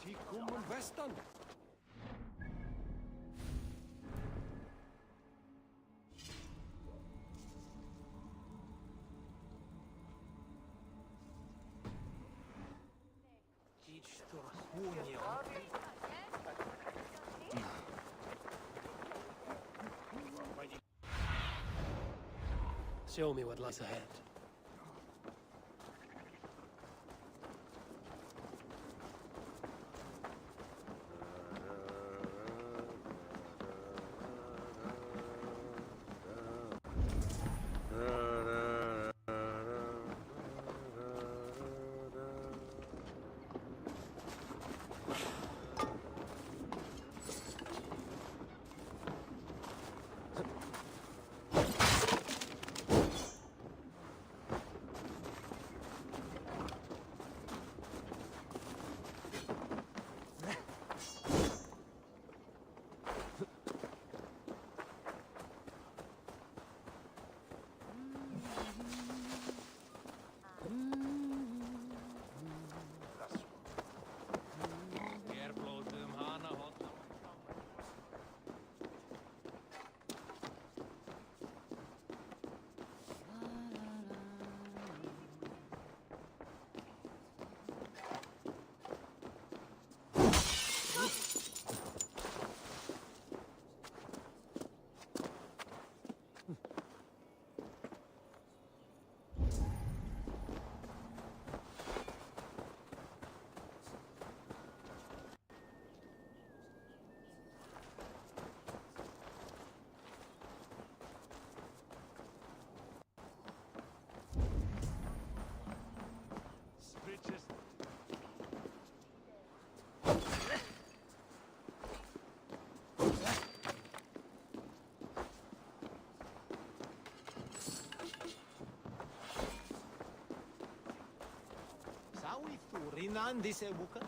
Vi kommer västan. Show me what lies ahead. Rinan di se buka.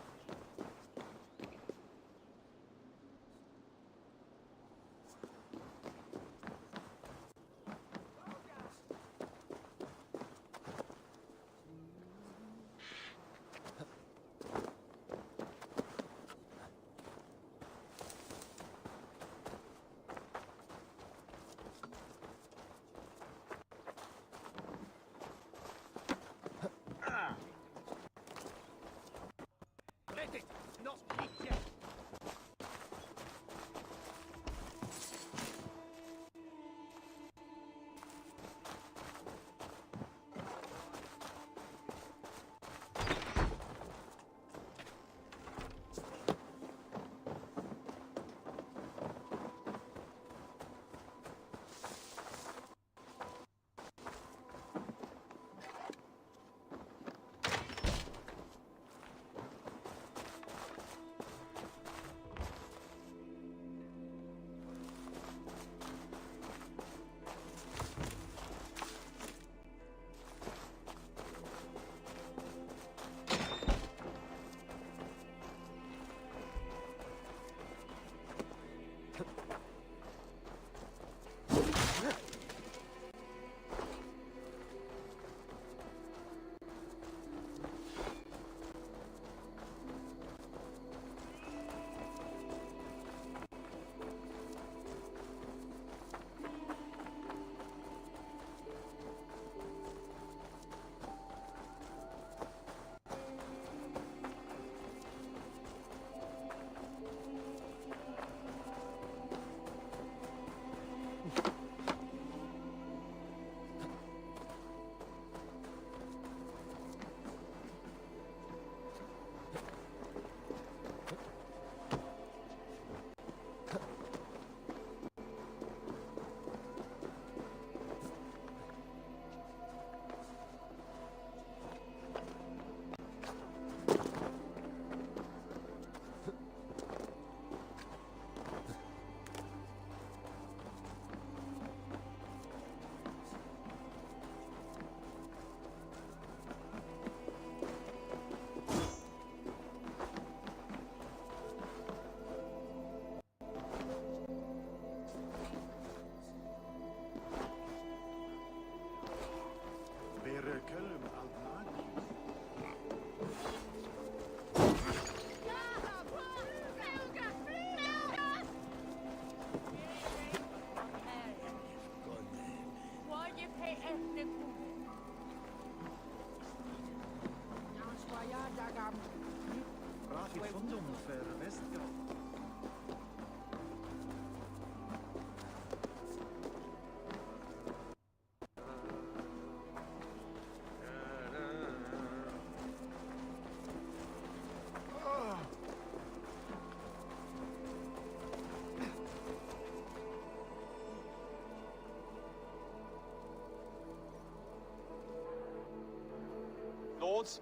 Lords,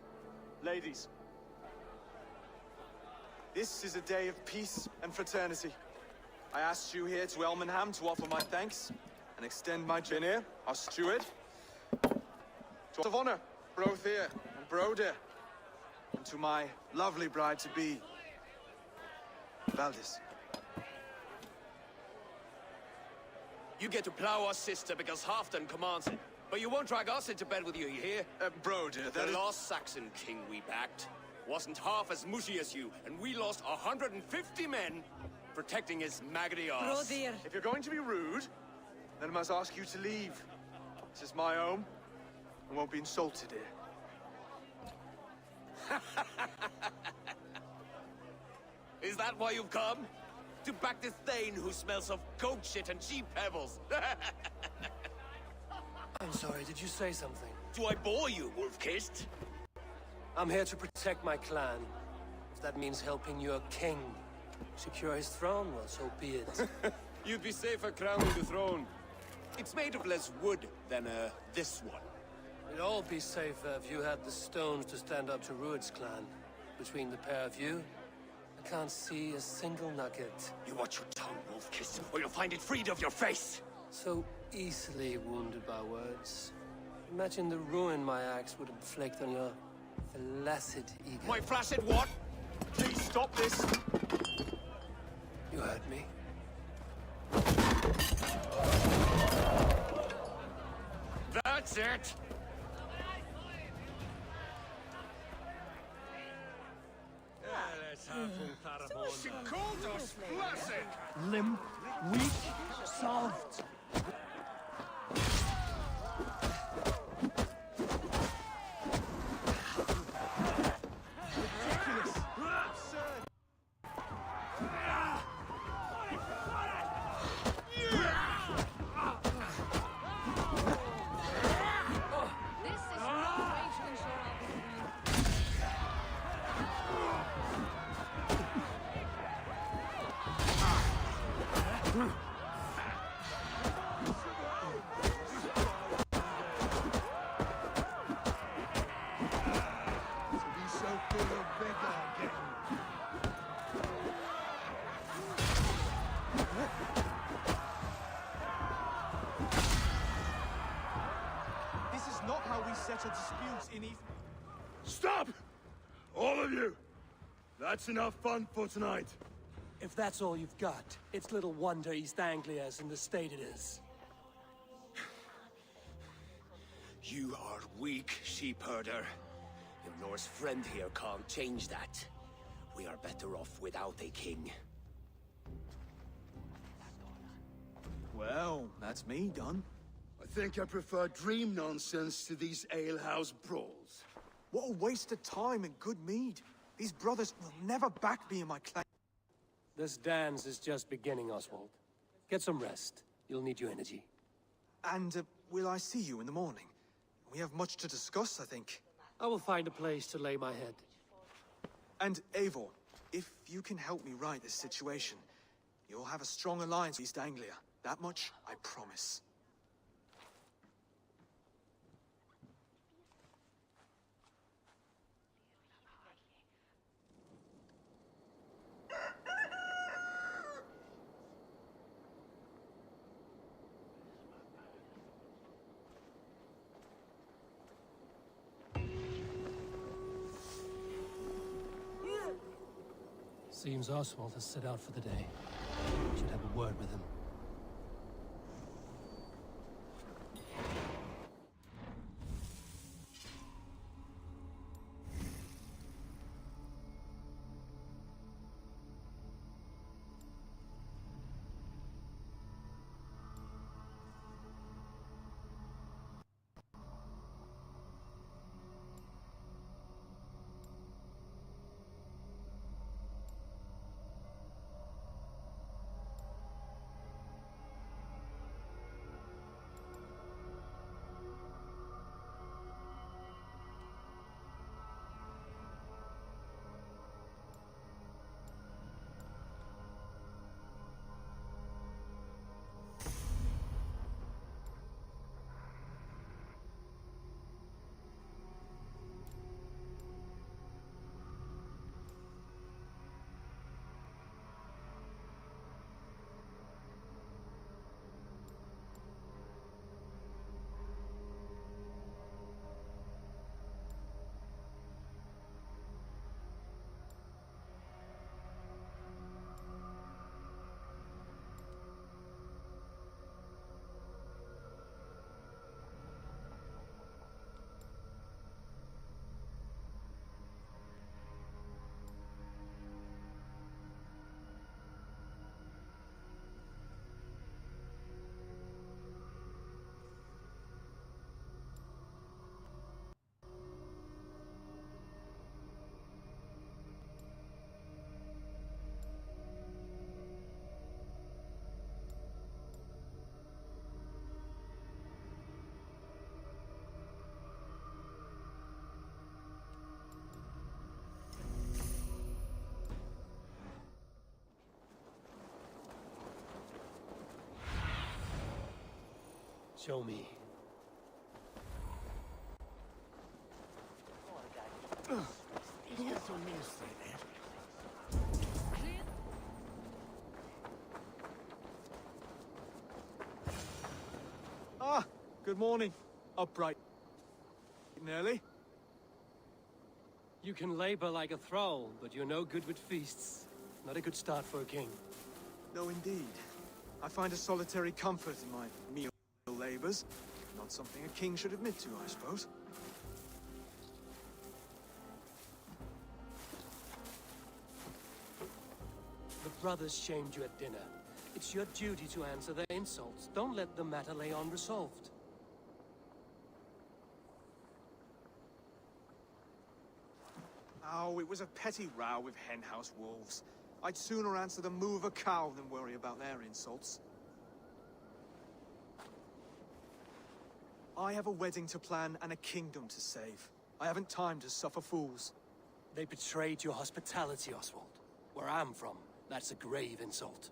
ladies, this is a day of peace and fraternity. I asked you here to Elmenham to offer my thanks and extend my Jenir, our steward, to of honor, Brothir and Brodir, and to my lovely bride-to-be, Valdis. You get to plow our sister because Halfdan commands it. But you won't drag us into bed with you, you hear? Brodir, The last Saxon king we backed wasn't half as mushy as you, and we lost 150 men protecting his maggoty arse. Brodir. If you're going to be rude, then I must ask you to leave. This is my home. I won't be insulted here. Is that why you've come? To back this Thane who smells of goat shit and cheap pebbles? I'm sorry, did you say something? Do I bore you, wolf-kissed? I'm here to protect my clan. If that means helping your king secure his throne, well, so be it. You'd be safer crowning the throne. It's made of less wood than, this one. We'd all be safer if you had the stones to stand up to Rued's clan. Between the pair of you, I can't see a single nugget. You watch your tongue, wolf-kissed, or you'll find it freed of your face! So easily wounded by words. Imagine the ruin my axe would inflict on your flaccid ego. My flaccid what? Please stop this! You heard me. That's it! She called us flaccid! Limp, weak, soft. Settle disputes in East... Stop! All of you! That's enough fun for tonight. If that's all you've got, it's little wonder East Anglia is in the state it is. You are weak, sheep herder. Your Norse friend here can't change that. We are better off without a king. Well, that's me done. I think I prefer dream nonsense to these alehouse brawls. What a waste of time and good mead. These brothers will never back me in my clan. This dance is just beginning, Oswald. Get some rest. You'll need your energy. And will I see you in the morning? We have much to discuss, I think. I will find a place to lay my head. And Eivor, if you can help me right this situation, you'll have a strong alliance with East Anglia. That much, I promise. Seems Oswald has set out for the day. Should have a word with him. Show me. Ah, good morning. Up bright and early. You can labor like a thrall, but you're no good with feasts. Not a good start for a king. No, indeed. I find a solitary comfort in my meal labors. Not something a king should admit to, I suppose. The brothers shamed you at dinner. It's your duty to answer their insults. Don't let the matter lay unresolved. Oh, it was a petty row with henhouse wolves. I'd sooner answer the moo of a cow than worry about their insults. I have a wedding to plan and a kingdom to save. I haven't time to suffer fools. They betrayed your hospitality, Oswald. Where I'm from, that's a grave insult.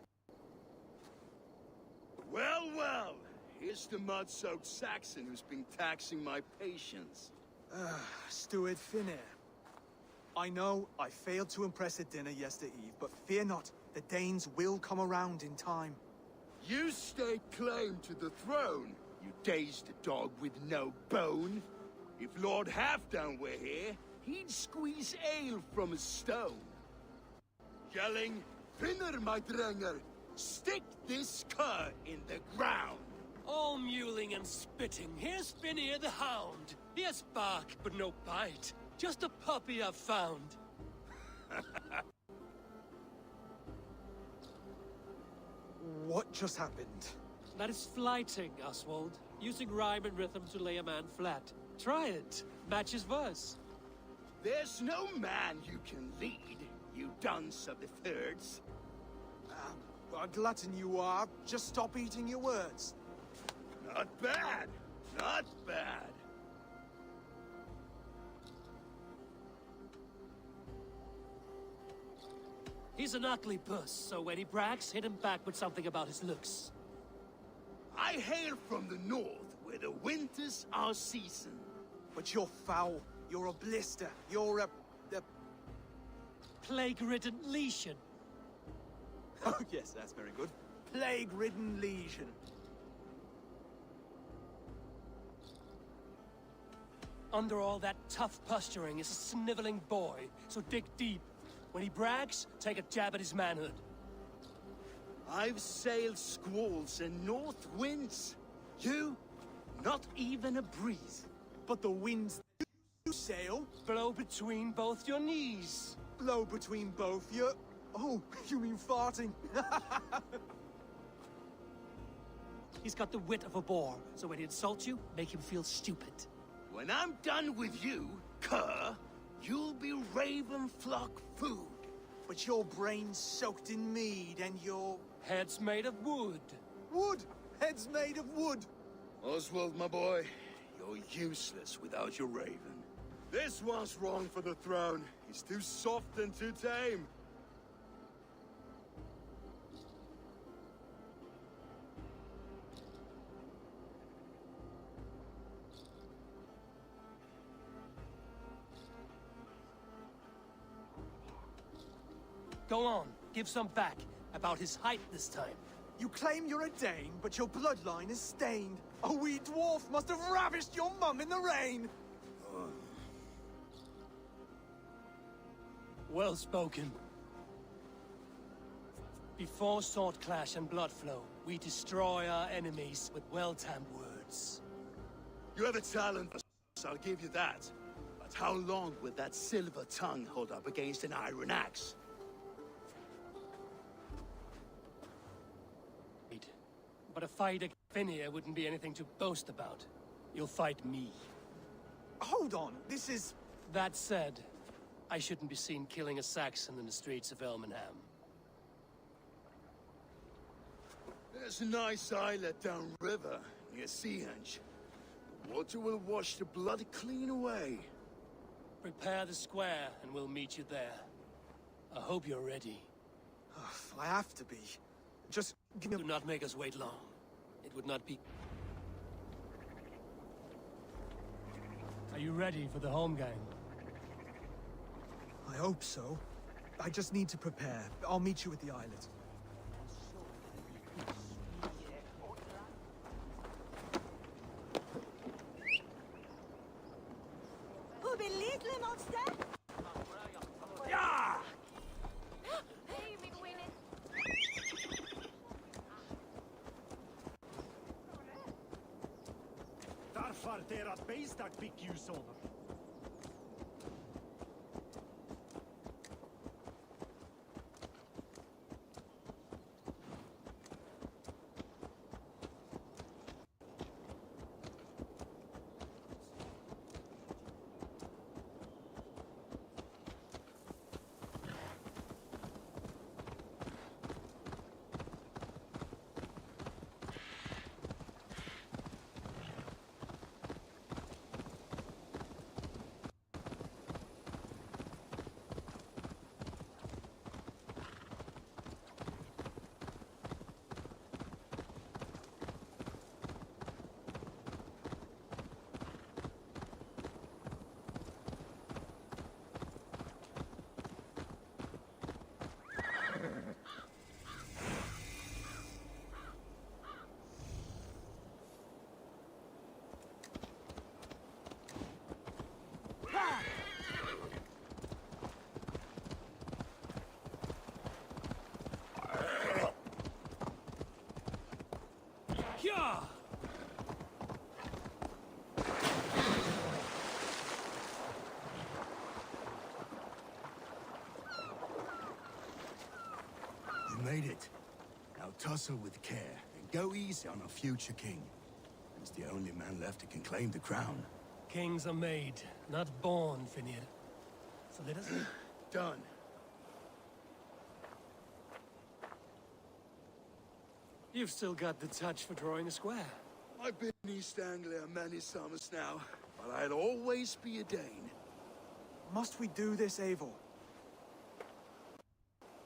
Well, well. Here's the mud-soaked Saxon who's been taxing my patience. Steward Finnair. I know I failed to impress at dinner yesterday eve, but fear not, the Danes will come around in time. You stake claim to the throne, you dazed dog with no bone. If Lord Halfdown were here, he'd squeeze ale from a stone. Yelling, Finner, my drenger, stick this cur in the ground. All mewling and spitting, here's Finnear the Hound. He has bark, but no bite. Just a puppy I've found. What just happened? That is flighting, Oswald. Using rhyme and rhythm to lay a man flat. Try it. Matches verse. There's no man you can lead, you dunce of the thirds. A glutton you are. Just stop eating your words. Not bad. Not bad. He's an ugly puss, so when he brags, hit him back with something about his looks. I hail from the north, where the winters are season. But you're foul. You're a blister. You're a... Plague-ridden lesion. Oh, yes, that's very good. Plague-ridden legion. Under all that tough posturing is a sniveling boy, so dig deep. When he brags, take a jab at his manhood. I've sailed squalls and north winds. You, not even a breeze. But the winds you sail Blow between both your knees. blow between both your... Oh, you mean farting? He's got the wit of a boar, so when he insults you, make him feel stupid. When I'm done with you, cur, you'll be raven flock food. But your brain's soaked in mead and your... Head's made of wood. Wood! Head's made of wood! Oswald, my boy, you're useless without your raven. This one's wrong for the throne. He's too soft and too tame. Go on, give some back. About his height this time. You claim you're a Dane, but your bloodline is stained. A wee dwarf must have ravished your mum in the rain! Well spoken. Before sword clash and blood flow, we destroy our enemies with well-timed words. You have a talent, I'll give you that. But how long will that silver tongue hold up against an iron axe? But a fight against Finnear wouldn't be anything to boast about. You'll fight me. Hold on, this is... That said, I shouldn't be seen killing a Saxon in the streets of Elmenham. There's a nice islet downriver, near Seahenge. The water will wash the blood clean away. Prepare the square, and we'll meet you there. I hope you're ready. I have to be. Just give me Do not make us wait long. It would not be... Are you ready for the home game? I hope so. I just need to prepare. I'll meet you at the islet. Därför deras beistak fick ljus över. You made it. Now tussle with care and go easy on our future king. He's the only man left who can claim the crown. Kings are made, not born, Finir. So let us... Done. You've still got the touch for drawing a square. I've been in East Anglia many summers now, but I'll always be a Dane. Must we do this, Eivor?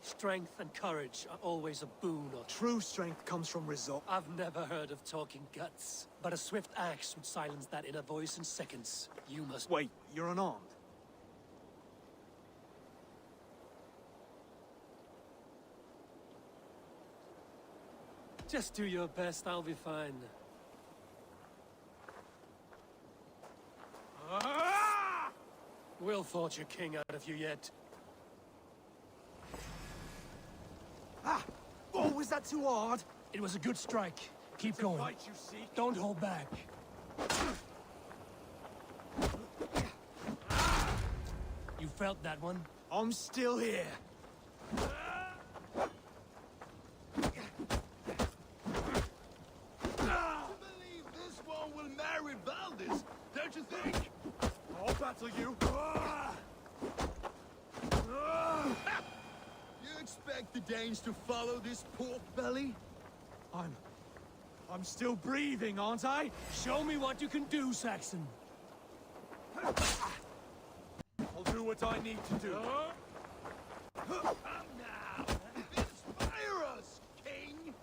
Strength and courage are always a boon or... True strength comes from resolve. I've never heard of talking guts, but a swift axe would silence that inner voice in seconds. You must... Wait, you're unarmed? Just do your best, I'll be fine. We'll forge a king out of you yet. Ah! Oh, was that too hard? It was a good strike. Keep going. Fight you seek. Don't hold back. You felt that one? I'm still here. To believe this one will marry Valdis, don't you think? I'll battle you. You expect the Danes to follow this pork belly? I'm still breathing, aren't I? Show me what you can do, Saxon. I'll do what I need to do. Come now! Inspire us, King!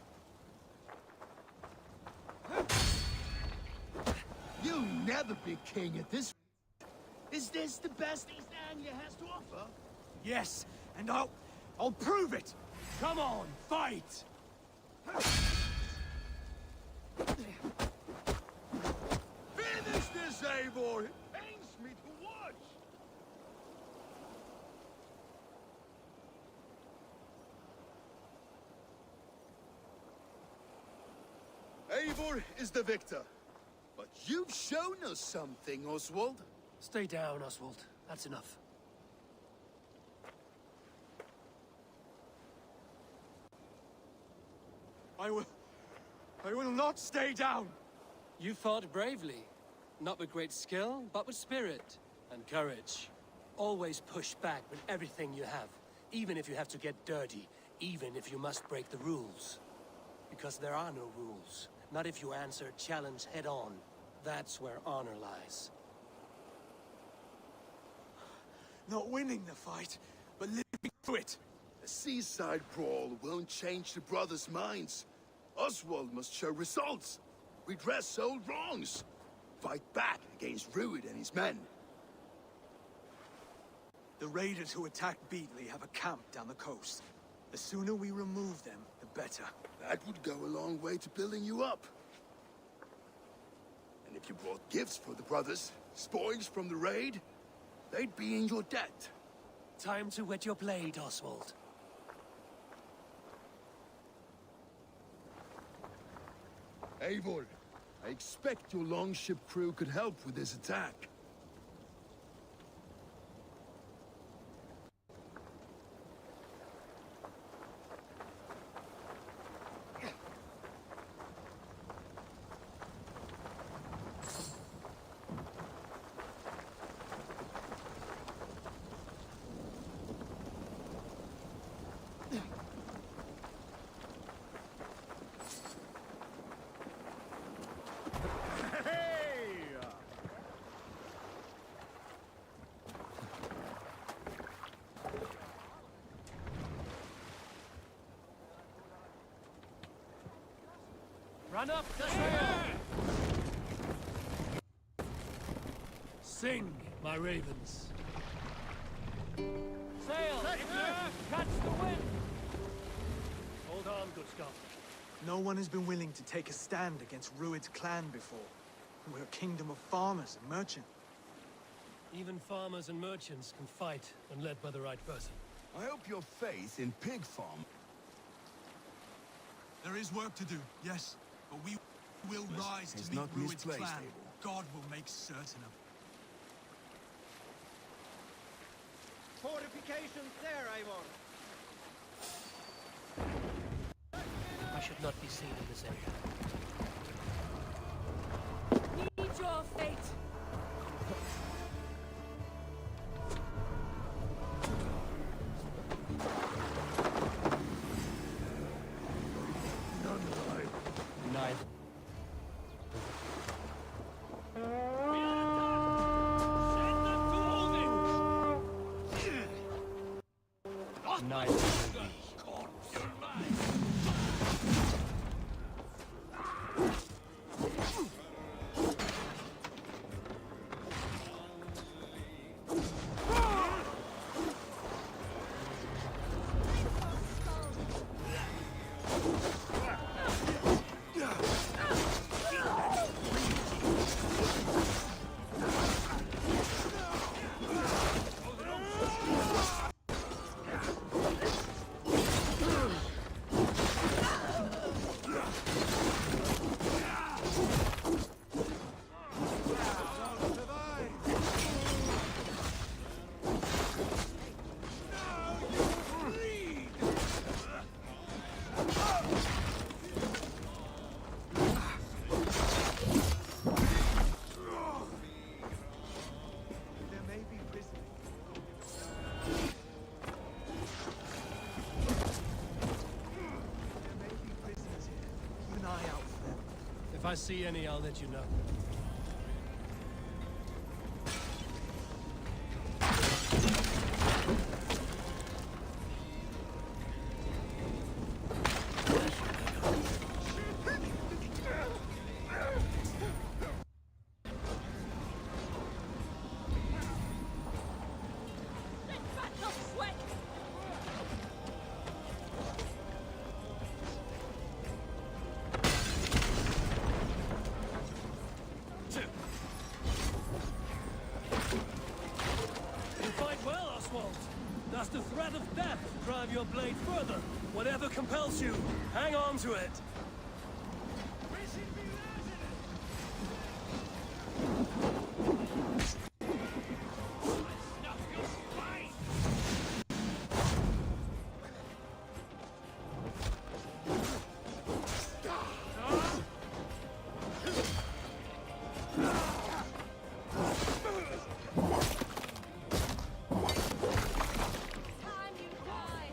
You'll never be king at this rate. Is this the best East Anglia has to offer? Yes, and I'll prove it. Come on, fight! Finish this, Eivor! It pains me to watch! Eivor is the victor. But you've shown us something, Oswald. Stay down, Oswald. That's enough. I will not stay down. You fought bravely. Not with great skill, but with spirit and courage. Always push back with everything you have. Even if you have to get dirty. Even if you must break the rules. Because there are no rules. Not if you answer a challenge head on. That's where honor lies. Not winning the fight, but living through it. A seaside brawl won't change the brothers' minds. Oswald must show results. Redress old wrongs. fight back against Rued and his men. The raiders who attacked Beatley have a camp down the coast. The sooner we remove them, the better. That would go a long way to building you up. And if you brought gifts for the brothers, spoils from the raid, they'd be in your debt. Time to wet your blade, Oswald. Eivor, I expect your longship crew could help with this attack. Run up the sail! Sing, my ravens. Sail! Catch the wind! Hold on, good Scot. No one has been willing to take a stand against Rued's clan before. We're a kingdom of farmers and merchants. Even farmers and merchants can fight when led by the right person. I hope your faith in pig farm. There is work to do, yes. But we will rise It's to meet not Rued's misplaced, clan. Eivor. God will make certain of it. Fortifications there, Eivor. I should not be seen in this area. Meet your fate. Neither. Neither. If I see any, I'll let you know. Does the threat of death drive your blade further? Whatever compels you, hang on to it. Time you die.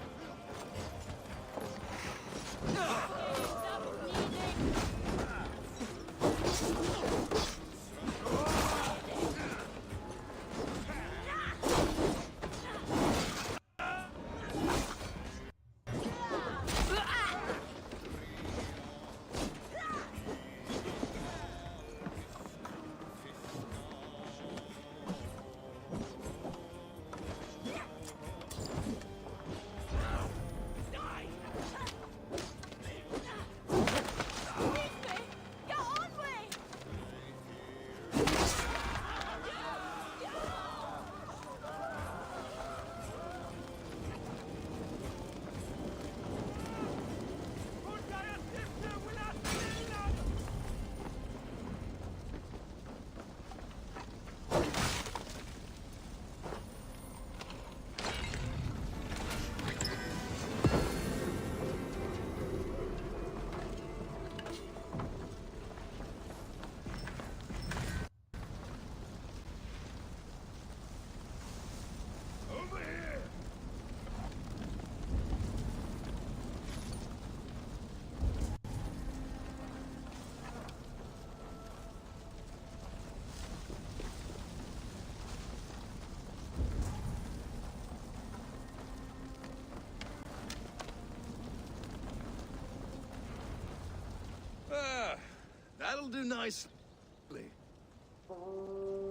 That'll do nicely.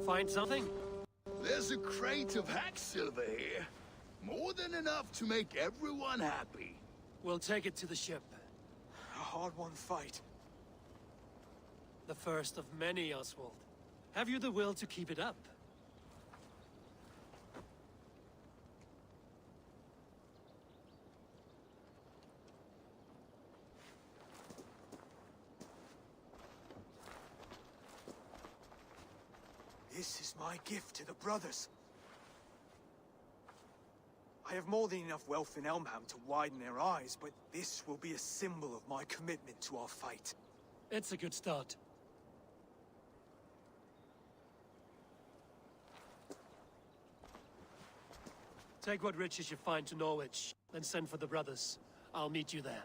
Find something? There's a crate of hack silver here. More than enough to make everyone happy. We'll take it to the ship. A hard-won fight. The first of many, Oswald. Have you the will to keep it up? This is my gift to the brothers. I have more than enough wealth in Elmham to widen their eyes, but this will be a symbol of my commitment to our fight. It's a good start. Take what riches you find to Norwich, then send for the brothers. I'll meet you there.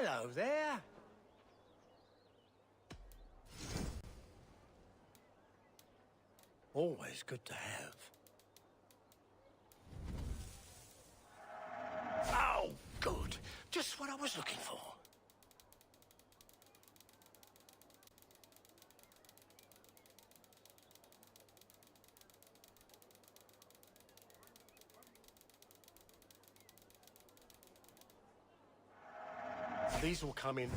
Hello there. Always good to have. Oh, good. Just what I was looking for. These will come in.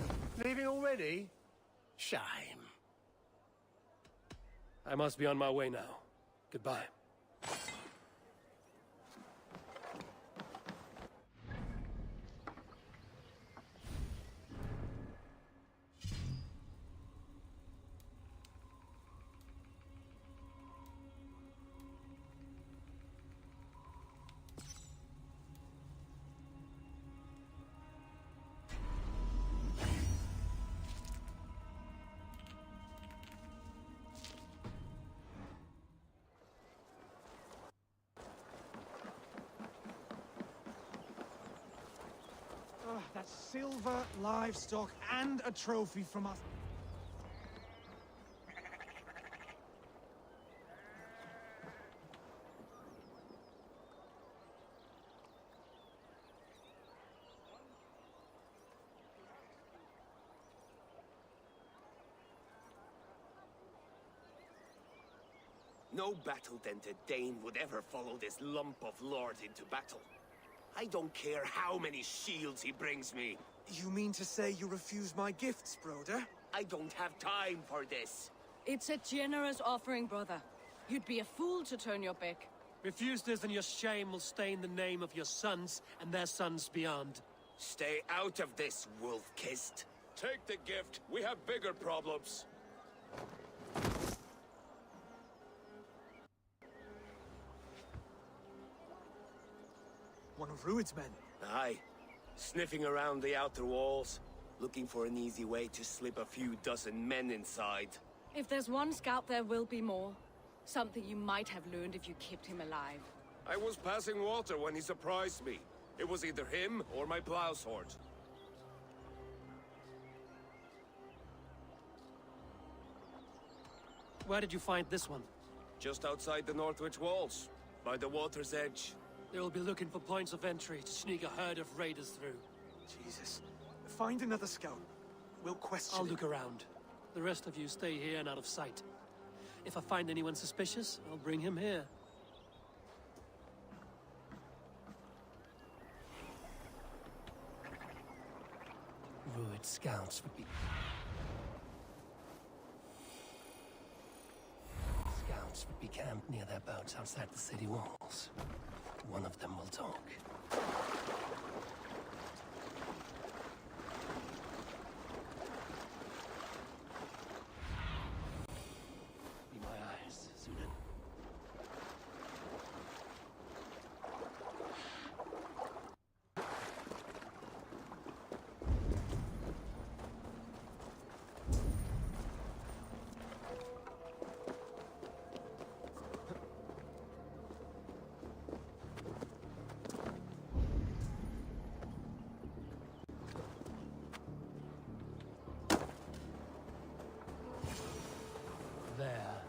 Leaving already? Shame. I must be on my way now. Goodbye. That's silver, livestock, and a trophy from us. No battle-dented Dane would ever follow this lump of lord into battle. I don't care how many shields he brings me. You mean to say you refuse my gifts, broder? I don't have time for this. It's a generous offering, brother. You'd be a fool to turn your back. Refuse this and your shame will stain the name of your sons and their sons beyond. Stay out of this, wolf-kissed. Take the gift. We have bigger problems. One of Rued's men. Aye. Sniffing around the outer walls, looking for an easy way to slip a few dozen men inside. If there's one scout, there will be more. Something you might have learned if you kept him alive. I was passing water when he surprised me. It was either him or my plow sword. Where did you find this one? Just outside the Northwich walls, by the water's edge. They'll be looking for points of entry to sneak a herd of raiders through. Jesus. Find another scout. We'll question I'll him. look around. The rest of you stay here and out of sight. If I find anyone suspicious, I'll bring him here. Rued scouts would be... Scouts would be camped near their boats outside the city walls. One of them will talk. Be my eyes, Sunan. There.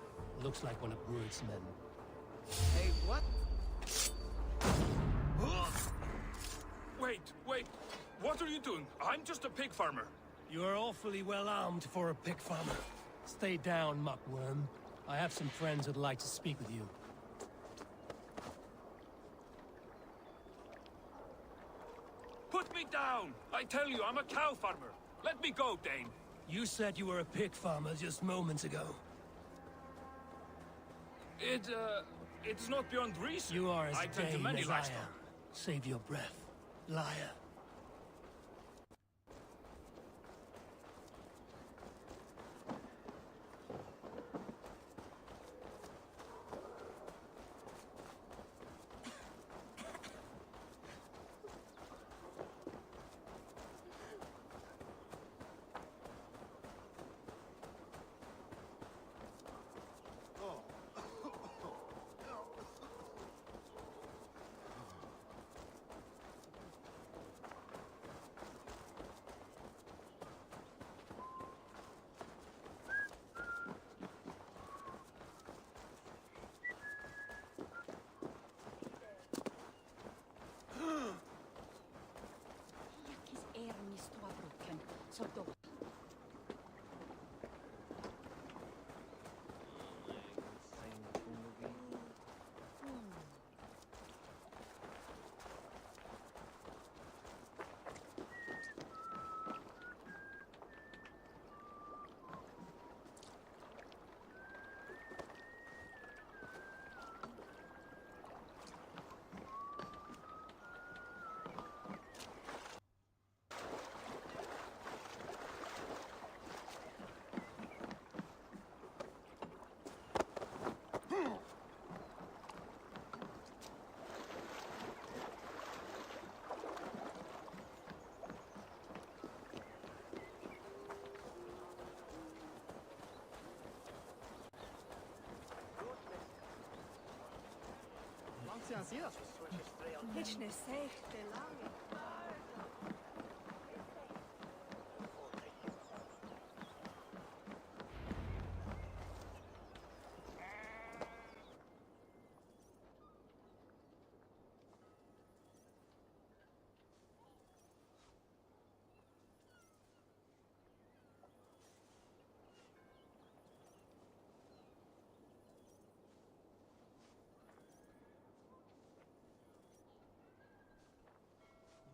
Looks like one of Rued's men. Hey, what? Wait! What are you doing? I'm just a pig farmer. You are awfully well armed for a pig farmer. Stay down, muckworm. I have some friends who'd like to speak with you. Put me down! I tell you, I'm a cow farmer. Let me go, Dane. You said you were a pig farmer just moments ago. It's not beyond reason. You are as I tend to Dane many as I livestock. am. Save your breath, liar.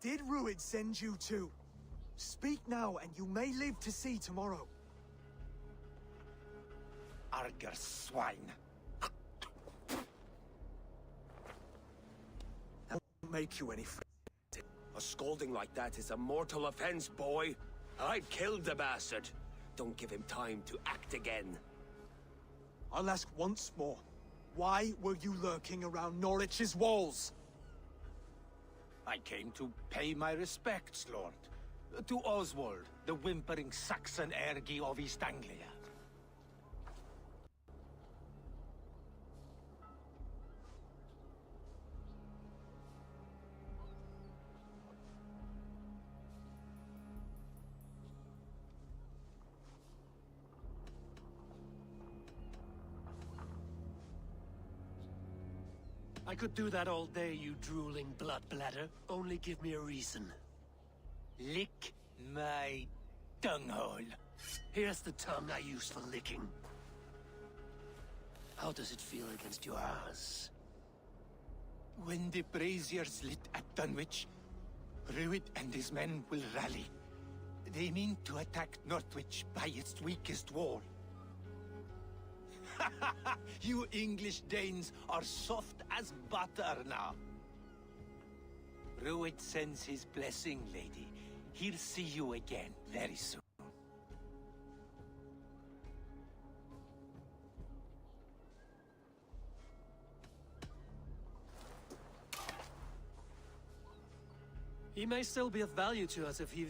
Did Rued send you too? Speak now, and you may live to see tomorrow. Arger swine. That won't make you any friends. A scolding like that is a mortal offense, boy. I've killed the bastard. Don't give him time to act again. I'll ask once more. Why were you lurking around Norwich's walls? I came to pay my respects, Lord. To Oswald, the whimpering Saxon ergi of East Anglia. I could do that all day, you drooling blood bladder. Only give me a reason. Lick my dunghole. Here's the tongue I use for licking. How does it feel against yours? When the braziers lit at Dunwich, Rued and his men will rally. They mean to attack Northwich by its weakest wall. You English Danes are soft as butter now. Rued sends his blessing, lady. He'll see you again very soon. He may still be of value to us if he...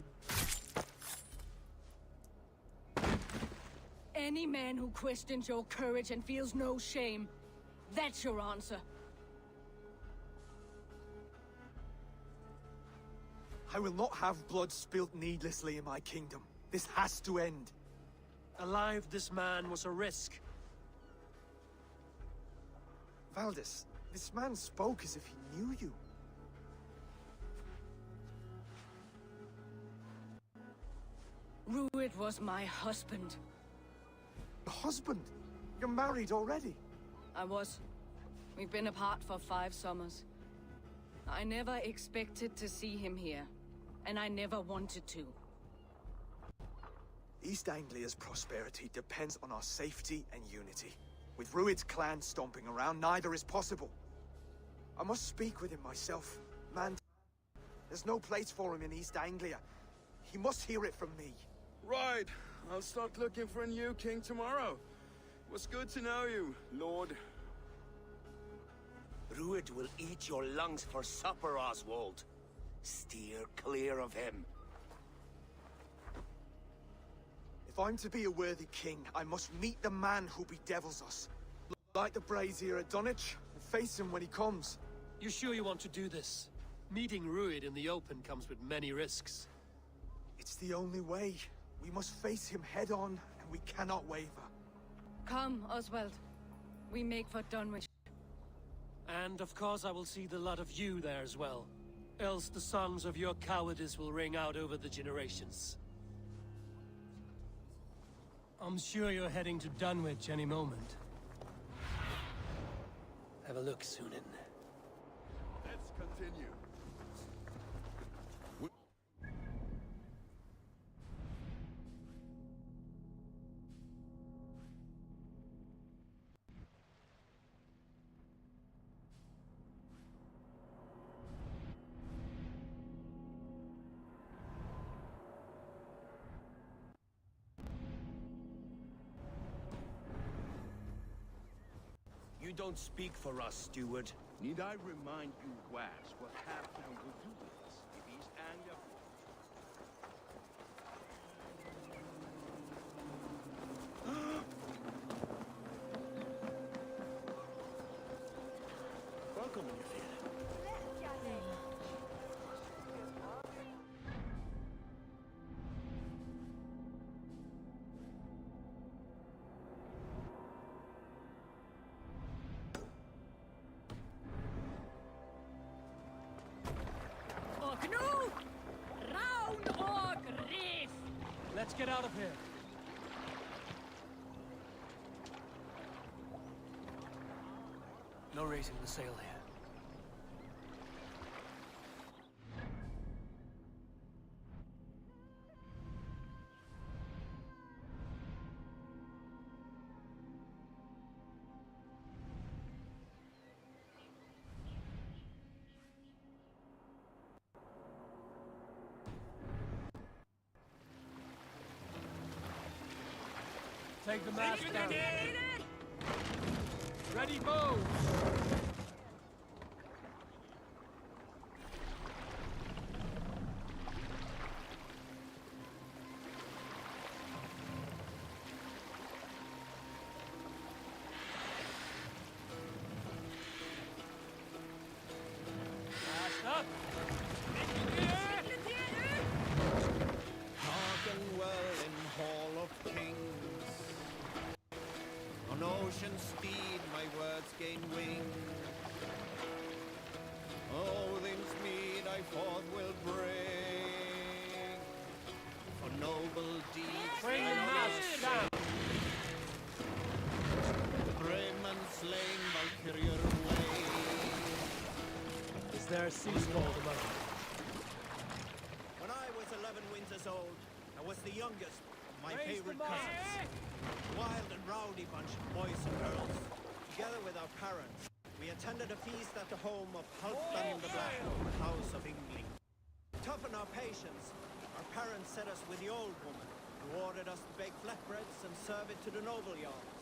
Any man who questions your courage and feels no shame, that's your answer. I will not have blood spilt needlessly in my kingdom. This has to end. Alive, this man was a risk. Valdis, this man spoke as if he knew you. Rued was my husband. Your husband? You're married already? I was. We've been apart for 5 summers. I never expected to see him here, and I never wanted to. East Anglia's prosperity depends on our safety and unity. With Rued's clan stomping around, neither is possible. I must speak with him myself. Man, there's no place for him in East Anglia. He must hear it from me. Right. I'll start looking for a new king tomorrow. It was good to know you, Lord. Rued will eat your lungs for supper, Oswald. Steer clear of him. If I'm to be a worthy king, I must meet the man who bedevils us. Light the brazier at Dunwich, and face him when he comes. You sure you want to do this? Meeting Rued in the open comes with many risks. It's the only way. We must face him head-on, and we cannot waver. Come, Oswald. We make for Dunwich. And of course I will see the lot of you there as well. Else the songs of your cowardice will ring out over the generations. I'm sure you're heading to Dunwich any moment. Have a look, Sunan. Let's continue. You don't speak for us, steward. Need I remind you, Wass, what Halfdan will do with us if East Anglia... welcome when you feel it. Och nu! Round och reef! Let's get out of here. No raising the sail here. Take the mast down. Ready, bows! Mast up! Hearken well in Hall of Kings. On ocean steed my words gain wing. Odin's mead I forth will bring. For noble deeds Bring the mast down! brave man slain Valkyrie way. Is there a sea scald among them? When I was 11 winters old, I was the youngest of my Raise favorite the mast! cousins. Wild and rowdy bunch of boys and girls. Together with our parents, we attended a feast at the home of Halfdan the Black of the House of England. To toughen our patience, our parents set us with the old woman, who ordered us to bake flatbreads and serve it to the noble jarls.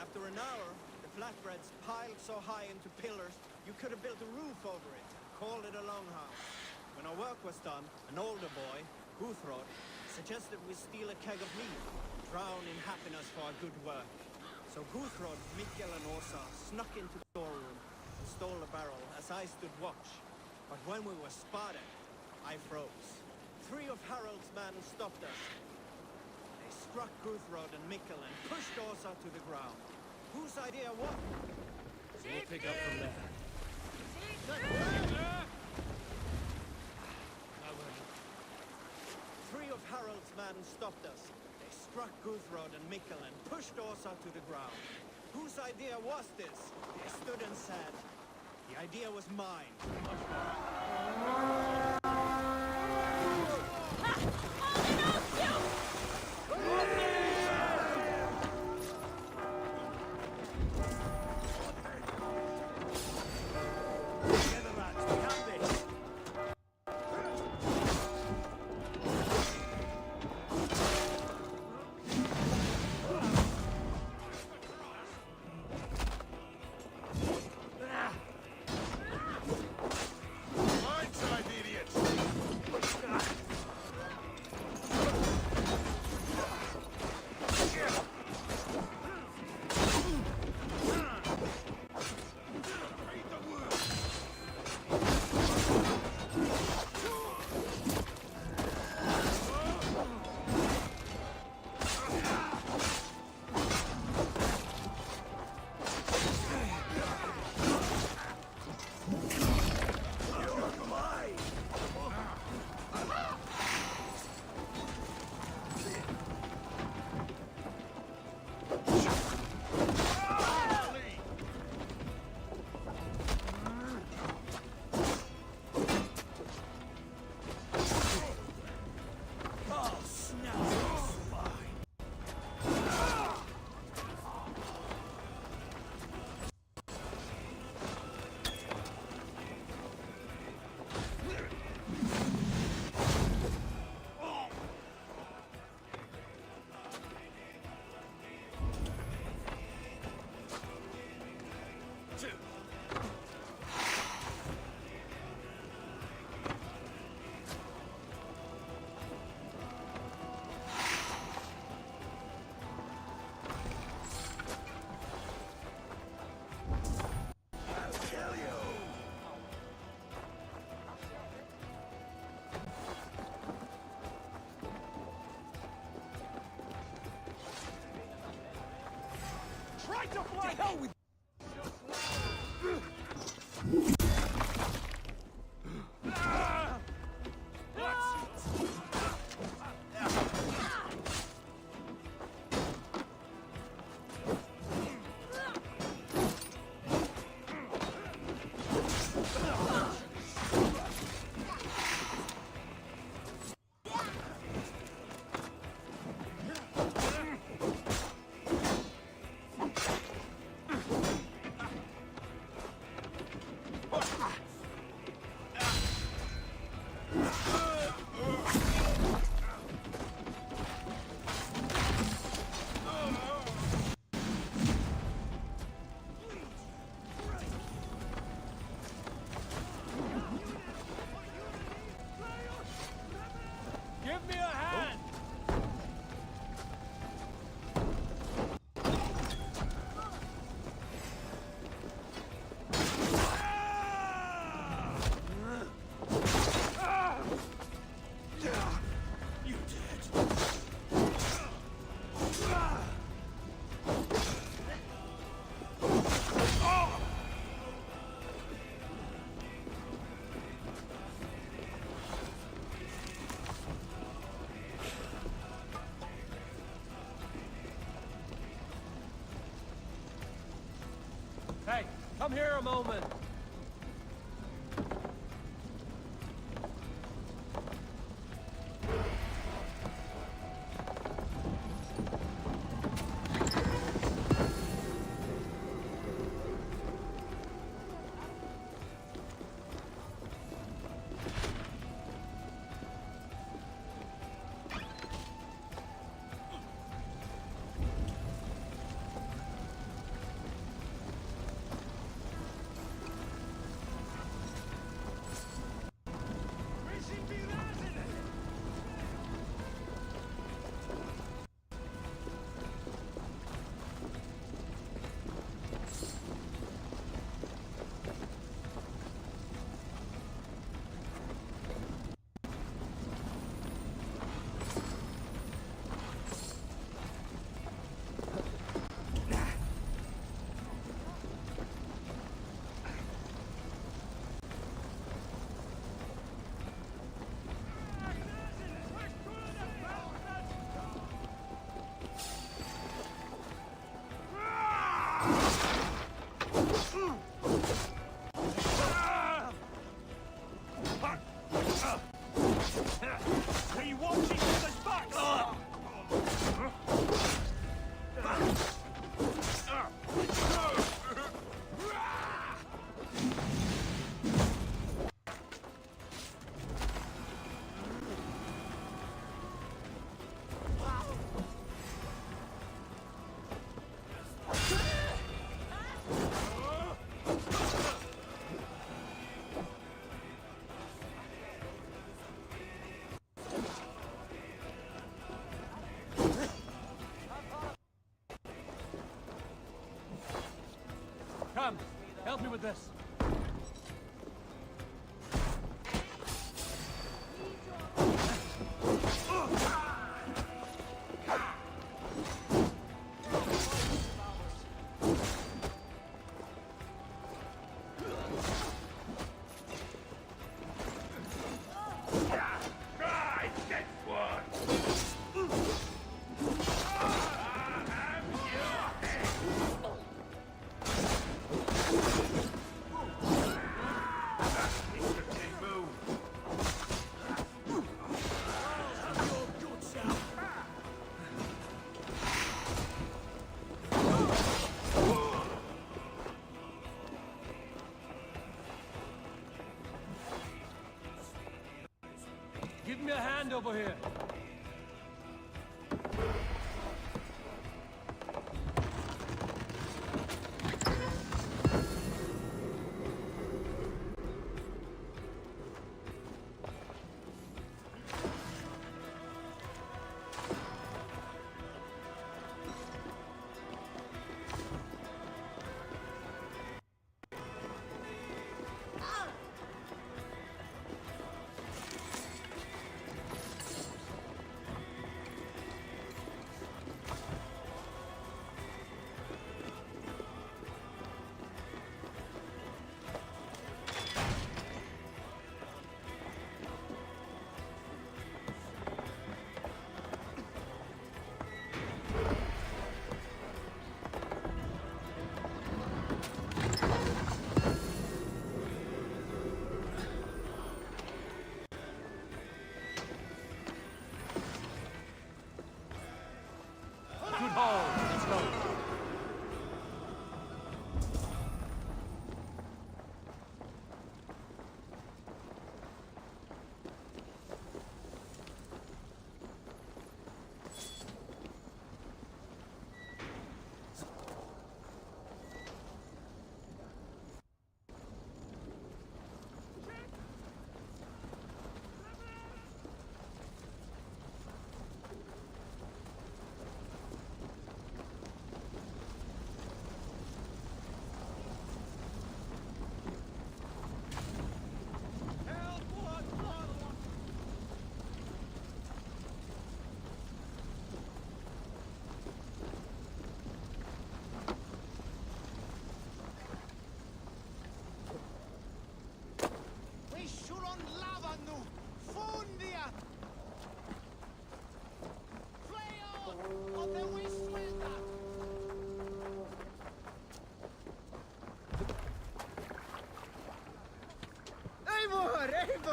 After an hour, the flatbreads piled so high into pillars, you could have built a roof over it, called it a longhouse. When our work was done, an older boy, Guthrod, suggested we steal a keg of mead, drown in happiness for our good work. So Guthrod, Mikkel and Åsa snuck into the storeroom and stole a barrel as I stood watch. But when we were spotted, I froze. 3 of Harald's men stopped us. They struck Guthrod and Mikkel and pushed Åsa to the ground. Whose idea was it? We'll pick up from there. Three of Harald's men stopped us. They struck Guthrod and Mikkel and pushed Åsa to the ground. Whose idea was this? They stood and said, the idea was mine. Together, lads, we have this. My side the to flank! hell with Give me a hand! you dead? Hey, come here a moment. We watch each other's backs! Come, help me with this. Give me a hand over here.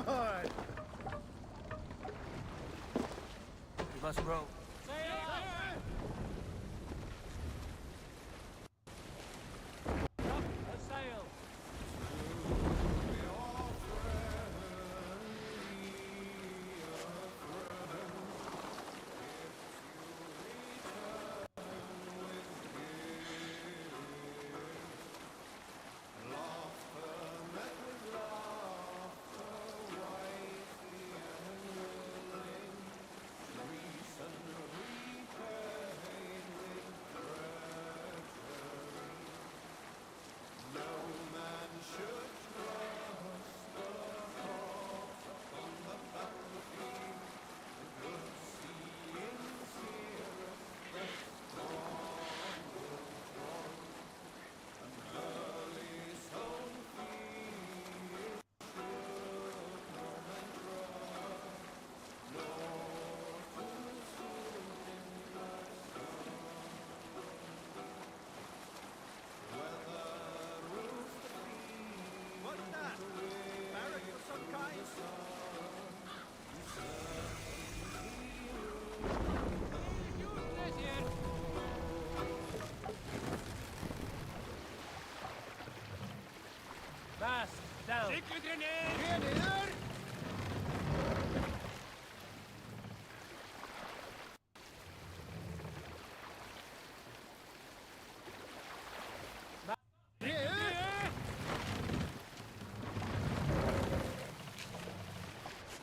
Good! We must row. What's that? Barrack of some kind? Mast down.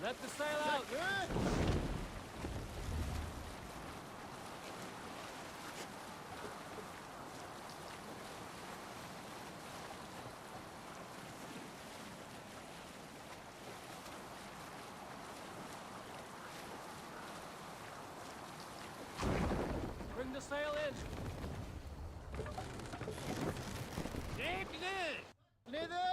Let the sail out. Bring the sail in. Nether!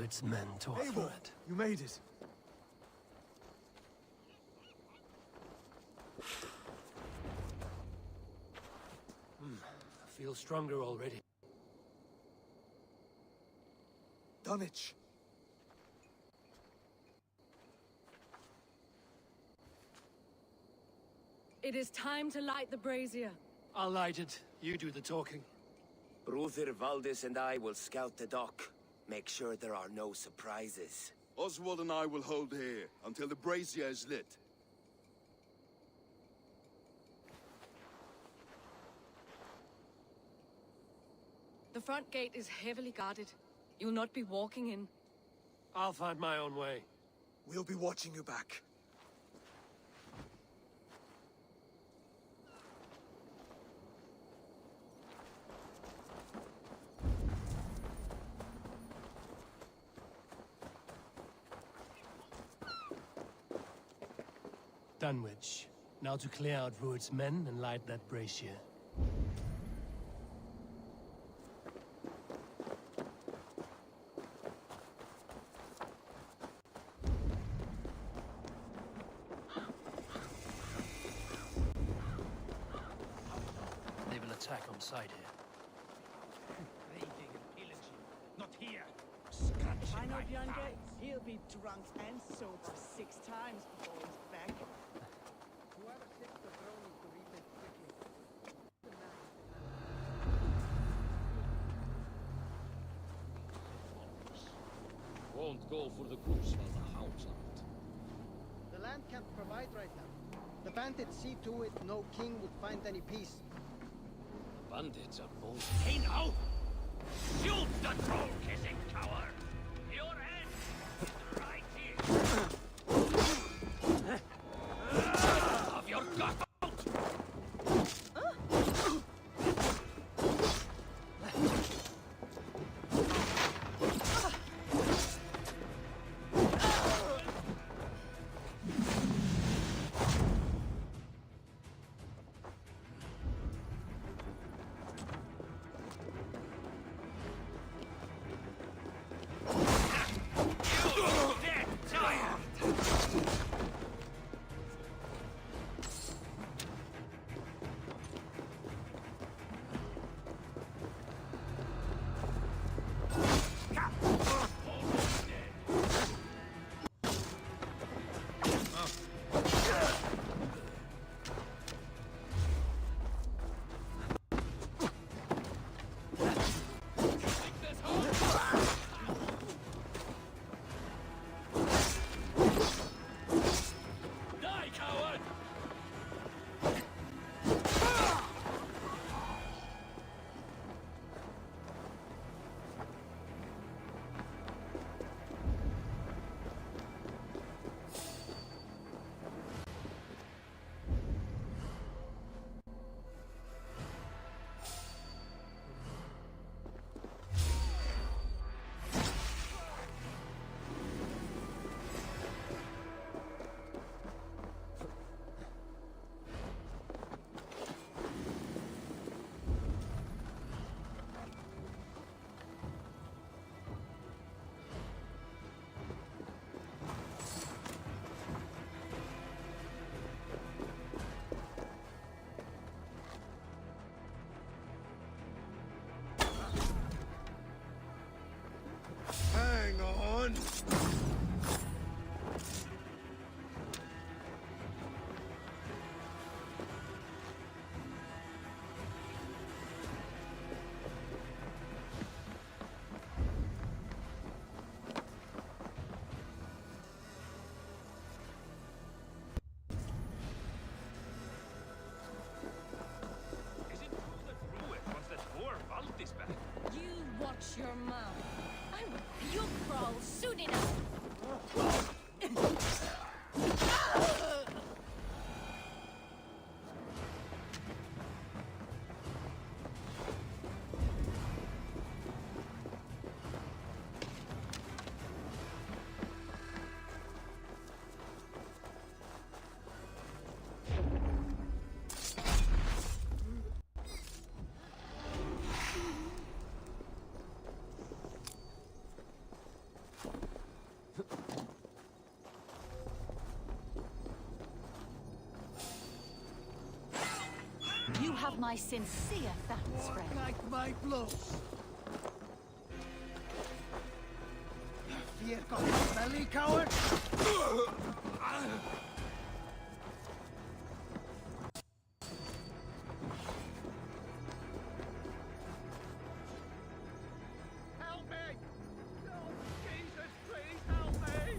Rued's men to offer Eivor, it. you made it. I feel stronger already. Dunwich. It is time to light the brazier. I'll light it. You do the talking. Brother Valdis and I will scout the dock. Make sure there are no surprises. Oswald and I will hold here until the brazier is lit. The front gate is heavily guarded. You'll not be walking in. I'll find my own way. We'll be watching you back. Dunwich. Now to clear out Rued's men and light that brazier. They will attack on sight here. Raiding and pillaging. Not here. I know Björn. He'll be drunk and sober 6 times before he's back. Whoever takes the throne needs to remake quickly. Won't go for the goose while the hounds aren't. The land can't provide right now. The bandits see to it no king would find any peace. The bandits are bold. Hey now! Shoot the troll-kissing coward! Your head is right here! Of your gut out! Hang on! Is it true that Rued wants that poor Valdis back? You watch your mouth. I will puke crawl soon enough. My sincere thanks, friend. Like my blows. Fear got my belly, coward? Help me! No, Jesus, please help me!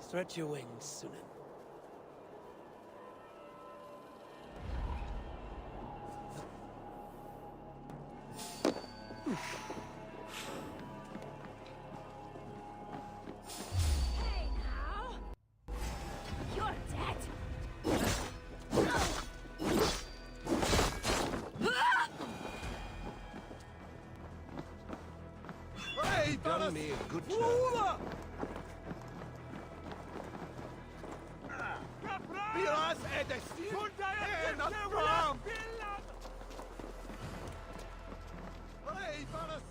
Stretch your wings, Sunan. Hey now! You're dead! Hey, Done me a good turn. Biraz edestin, en atram! Hey, Varas!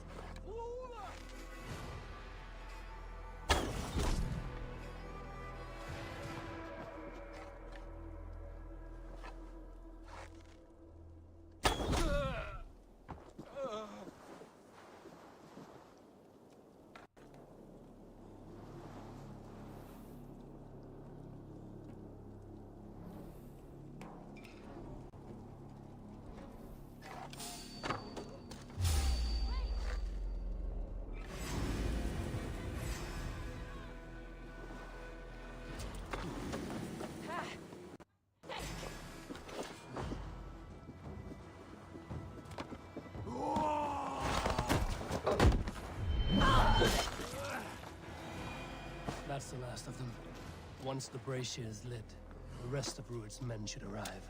That's the last of them. Once the brazier is lit, the rest of Rued's men should arrive.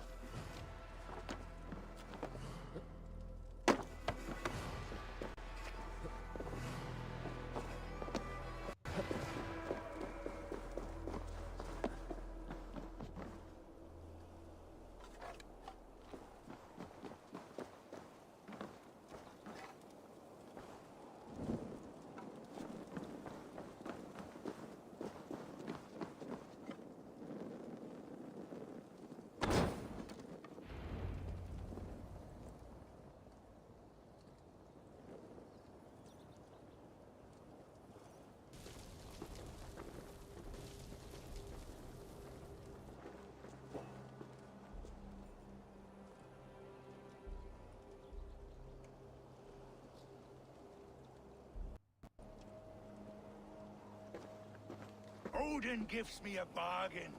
Odin gives me a bargain.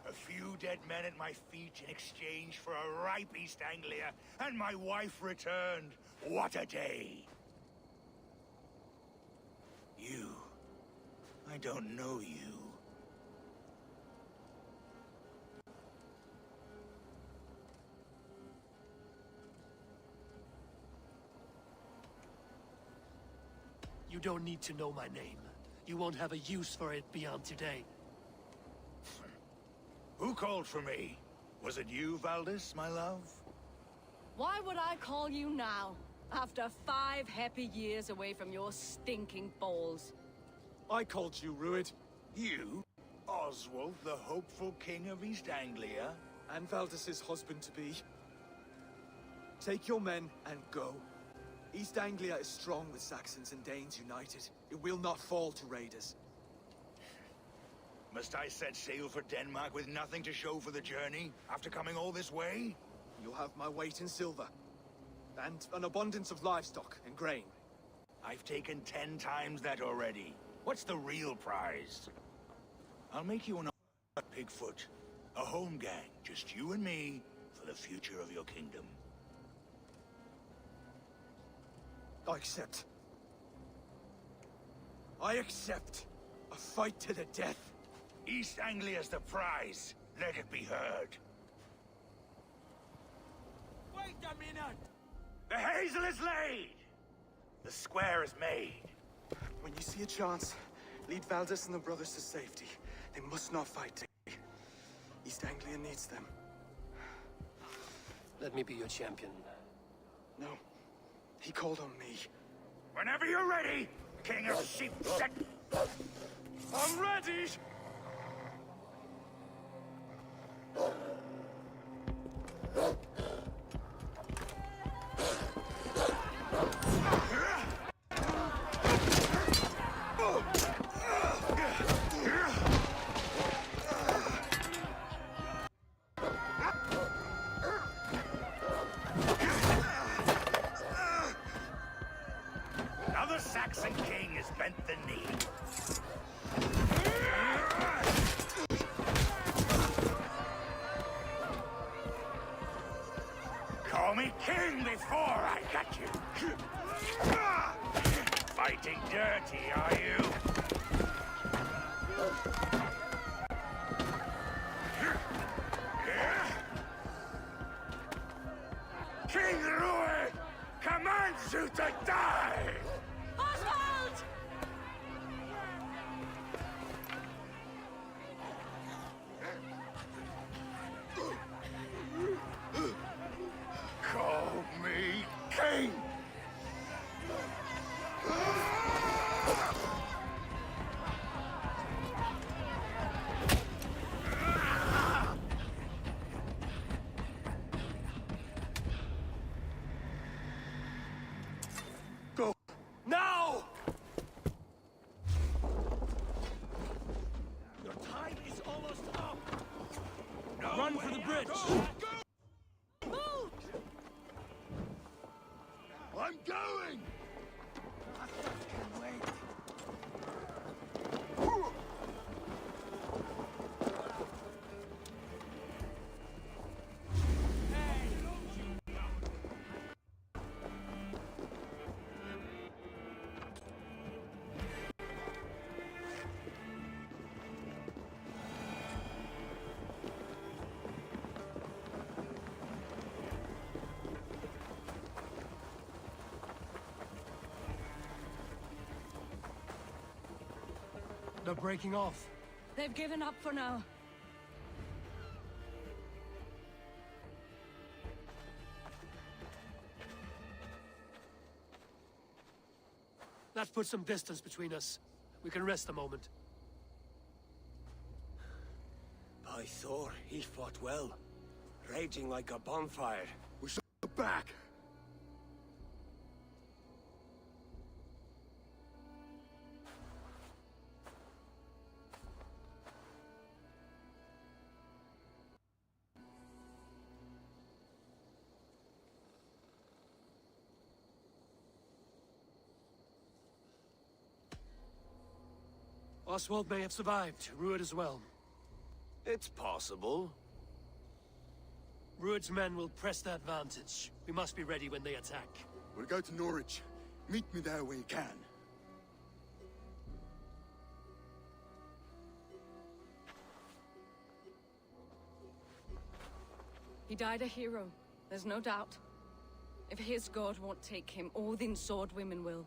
A few dead men at my feet in exchange for a ripe East Anglia, and my wife returned. What a day! You. I don't know you. You don't need to know my name. You won't have a use for it beyond today. Who called for me? Was it you, Valdis, my love? Why would I call you now, after 5 happy years away from your stinking balls? I called you, Rued. You? Oswald, the hopeful king of East Anglia? And Valdis's husband-to-be. Take your men and go. East Anglia is strong with Saxons and Danes united. It will not fall to raiders. Must I set sail for Denmark with nothing to show for the journey, after coming all this way? You'll have my weight in silver. And an abundance of livestock and grain. I've taken 10 times that already. What's the real prize? I'll make you an offer, Pigfoot. A home gang, just you and me, for the future of your kingdom. I accept. I accept. A fight to the death. East Anglia's the prize. Let it be heard. Wait a minute! The hazel is laid! The square is made. When you see a chance, lead Valdis and the brothers to safety. They must not fight today. East Anglia needs them. Let me be your champion. No. He called on me. Whenever you're ready, King of Sheep Set. I'm ready! Now the Saxon king has bent the knee. Call me king before I got you. Fighting dirty, are you? King Rued commands you to die! Oswald! Call me king! Go! Now! Your time is almost up! Run for the bridge! Move! I'm going! They're breaking off. They've given up for now. That puts some distance between us. We can rest a moment. By Thor, he fought well. Raging like a bonfire. We're so back. Oswald may have survived. Rued as well. It's possible. Rued's men will press the advantage. We must be ready when they attack. We'll go to Norwich. Meet me there when you can. He died a hero, there's no doubt. If his god won't take him, Odin's sword women will.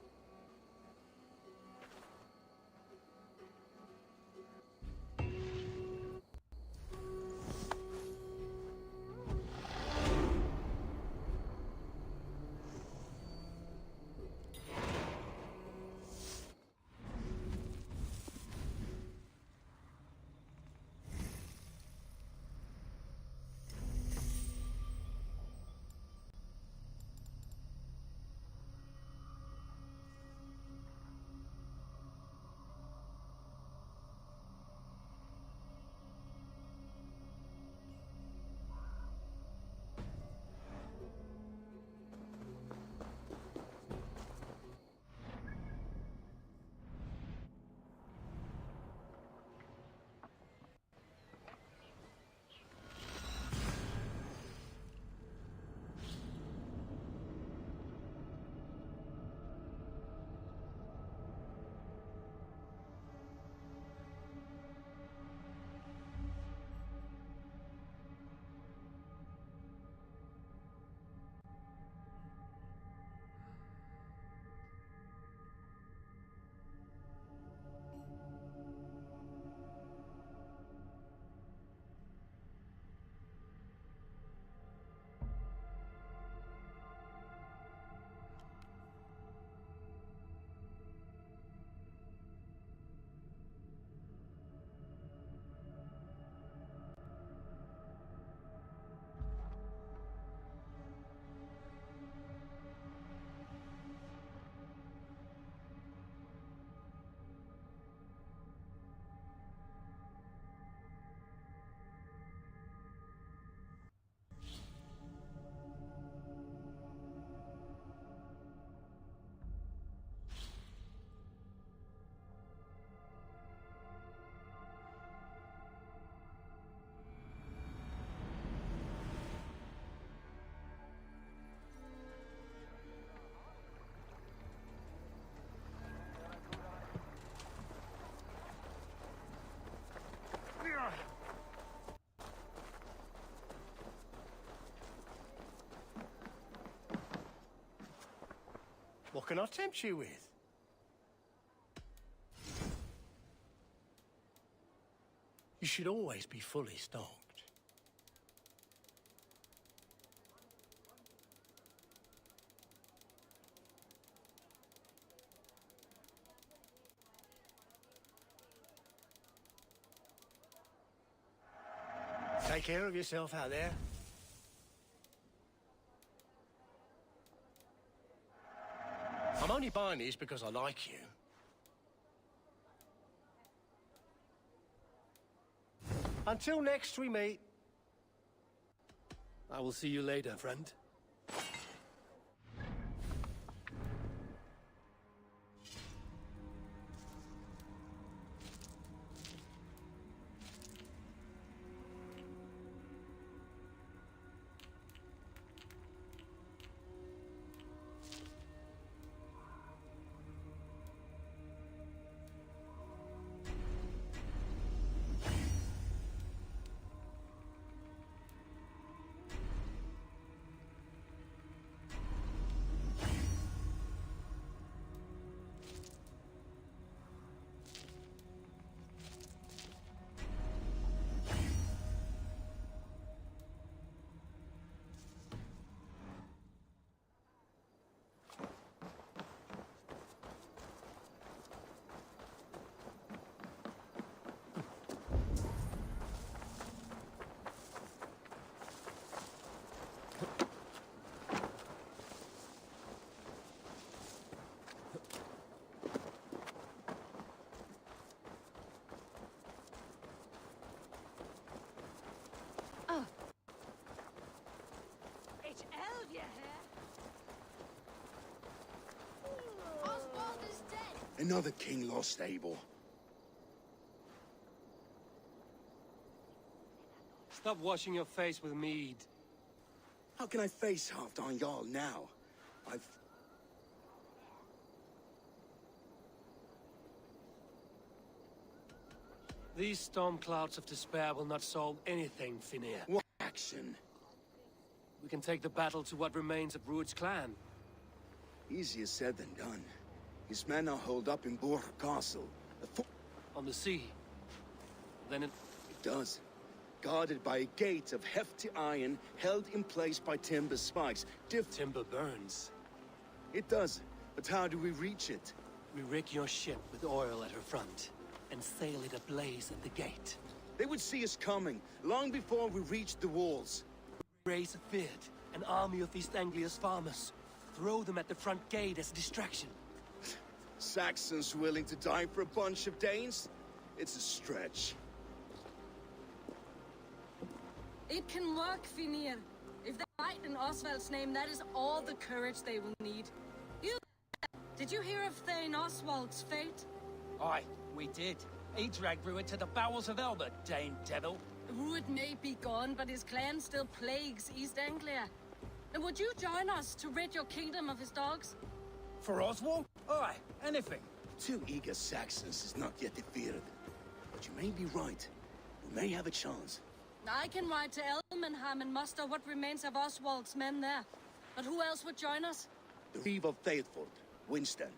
What can I tempt you with? You should always be fully stocked. Take care of yourself out there. I'm only buying these because I like you. Until next we meet. I will see you later, friend. Another king lost, Eivor. Stop washing your face with mead. How can I face Halfdan Jarl now? These storm clouds of despair will not solve anything, Finir. What action? We can take the battle to what remains of Rued's clan. Easier said than done. His men are holed up in Borg Castle. On the sea. Then it does. Guarded by a gate of hefty iron, held in place by timber spikes. Timber burns. It does. But how do we reach it? We rig your ship with oil at her front, and sail it ablaze at the gate. They would see us coming, long before we reached the walls. Raise a beard, an army of East Anglia's farmers. Throw them at the front gate as a distraction. Saxons willing to die for a bunch of Danes? It's a stretch. It can work, Finir. If they fight in Oswald's name, that is all the courage they will need. Did you hear of Thane Oswald's fate? Aye, we did. He dragged Rued to the bowels of Elba, Dane devil. Rued may be gone, but his clan still plagues East Anglia. And would you join us to rid your kingdom of his dogs? For Oswald? Aye, anything. 2 eager Saxons is not yet defeated. But you may be right. We may have a chance. I can ride to Elmenham and muster what remains of Oswald's men there. But who else would join us? The Reeve of Thetford, Winston.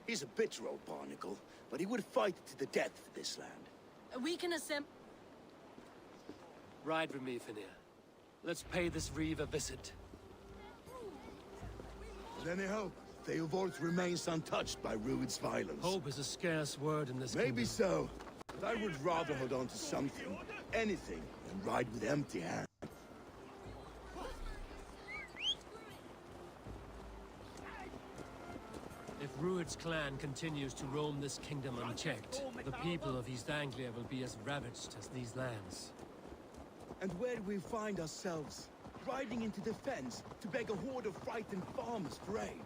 He's a bitter old barnacle, but he would fight to the death for this land. We can assemble... Ride with me, Finir. Let's pay this Reeve a visit. Is any hope? Theodort remains untouched by Rued's violence. Hope is a scarce word in this Maybe kingdom. so, but I would rather hold on to something, anything, than ride with empty hands. If Rued's clan continues to roam this kingdom unchecked, the people of East Anglia will be as ravaged as these lands. And where do we find ourselves? Riding into defense to beg a horde of frightened farmers for aid.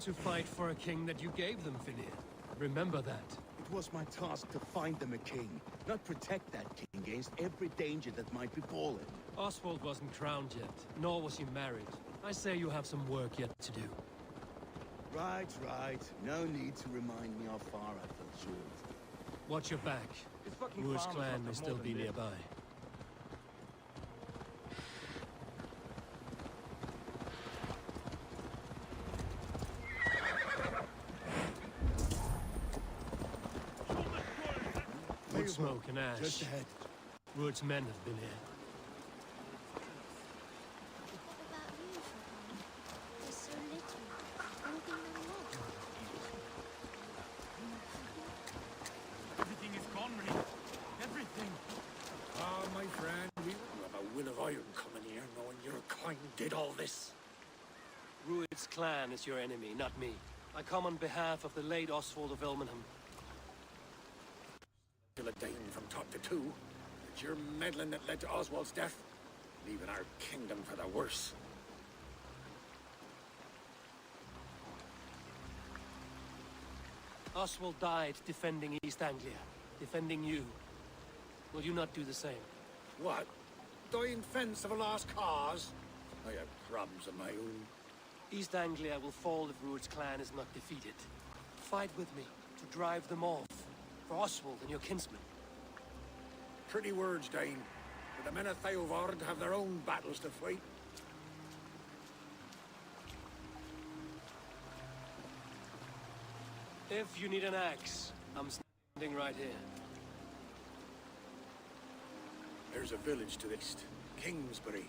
To fight for a king that you gave them, Finir. Remember that. It was my task to find them a king, not protect that king against every danger that might befall him. Oswald wasn't crowned yet, nor was he married. I say you have some work yet to do. Right. No need to remind me how far I fell short. Watch your back. Rued's clan may still be nearby. Wood smoke and ash. Just ahead. Rued's men have been here. Everything is gone, Rennie. Everything. Ah, my friend, we wouldn't have a will of iron coming here, knowing your kind did all this. Rued's clan is your enemy, not me. I come on behalf of the late Oswald of Elmenham. Still a Dane from top to two. It's your meddling that led to Oswald's death, leaving our kingdom for the worse. Oswald died defending East Anglia, defending you. Will you not do the same? What? Die in fence of a lost cause? I have problems of my own. East Anglia will fall if Rued's clan is not defeated. Fight with me to drive them off, for Oswald and your kinsmen. Pretty words, Dane. But the men of Theodord have their own battles to fight. If you need an axe, I'm standing right here. There's a village to the east, Kingsbury.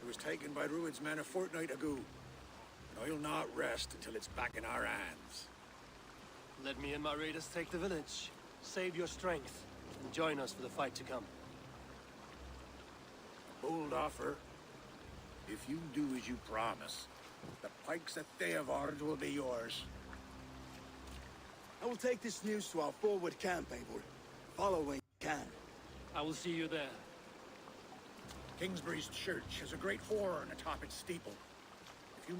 It was taken by Rued's men a fortnight ago. And I'll not rest until it's back in our hands. Let me and my raiders take the village. Save your strength, and join us for the fight to come. Bold offer. If you do as you promise, the pikes of Theodord will be yours. I will take this news to our forward camp, Eivor. Follow when you can. I will see you there. Kingsbury's church has a great horn atop its steeple. If you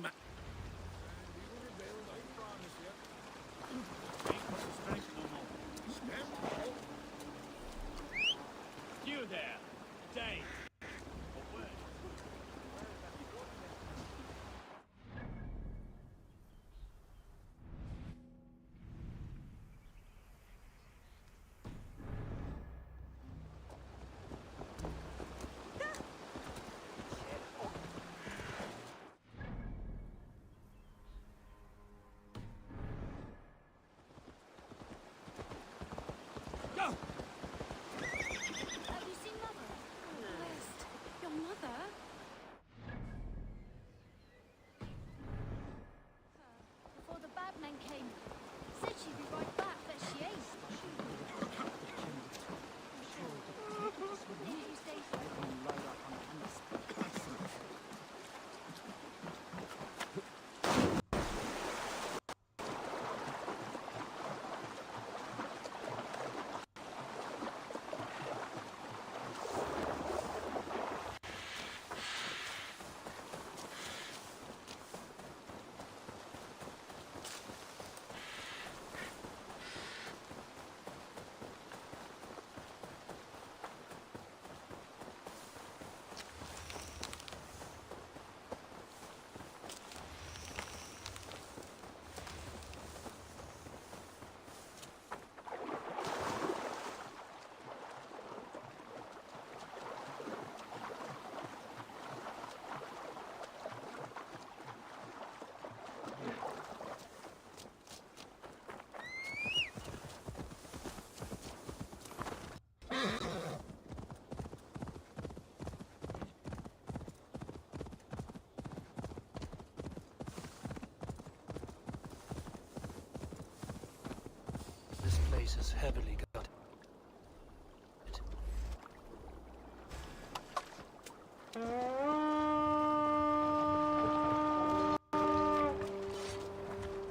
was heavily guarded.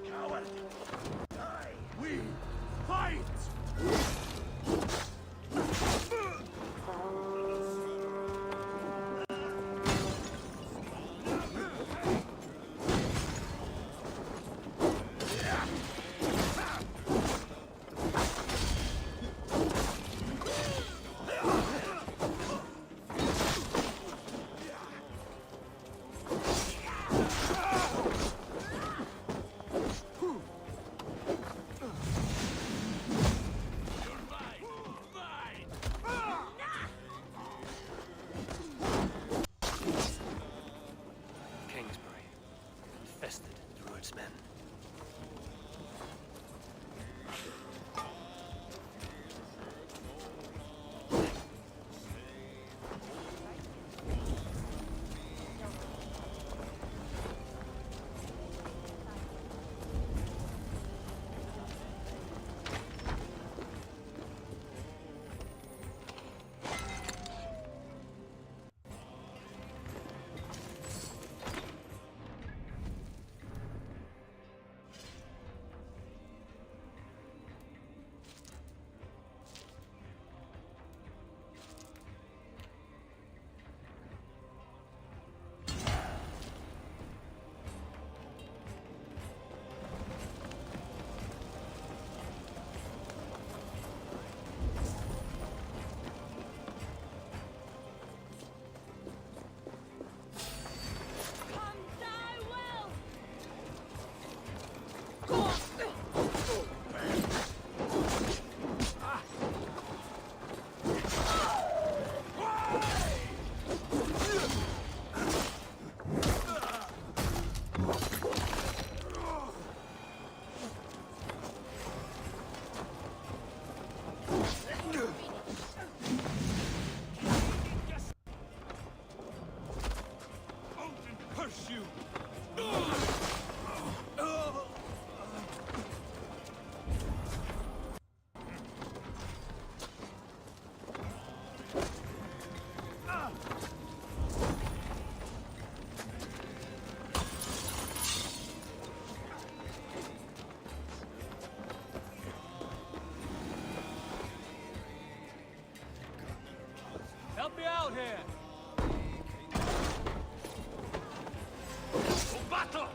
Coward! Die! We fight! Help me out here! To battle!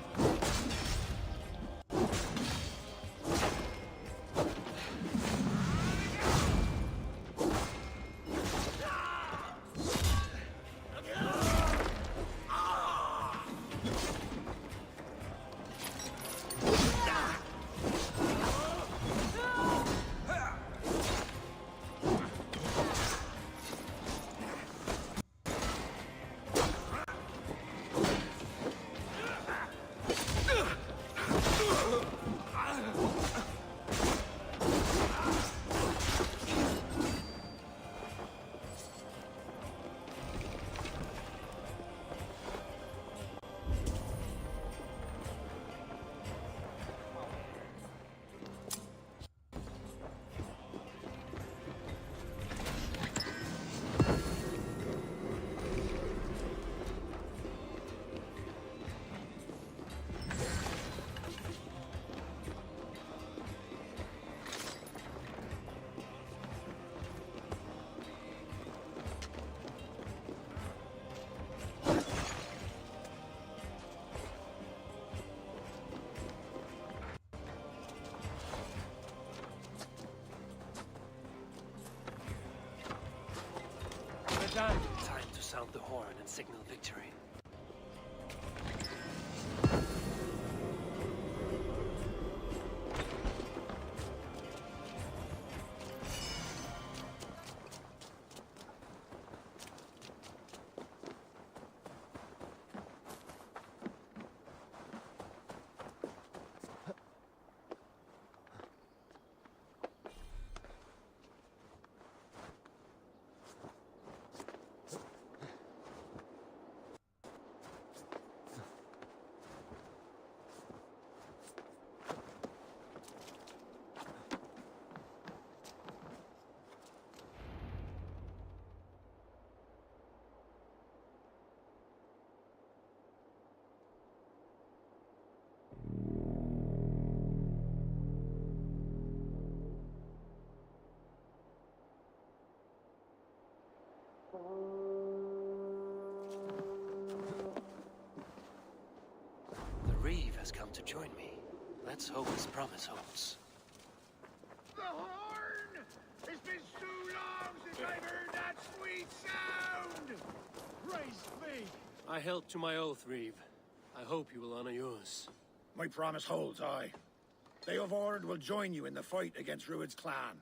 Time to sound the horn and signal victory. has come to join me. Let's hope his promise holds. The horn! It's been so long since I've heard that sweet sound! Praise be! I held to my oath, Reeve. I hope you will honor yours. My promise holds, aye. Eivor will join you in the fight against Rued's clan.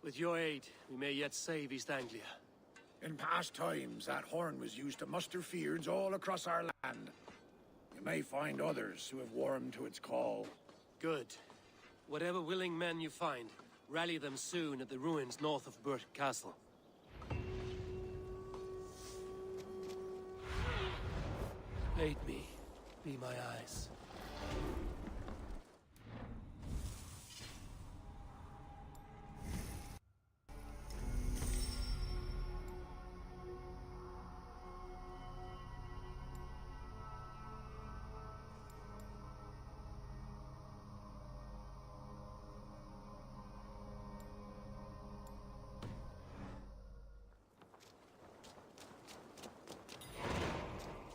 With your aid, we may yet save East Anglia. In past times, that horn was used to muster fyrds all across our land. You may find others who have warmed to its call. Good. Whatever willing men you find, rally them soon at the ruins north of Burt Castle. Aid me. Be my eyes.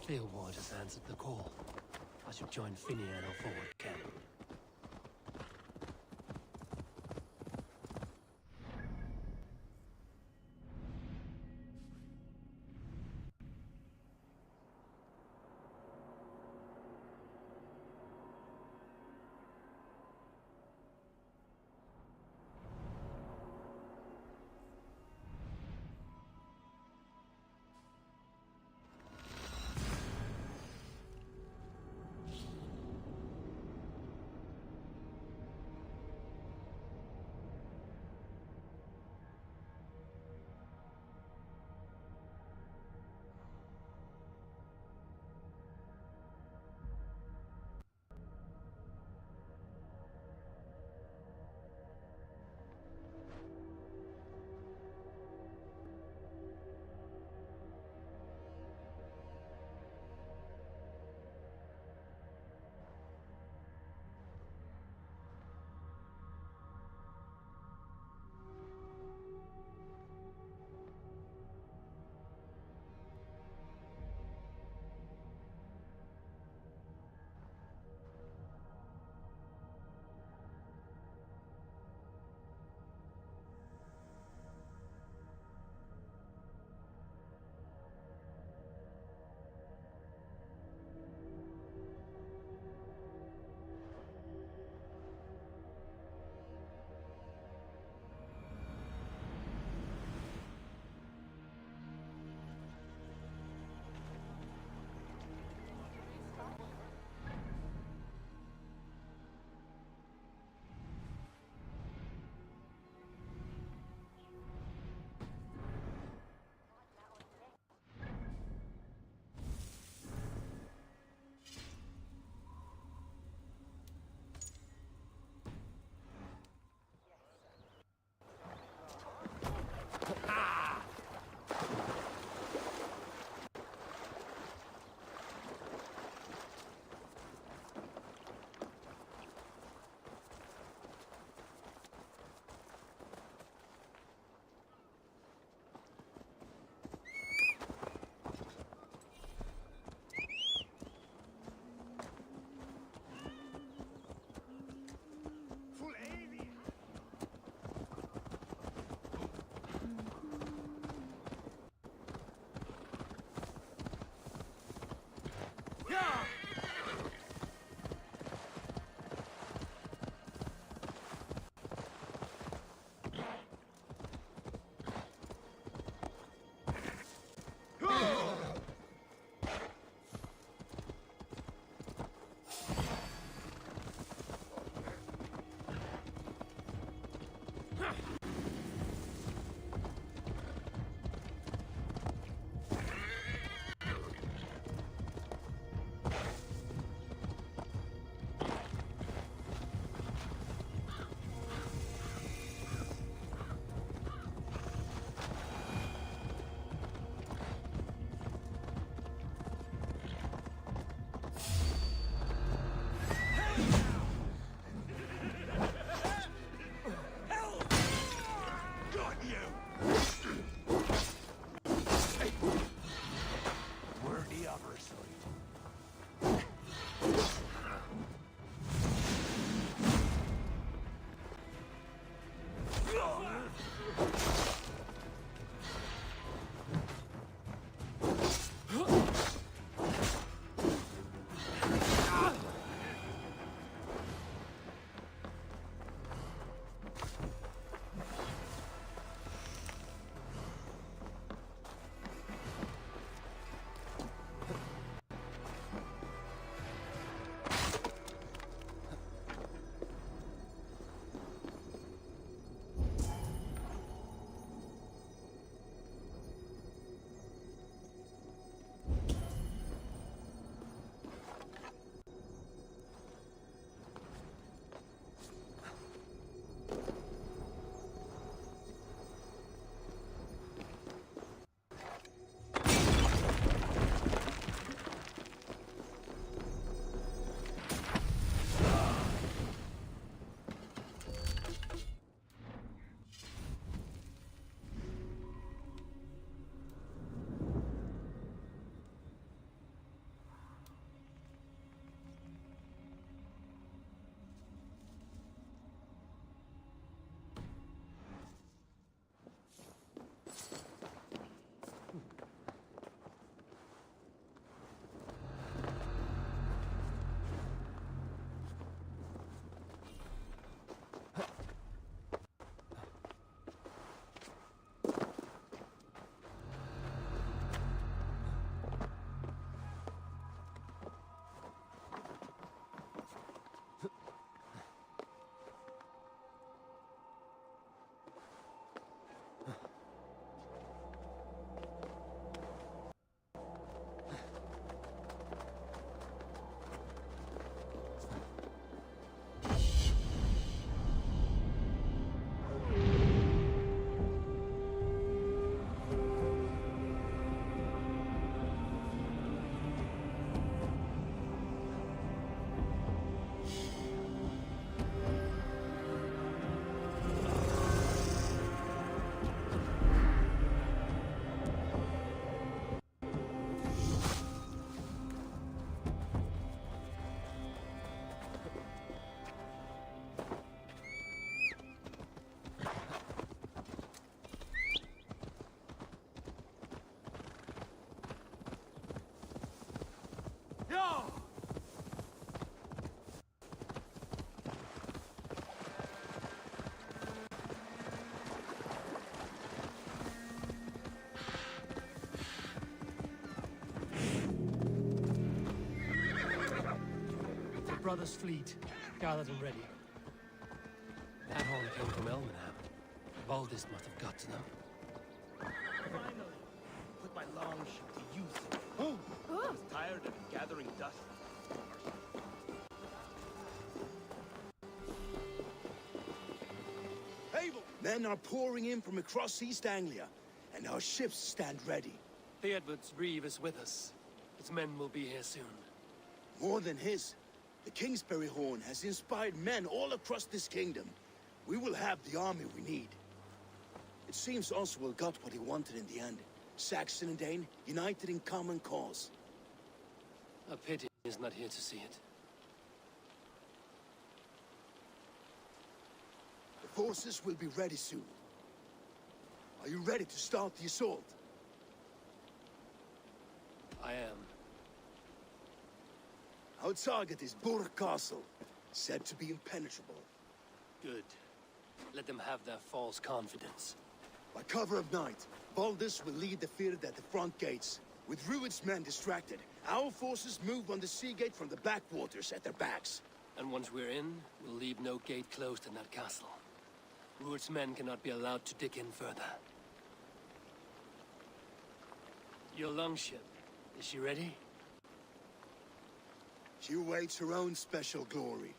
Eivor has answered the call. I should join Finney at our forward camp. brother's fleet. Gather them ready. That horn came from Elmenham. Baldist must have got to them. Finally, put my longship to use. I was tired of gathering dust. Eivor! Men are pouring in from across East Anglia, and our ships stand ready. Theodward's reeve is with us. His men will be here soon. More than his. The Kingsbury Horn has inspired men all across this kingdom. We will have the army we need. It seems Oswald got what he wanted in the end. Saxon and Dane, united in common cause. A pity he's not here to see it. The forces will be ready soon. Are you ready to start the assault? I am. Our target is Burg Castle, said to be impenetrable. Good. Let them have their false confidence. By cover of night, Baldus will lead the field at the front gates. With Rued's men distracted, our forces move on the sea gate from the backwaters at their backs. And once we're in, we'll leave no gate closed in that castle. Rued's men cannot be allowed to dig in further. Your longship, is she ready? She awaits her own special glory.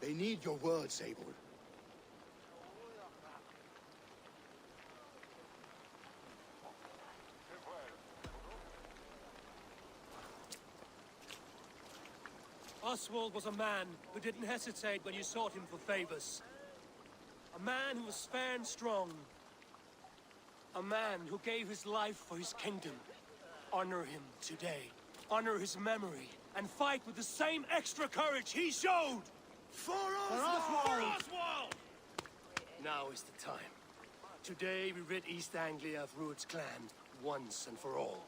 They need your words, Eivor. Oswald was a man who didn't hesitate when you sought him for favors. A man who was fair and strong. A man who gave his life for his kingdom. Honor him today. Honor his memory. And fight with the same extra courage he showed! For Oswald! Now is the time. Today we rid East Anglia of Rued's clan, once and for all.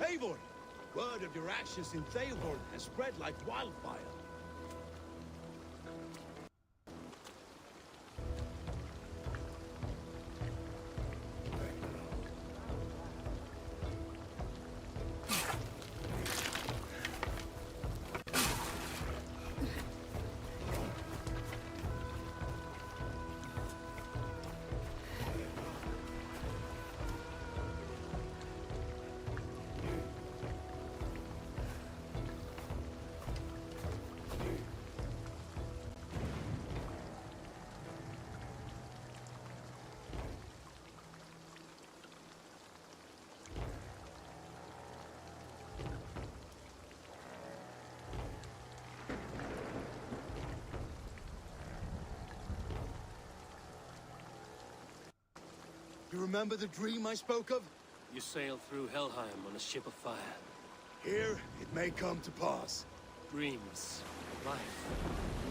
Eivor! Word of your actions in Theodor has spread like wildfire. You remember the dream I spoke of? You sailed through Helheim on a ship of fire. Here, it may come to pass. Dreams, life,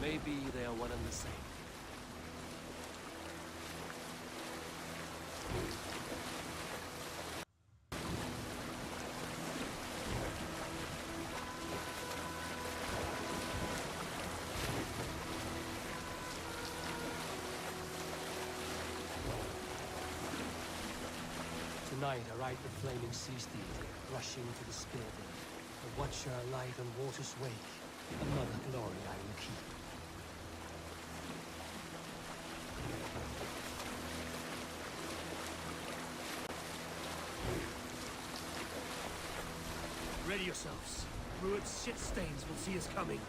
maybe they are one and the same. Tonight I ride the flaming sea steed, rushing to the spearhead. A watcher light on water's wake, another glory I will keep. Ready yourselves. Rued's shit stains will see us coming.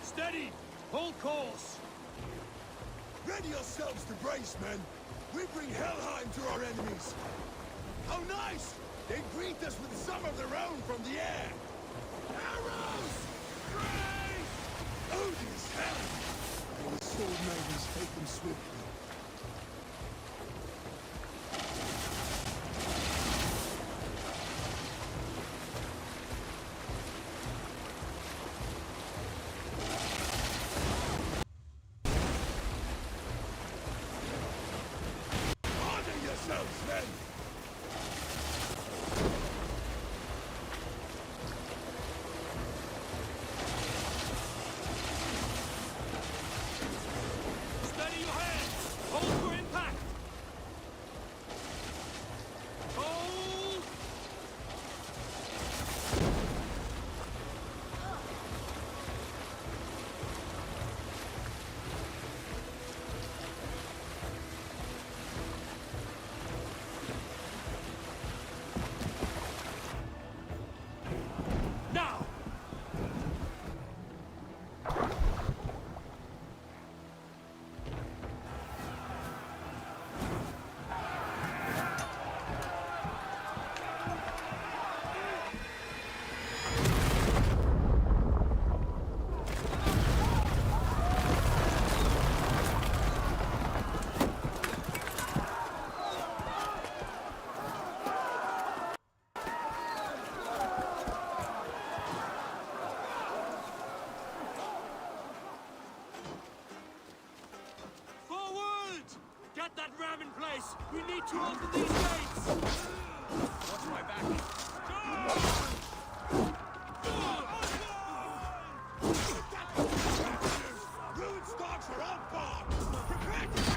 Steady! Hold course! Ready yourselves to brace, men! We bring Helheim to our enemies! How nice! They greet us with some of their own from the air! Arrows! Grace! Odin's hand! May the sword maidens take them swiftly. Order yourselves, men! Steady your hands! Hold for impact! Hold! Now! Forward! Get that ram in place! We need to open these gates! Watch my back. Rude stocks are on board! Prepare to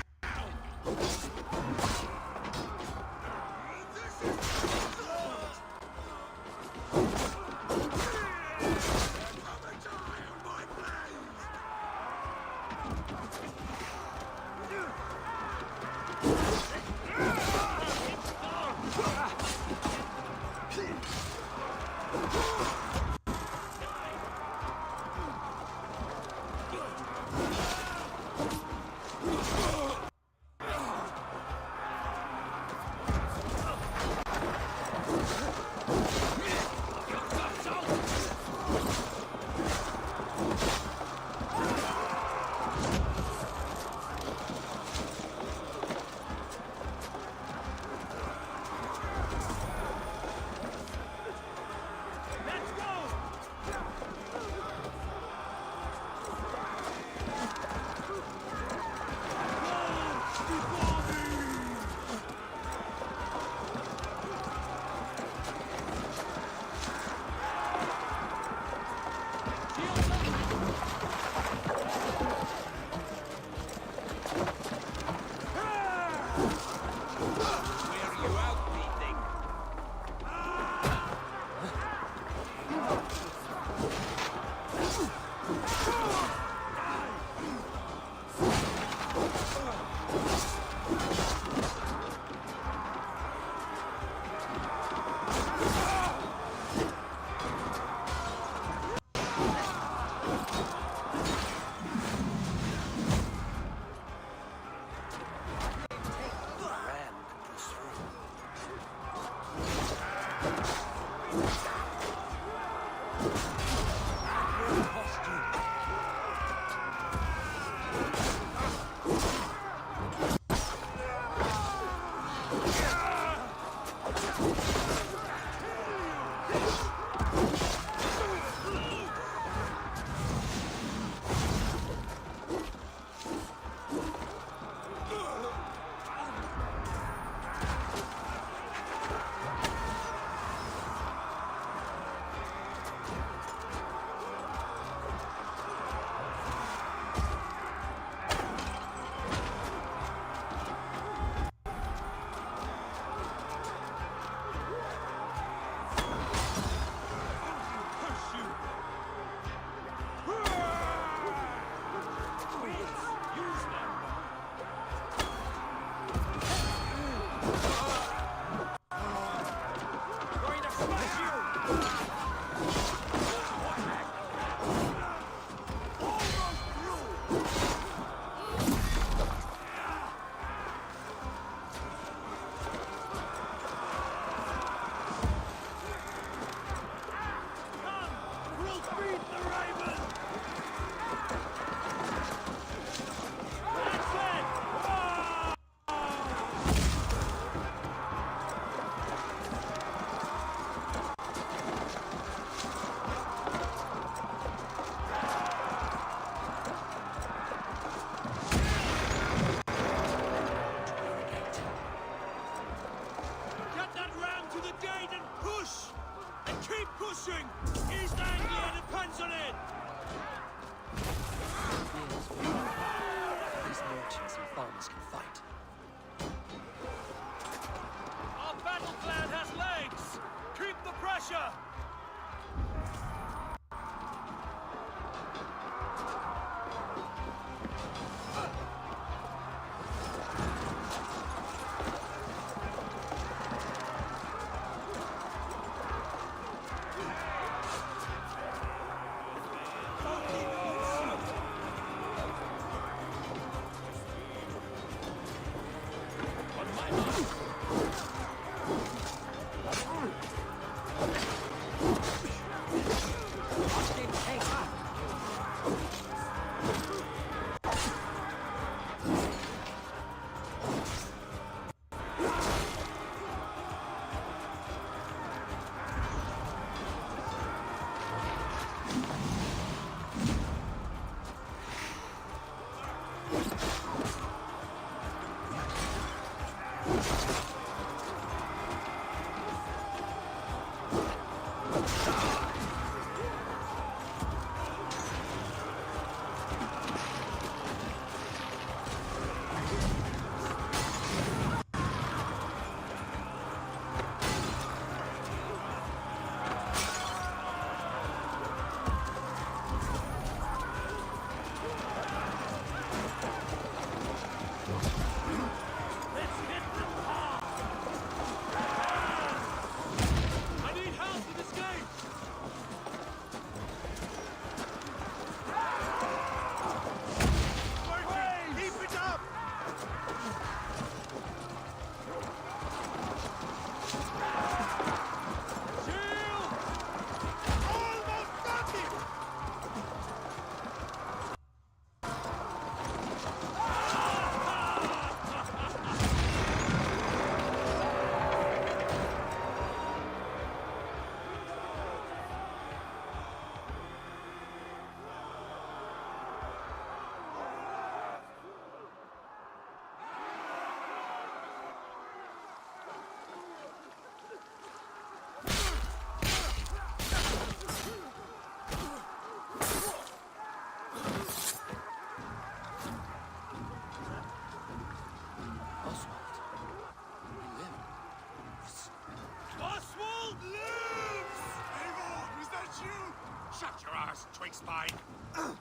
mine.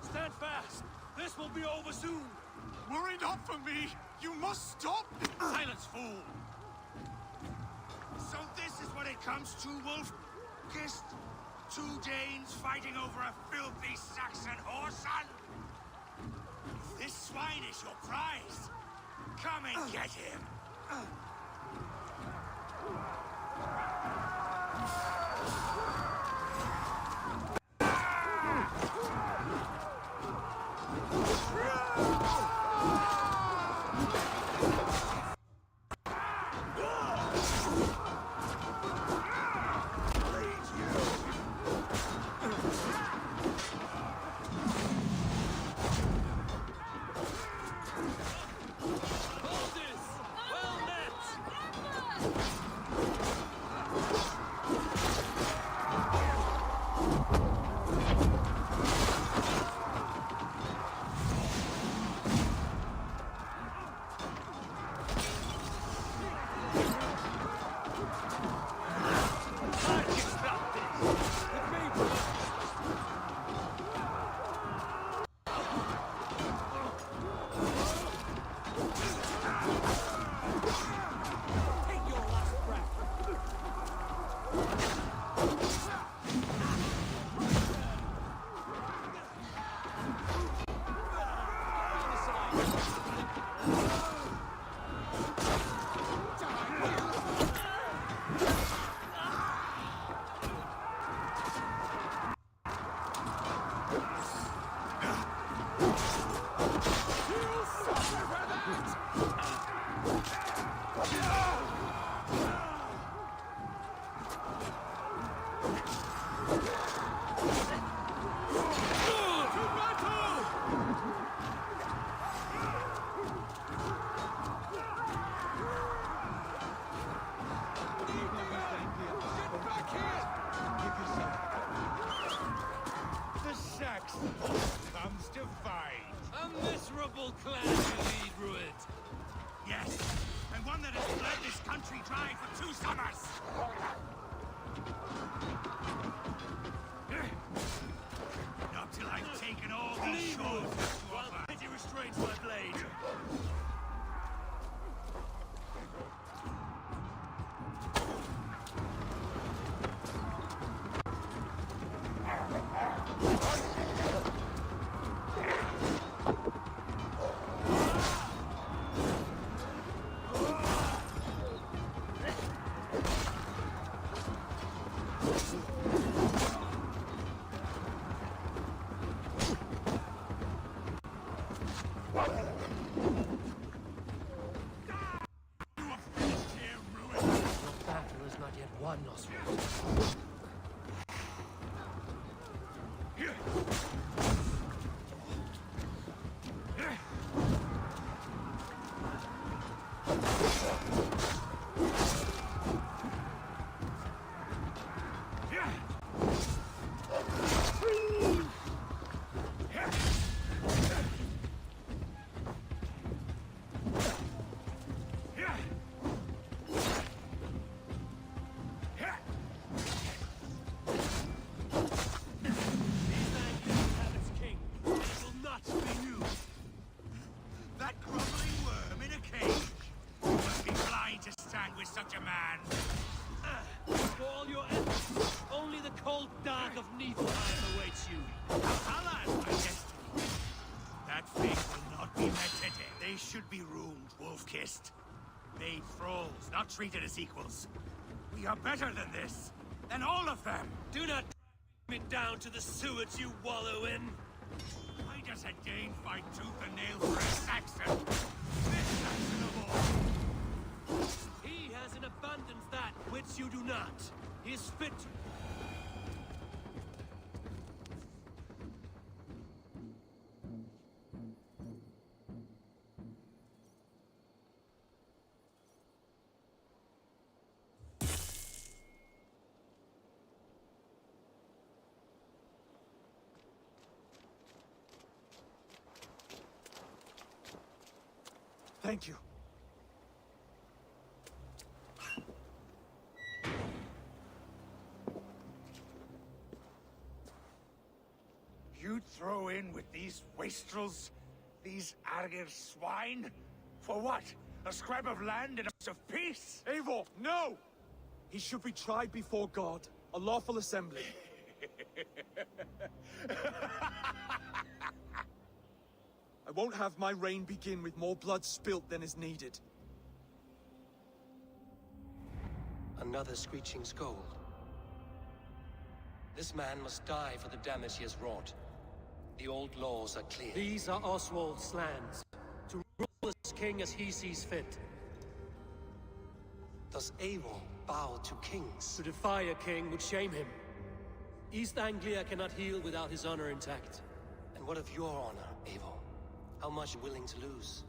Stand fast. This will be over soon. Worry not for me. You must stop. Silence, fool. So this is what it comes to, Wolf? Kissed? 2 Danes fighting over a filthy Saxon whoreson? If this swine is your prize, come and get him. Comes to fight. A miserable clan you lead, Rued. Yes, and one that has bled this country dry for 2 summers. Not till I've taken all these shores to offer. Pity restrains my blade. Should be ruled, wolf-kissed. Made thralls, not treated as equals. We are better than this. Than all of them. Do not me down to the sewage you wallow in. Why does a Dane fight tooth and nail for a Saxon? This Saxon of all. He has in abundance that which you do not. He is fit. Thank you. You throw in with these wastrels? These Argir swine? For what? A scrap of land and a piece of peace? Eivor, no! He should be tried before God, a lawful assembly. I won't have my reign begin with more blood spilt than is needed. Another screeching scold. This man must die for the damage he has wrought. The old laws are clear. These are Oswald's lands, to rule as king as he sees fit. Does Eivor bow to kings? To defy a king would shame him. East Anglia cannot heal without his honor intact. And what of your honor, Eivor? How much willing to lose?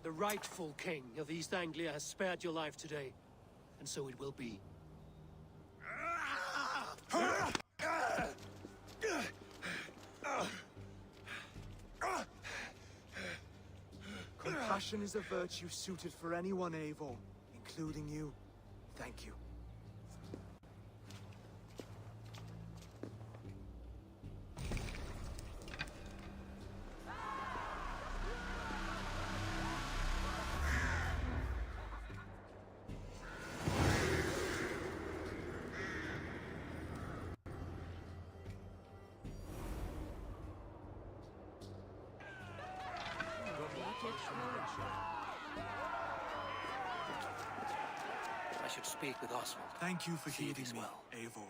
The rightful king of East Anglia has spared your life today, and so it will be. Compassion is a virtue suited for anyone, Eivor, including you. Thank you. I should speak with Oswald. Thank you for See heeding as me, well. Eivor.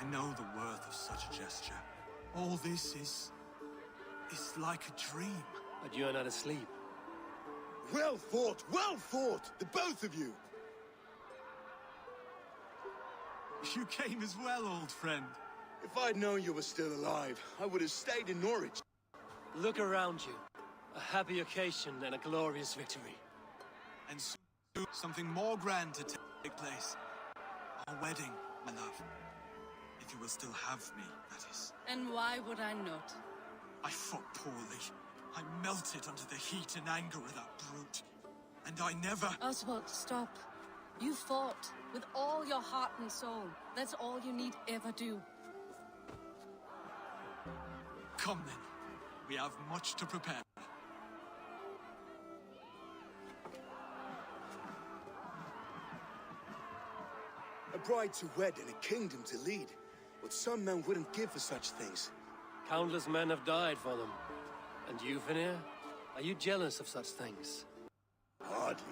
I know the worth of such a gesture. All this is like a dream. But you're not asleep. Well fought, the both of you! You came as well, old friend. If I'd known you were still alive, I would have stayed in Norwich. Look around you. A happy occasion and a glorious victory. And soon, something more grand to take place. Our wedding, my love. If you will still have me, that is. And why would I not? I fought poorly. I melted under the heat and anger of that brute. And I never... Oswald, stop. You fought with all your heart and soul. That's all you need ever do. Come then. We have much to prepare. A bride to wed and a kingdom to lead. What some men wouldn't give for such things. Countless men have died for them. And you, Vanir? Are you jealous of such things? Hardly.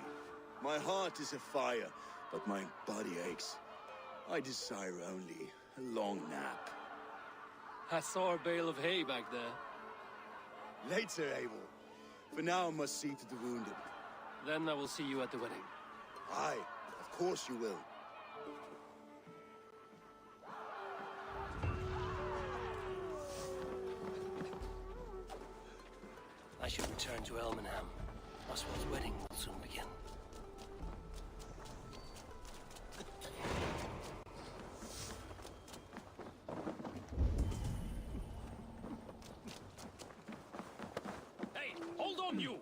My heart is afire, but my body aches. I desire only a long nap. I saw a bale of hay back there. Later, Eivor. For now, I must see to the wounded. Then I will see you at the wedding. Aye, of course you will. I should return to Elmenham. Oswald's wedding will soon begin. Hey, hold on, you!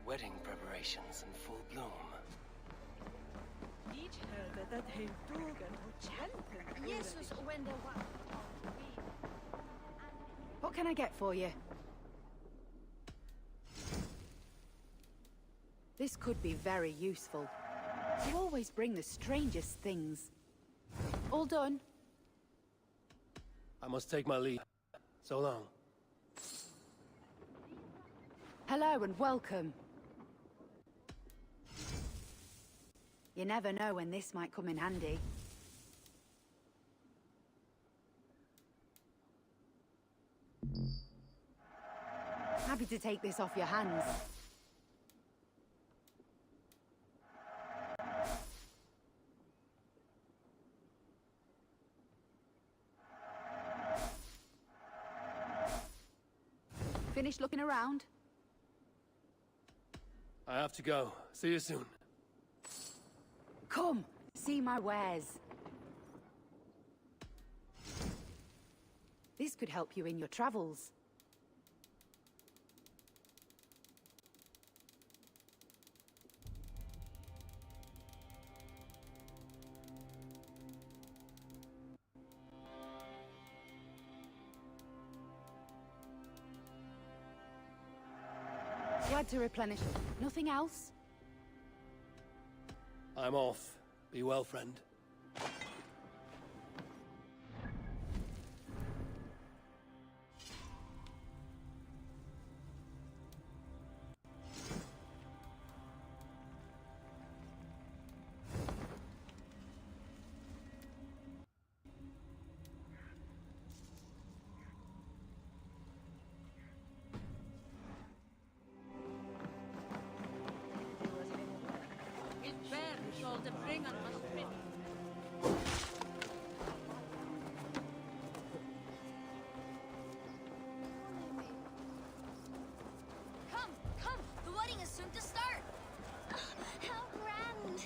wedding preparations in full bloom. What can I get for you? This could be very useful. You always bring the strangest things. All done? I must take my leave. So long. Hello and welcome. You never know when this might come in handy. Happy to take this off your hands. Finished looking around? I have to go. See you soon. Come, see my wares. This could help you in your travels. Glad to replenish. Nothing else? I'm off. Be well, friend. Come! The wedding is soon to start! How grand!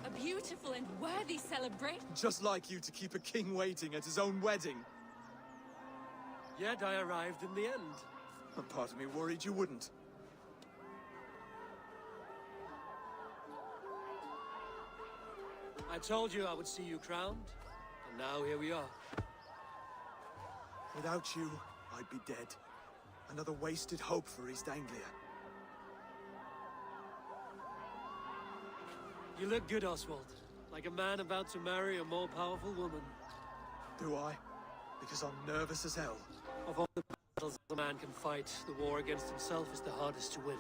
A beautiful and worthy celebration. Just like you to keep a king waiting at his own wedding. Yet I arrived in the end. A part of me worried you wouldn't. I told you I would see you crowned, and now here we are. Without you, I'd be dead. Another wasted hope for East Anglia. You look good, Oswald. Like a man about to marry a more powerful woman. Do I? Because I'm nervous as hell. Of all the battles a man can fight, the war against himself is the hardest to win.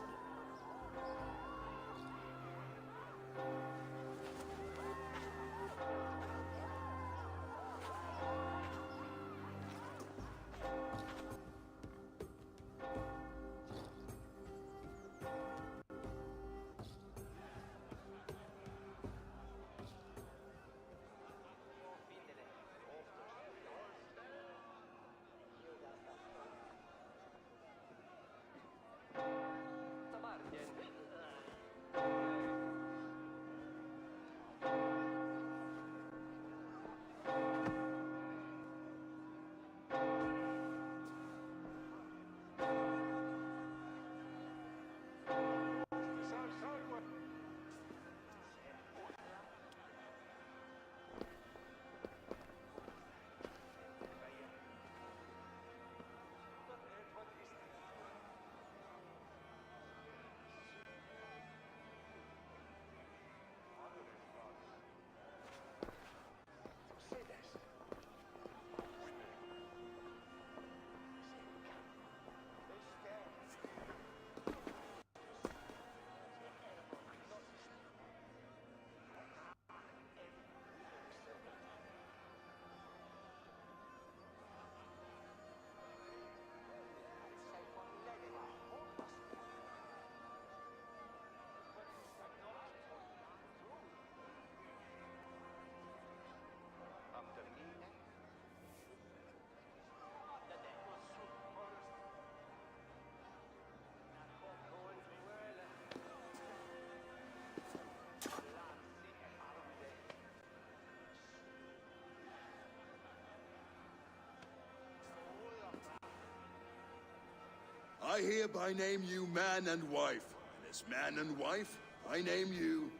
I hereby name you man and wife, and As man and wife, I name you...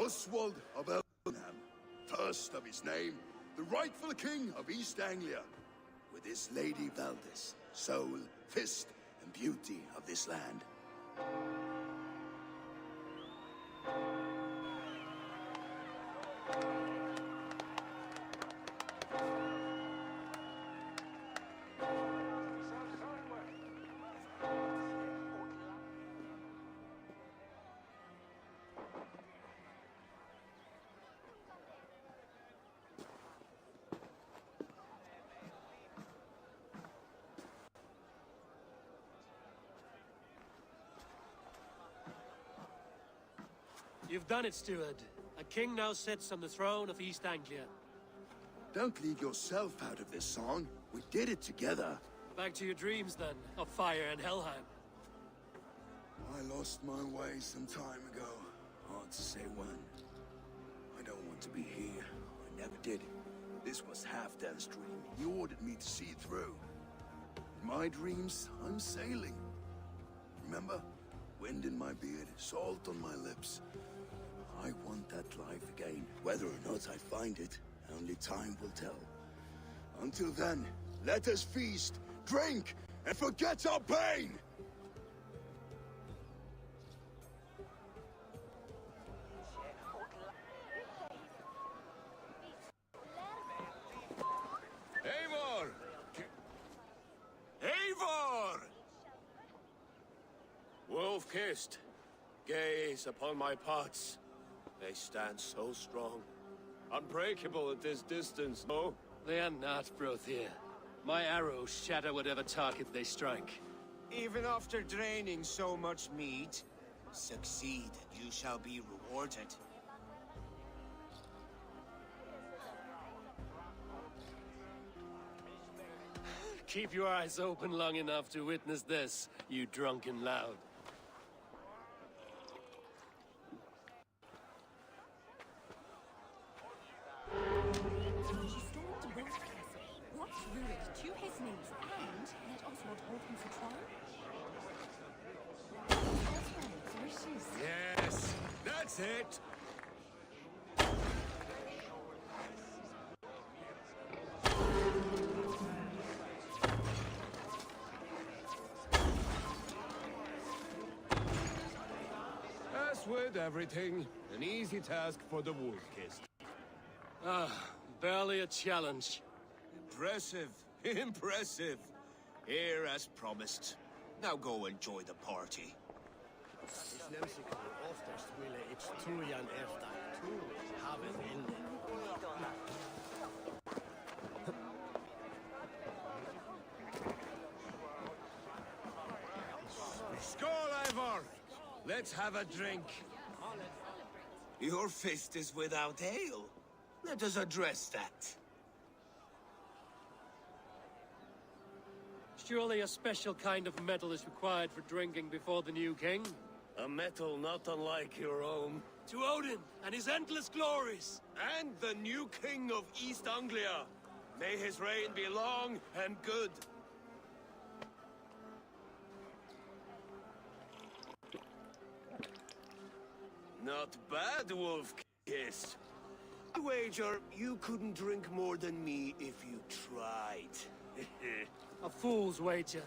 Oswald of Elvenham, first of his name, the rightful king of East Anglia, with his lady Valdis, soul, fist, and beauty of this land. You've done it, steward. A king now sits on the throne of East Anglia. Don't leave yourself out of this song. We did it together. Back to your dreams, then, of fire and Helheim. I lost my way some time ago. Hard to say when. I don't want to be here. I never did. This was Halfdan's dream. He ordered me to see it through. In my dreams, I'm sailing. Remember? Wind in my beard, salt on my lips. I want that life again. Whether or not I find it, only time will tell. Until then, let us feast, drink, and forget our pain! Eivor! Eivor! Wolf-kissed, gaze upon my pots. They stand so strong, unbreakable at this distance, no? They are not, Brothir. My arrows shatter whatever target they strike. Even after draining so much meat, succeed and you shall be rewarded. Keep your eyes open long enough to witness this, you drunken loud. She stormed to Wolf's castle, brought Rurik to his knees, and let Oswald hold him for trial. Oswald's wishes. Yes, that's it! As with everything, an easy task for the wolf-kissed. Ah, barely a challenge. Impressive, impressive. Here as promised. Now go enjoy the party. Skål, Eivor! Let's have a drink. Your fist is without ale. Let us address that. Surely a special kind of metal is required for drinking before the new king? A metal not unlike your own. To Odin and his endless glories! And the new king of East Anglia. May his reign be long and good. Not bad, wolf-kissed. I wager you couldn't drink more than me if you tried. A fool's wager.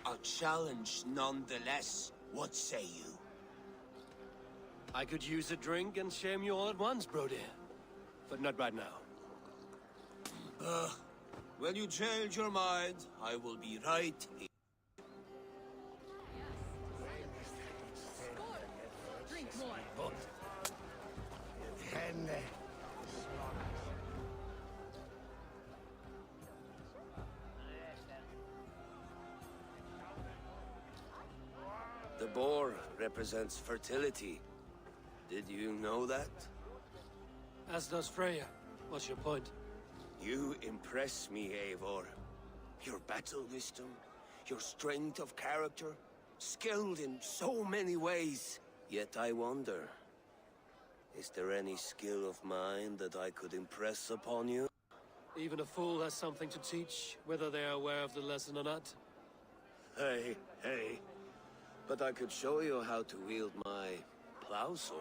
A challenge nonetheless. What say you? I could use a drink and shame you all at once, Brodir. But not right now. When you change your mind, I will be right here. Drink more. The boar represents fertility. Did you know that? As does Freya. What's your point? You impress me, Eivor. Your battle wisdom, your strength of character, skilled in so many ways. Yet I wonder, is there any skill of mine that I could impress upon you? Even a fool has something to teach, whether they are aware of the lesson or not. Hey, hey. But I could show you how to wield my plow sword.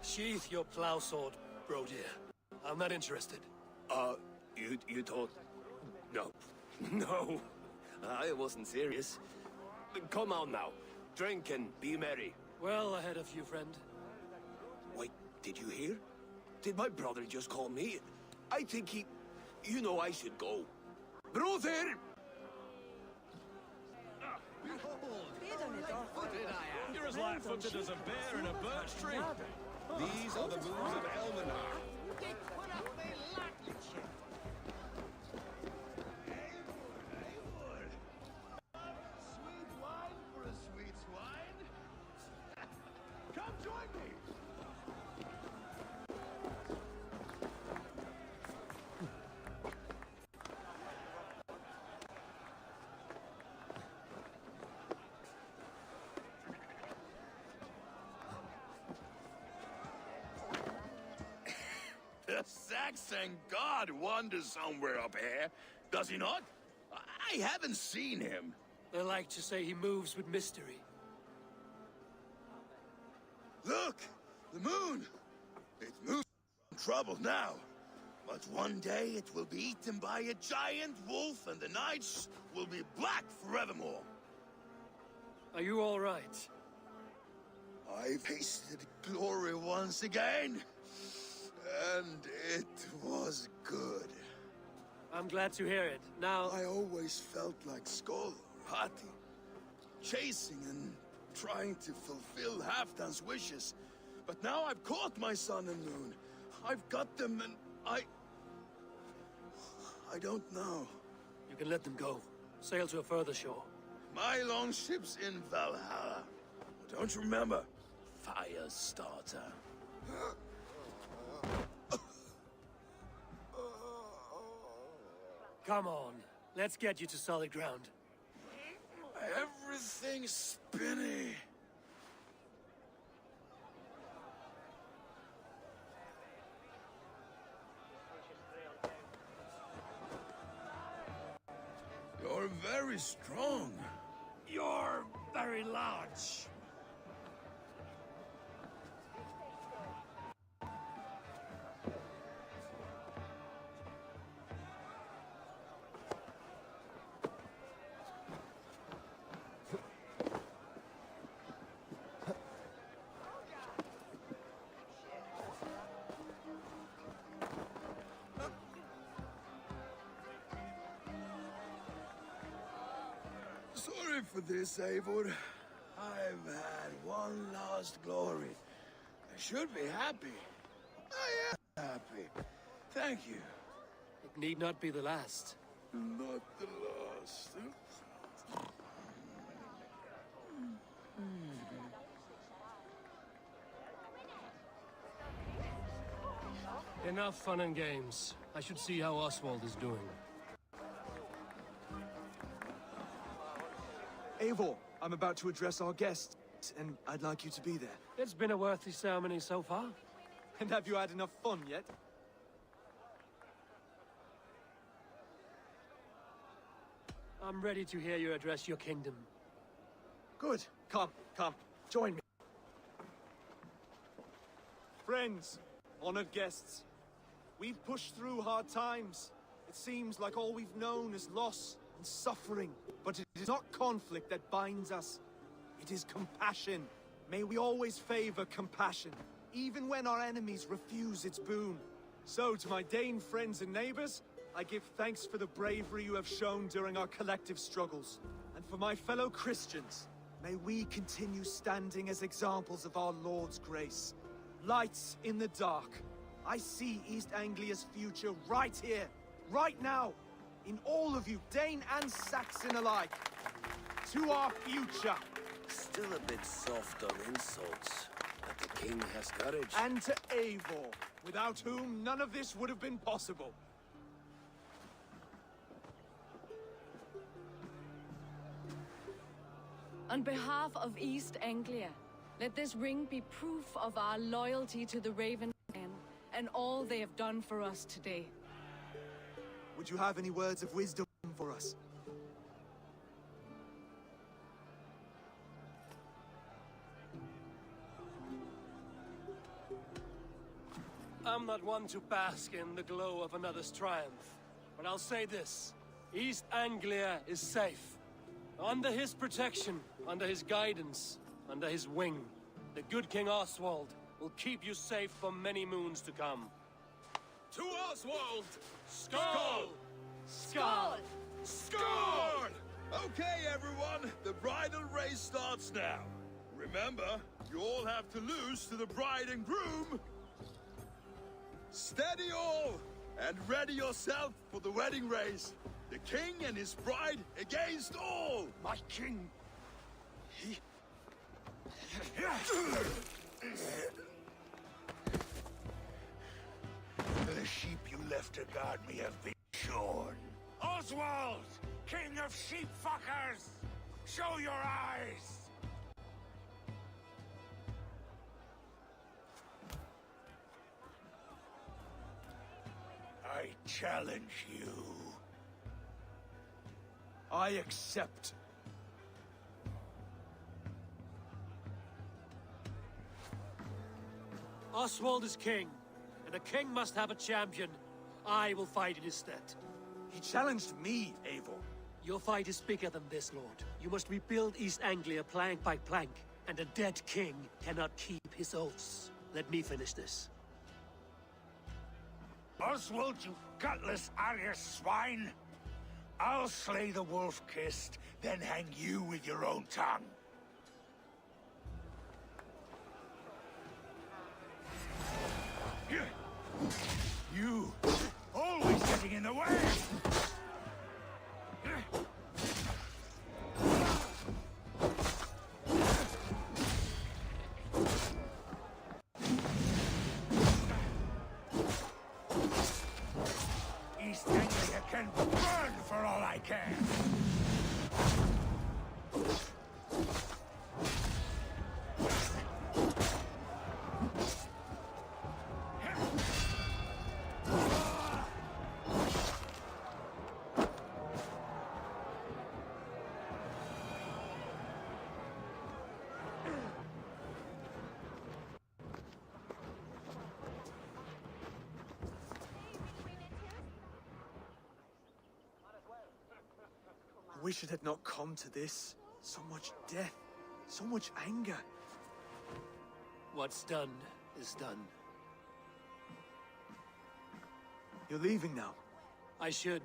Sheath your plow sword, bro dear. I'm not interested. You thought... No. No. I wasn't serious. Come on now. Drink and be merry. Well ahead of you, friend. Wait, did you hear? Did my brother just call me? I think he... You know I should go. Brother! You're as light-footed as a bear in a birch tree. These are the moves of Elmenar. Sweet wine for a sweet swine? Come join me! The Saxon god wanders somewhere up here, does he not? I haven't seen him. They like to say he moves with mystery. Look! The moon! It moves in trouble now. But one day it will be eaten by a giant wolf and the nights will be black forevermore. Are you all right? I tasted glory once again. And it was good. I'm glad to hear it. Now... I always felt like Skoll or Hati. Chasing and trying to fulfill Halfdan's wishes. But now I've caught my sun and moon. I've got them and I don't know. You can let them go. Sail to a further shore. My longship's in Valhalla. Don't you remember? Firestarter. Come on. Let's get you to solid ground. Everything's spinny. You're very strong. You're very large. Sorry for this, Eivor. I've had one last glory. I should be happy. I am happy. Thank you. It need not be the last. Not the last. Enough fun and games. I should see how Oswald is doing. Eivor, I'm about to address our guests, and I'd like you to be there. It's been a worthy ceremony so far. And have you had enough fun yet? I'm ready to hear you address your kingdom. Good. Come, join me. Friends, honored guests, we've pushed through hard times. It seems like all we've known is loss and suffering. But it is not conflict that binds us. It is compassion. May we always favor compassion, even when our enemies refuse its boon. So, to my Dane friends and neighbors, I give thanks for the bravery you have shown during our collective struggles. And for my fellow Christians, may we continue standing as examples of our Lord's grace. Lights in the dark. I see East Anglia's future right here, right now. In all of you, Dane and Saxon alike. To our future. Still a bit soft on insults, but the king has courage. And to Eivor, without whom none of this would have been possible. On behalf of East Anglia, let this ring be proof of our loyalty to the Raven clan and all they have done for us today. Would you have any words of wisdom for us? I'm not one to bask in the glow of another's triumph, but I'll say this. East Anglia is safe. Under his protection, under his guidance, under his wing, the good King Oswald will keep you safe for many moons to come. To Oswald! Skull! Skull! Score! Okay, everyone, the bridal race starts now. Remember, you all have to lose to the bride and groom. Steady all, and ready yourself for the wedding race. The king and his bride against all! My king! The sheep you left to guard me have been shorn. Oswald! King of sheep fuckers! Show your eyes! I challenge you. I accept. Oswald is king, and a king must have a champion. I will fight in his stead. He challenged me, Eivor. Your fight is bigger than this, Lord. You must rebuild East Anglia plank by plank, and a dead king cannot keep his oaths. Let me finish this. Oswald, you gutless Irish swine! I'll slay the wolf-kissed, then hang you with your own tongue. You! Always getting in the way! East Anglia can burn for all I care! I wish it had not come to this. So much death, so much anger. What's done is done. You're leaving now. I should.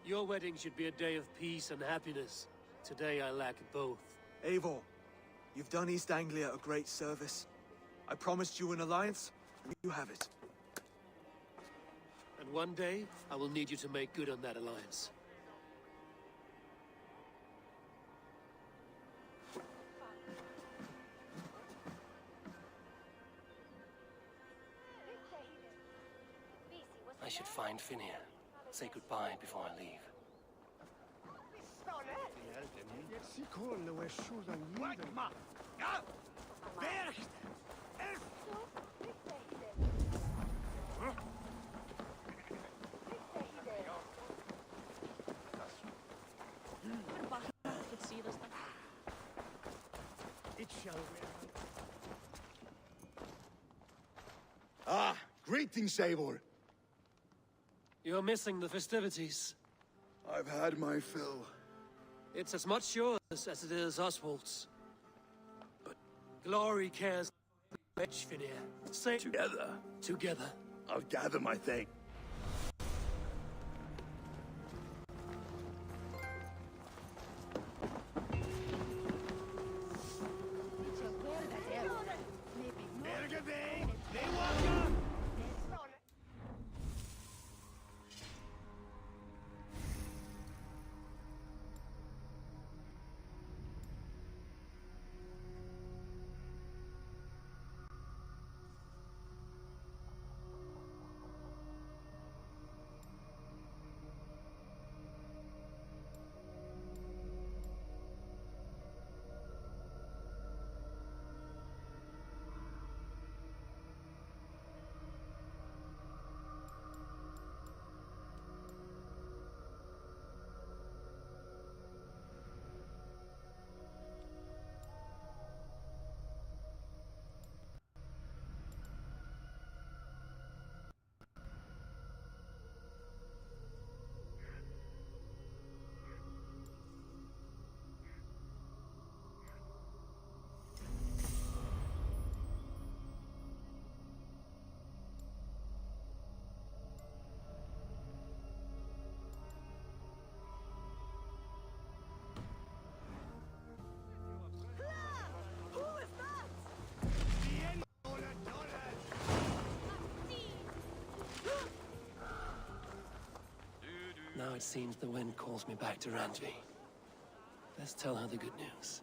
Your wedding should be a day of peace and happiness. Today I lack both. Eivor, you've done East Anglia a great service. I promised you an alliance, and you have it. And one day, I will need you to make good on that alliance. I should find Finir. Say goodbye before I leave. It shall be. Ah, greetings, Eivor. You're missing the festivities. I've had my fill. It's as much yours as it is Oswald's. But glory cares much, Finir. Say Together. together. I'll gather my thing. it seems the wind calls me back to Randvi. Let's tell her the good news.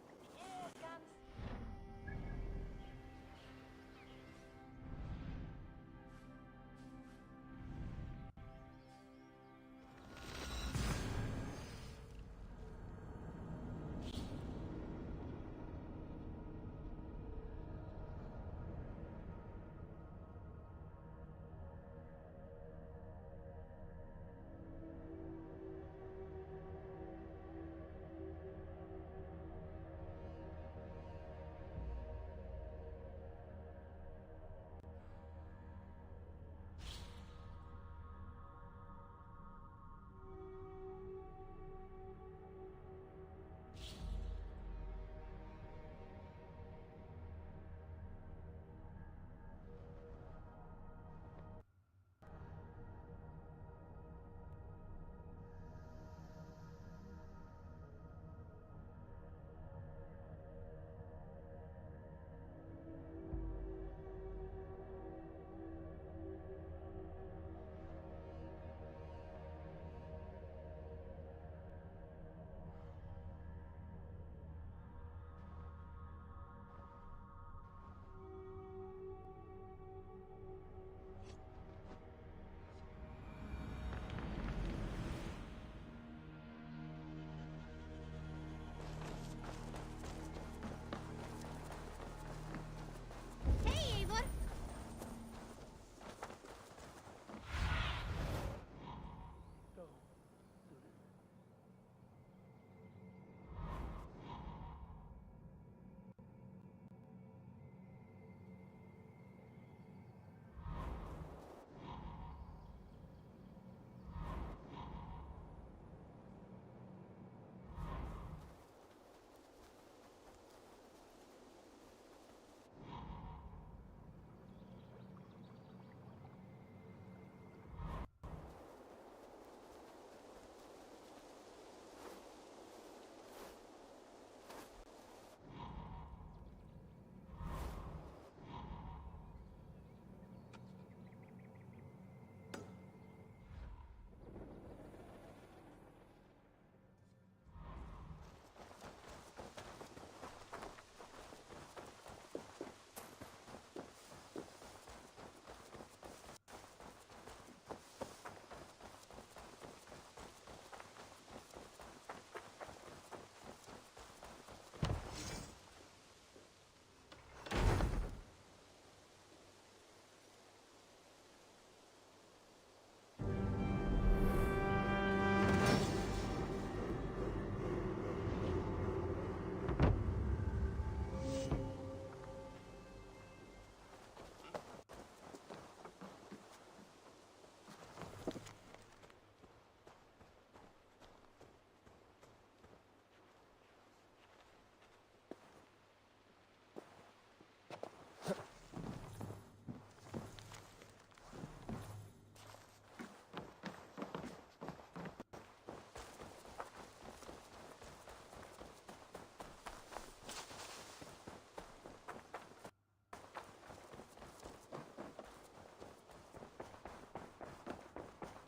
Hey, Eivor!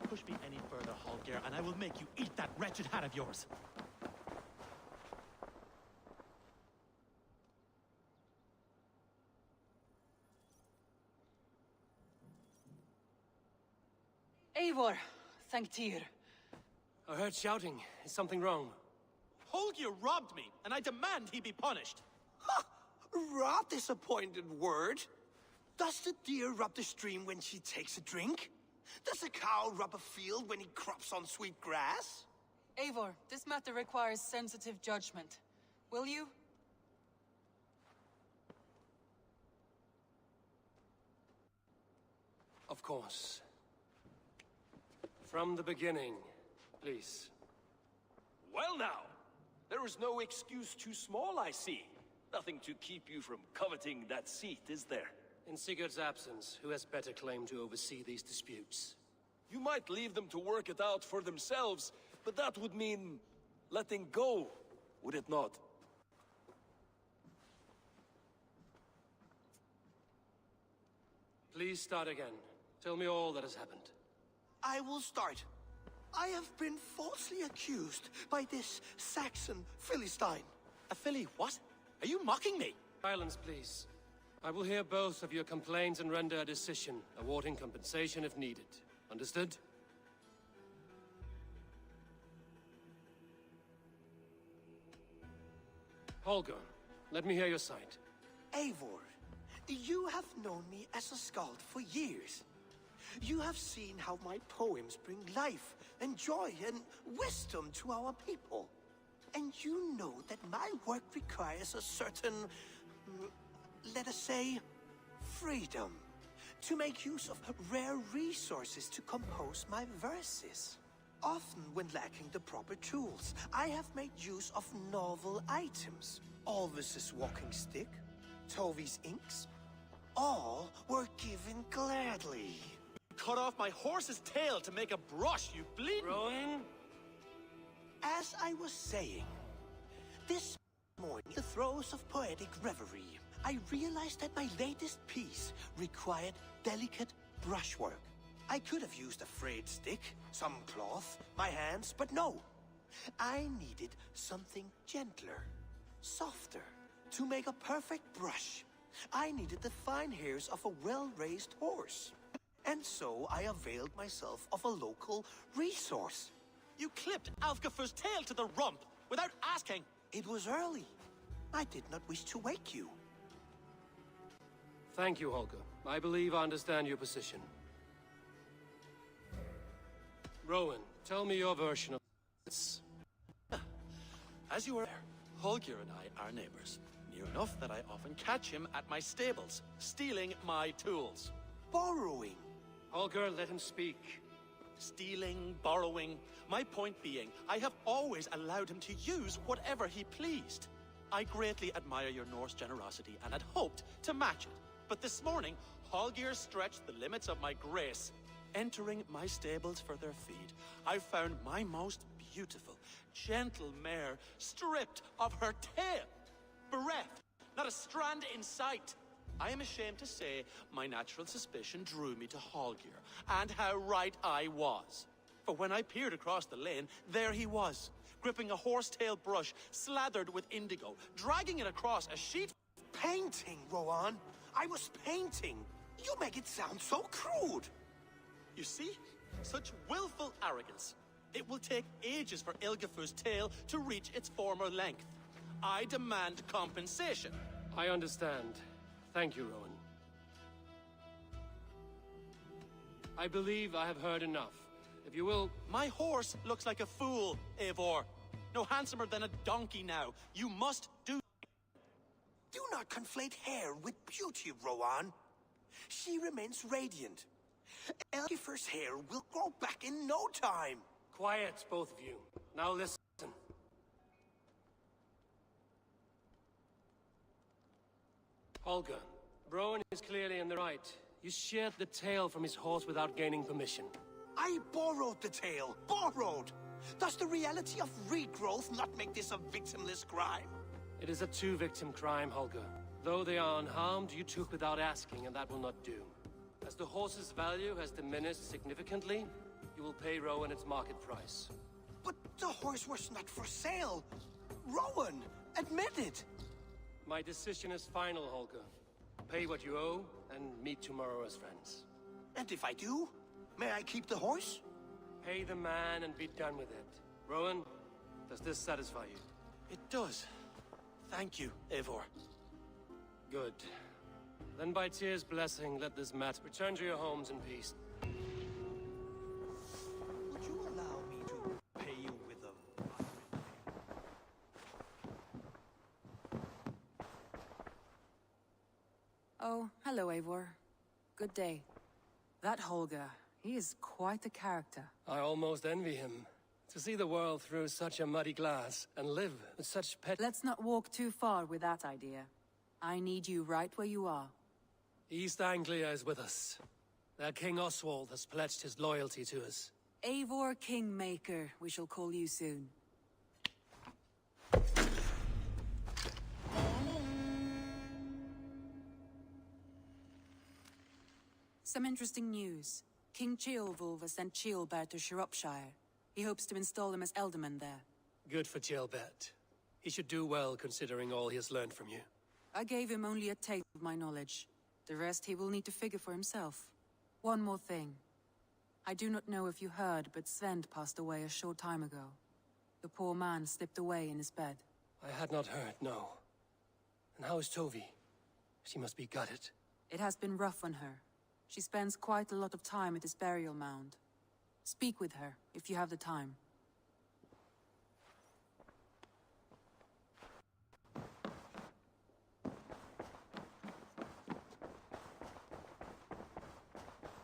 Push me any further, Hallgeir, and I will make you eat that wretched hat of yours. Eivor, thank Tyr. I heard shouting. Is something wrong? Holger robbed me, and I demand he be punished. Ha! Rot disappointed word. Does the deer rub the stream when she takes a drink? Does a cow rub a field when he crops on sweet grass? Eivor, this matter requires sensitive judgment. Will you? Of course. From the beginning, please. Well now, there is no excuse too small, I see. Nothing to keep you from coveting that seat, is there? In Sigurd's absence, who has better claim to oversee these disputes? You might leave them to work it out for themselves, but that would mean letting go, would it not? Please start again. Tell me all that has happened. I will start. I have been falsely accused by this Saxon Philistine. A Philly what? Are you mocking me? Silence, please. I will hear both of your complaints and render a decision, awarding compensation if needed. Understood? Holger, let me hear your side. Eivor, you have known me as a skald for years. You have seen how my poems bring life and joy and wisdom to our people. And you know that my work requires a certain, let us say, freedom to make use of rare resources to compose my verses. Often when lacking the proper tools, I have made use of novel items. Alvis's walking stick, Tovi's inks, all were given gladly. Cut off my horse's tail to make a brush, you bleeding... Rowan? As I was saying, this morning, in the throes of poetic reverie, I realized that my latest piece required delicate brushwork. I could have used a frayed stick, some cloth, my hands, but no. I needed something gentler, softer. To make a perfect brush, I needed the fine hairs of a well-raised horse. And so I availed myself of a local resource. You clipped Alfgafur's tail to the rump without asking. It was early. I did not wish to wake you. Thank you, Holger. I believe I understand your position. Rowan, tell me your version of this. As you were aware, Holger and I are neighbors. Near enough that I often catch him at my stables, stealing my tools. Borrowing. Holger, let him speak. Stealing, borrowing. My point being, I have always allowed him to use whatever he pleased. I greatly admire your Norse generosity and had hoped to match it. But this morning, Holger stretched the limits of my grace. Entering my stables for their feed, I found my most beautiful, gentle mare stripped of her tail. Bereft, not a strand in sight. I am ashamed to say my natural suspicion drew me to Holger, and how right I was. For when I peered across the lane, there he was, gripping a horsetail brush slathered with indigo, dragging it across a sheet. Painting, Rowan. I was painting. You make it sound so crude. You see? Such willful arrogance. It will take ages for Ilgafur's tail to reach its former length. I demand compensation. I understand. Thank you, Rowan. I believe I have heard enough. If you will... My horse looks like a fool, Eivor. No handsomer than a donkey now. You must do... Do not conflate hair with beauty, Rowan. She remains radiant. Elgifur's hair will grow back in no time. Quiet, both of you. Now listen. Holger, Rowan is clearly in the right. You sheared the tail from his horse without gaining permission. I borrowed the tail. Borrowed! Does the reality of regrowth not make this a victimless crime? It is a two-victim crime, Holger. Though they are unharmed, you took without asking, and that will not do. As the horse's value has diminished significantly, you will pay Rowan its market price. But the horse was not for sale. Rowan, admit it. My decision is final, Holger. Pay what you owe, and meet tomorrow as friends. And if I do, may I keep the horse? Pay the man and be done with it. Rowan, does this satisfy you? It does. Thank you, Eivor. Good. Then by Tyr's blessing, let this matter return to your homes in peace. Would you allow me to pay you with a... Oh, hello, Eivor. Good day. That Holger, he is quite the character. I almost envy him. To see the world through such a muddy glass, and live with such Let's not walk too far with that idea. I need you right where you are. East Anglia is with us. Their King Oswald has pledged his loyalty to us. Eivor Kingmaker, we shall call you soon. Some interesting news. King Ceolwulf has sent Ceolbert to Shropshire. He hopes to install him as Elderman there. Good for Gelbert. He should do well considering all he has learned from you. I gave him only a taste of my knowledge. The rest he will need to figure for himself. One more thing. I do not know if you heard, but Svend passed away a short time ago. The poor man slipped away in his bed. I had not heard, no. And how is Tovi? She must be gutted. It has been rough on her. She spends quite a lot of time at his burial mound. Speak with her, if you have the time.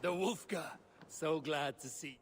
The Wolfga! So glad to see.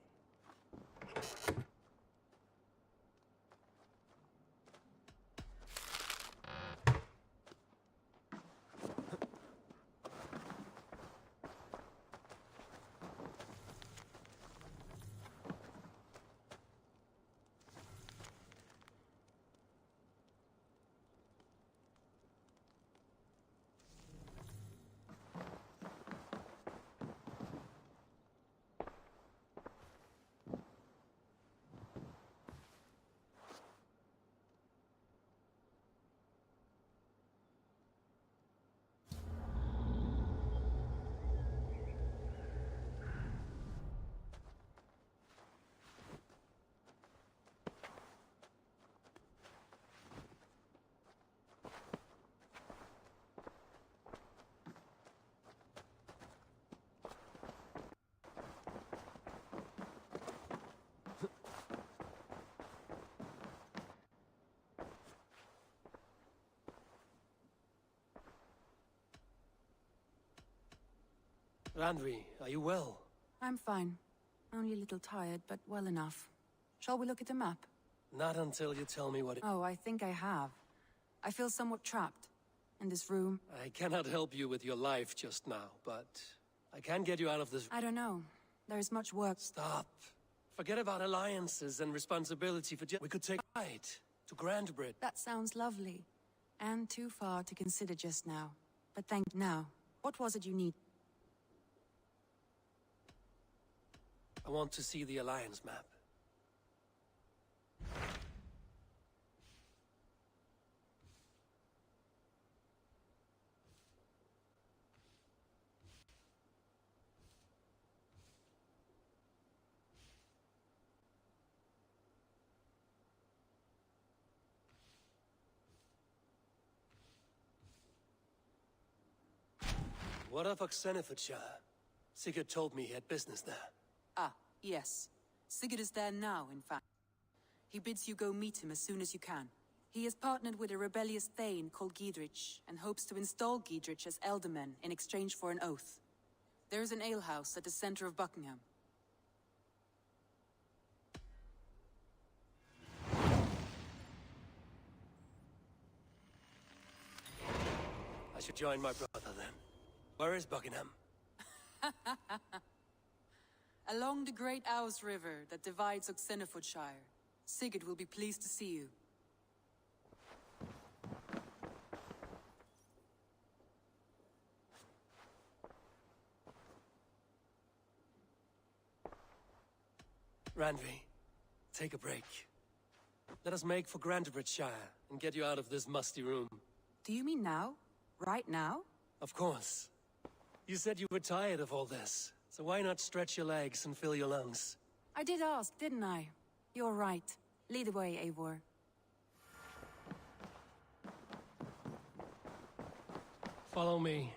Randvi, are you well? I'm fine. Only a little tired, but well enough. Shall we look at the map? Not until you tell me what it... Oh, I think I have. I feel somewhat trapped. In this room. I cannot help you with your life just now, but I can get you out of this... I don't know. There is much work. Stop. Forget about alliances and responsibility for... We could take a ride to Grandbridge. That sounds lovely. And too far to consider just now. But thank you. Now, what was it you need? I want to see the Alliance map. What of Oxenfordshire? Sigurd told me he had business there. Ah, yes. Sigurd is there now, in fact. He bids you go meet him as soon as you can. He has partnered with a rebellious Thane called Giedrich, and hopes to install Giedrich as Elderman in exchange for an oath. There is an alehouse at the center of Buckingham. I should join my brother then. Where is Buckingham? Along the great Ouse River that divides Oxenfordshire. Sigurd will be pleased to see you. Randvi, take a break. Let us make for Grandbridgeshire and get you out of this musty room. Do you mean now? Right now? Of course. You said you were tired of all this, so why not stretch your legs and fill your lungs? I did ask, didn't I? You're right. Lead the way, Eivor. Follow me.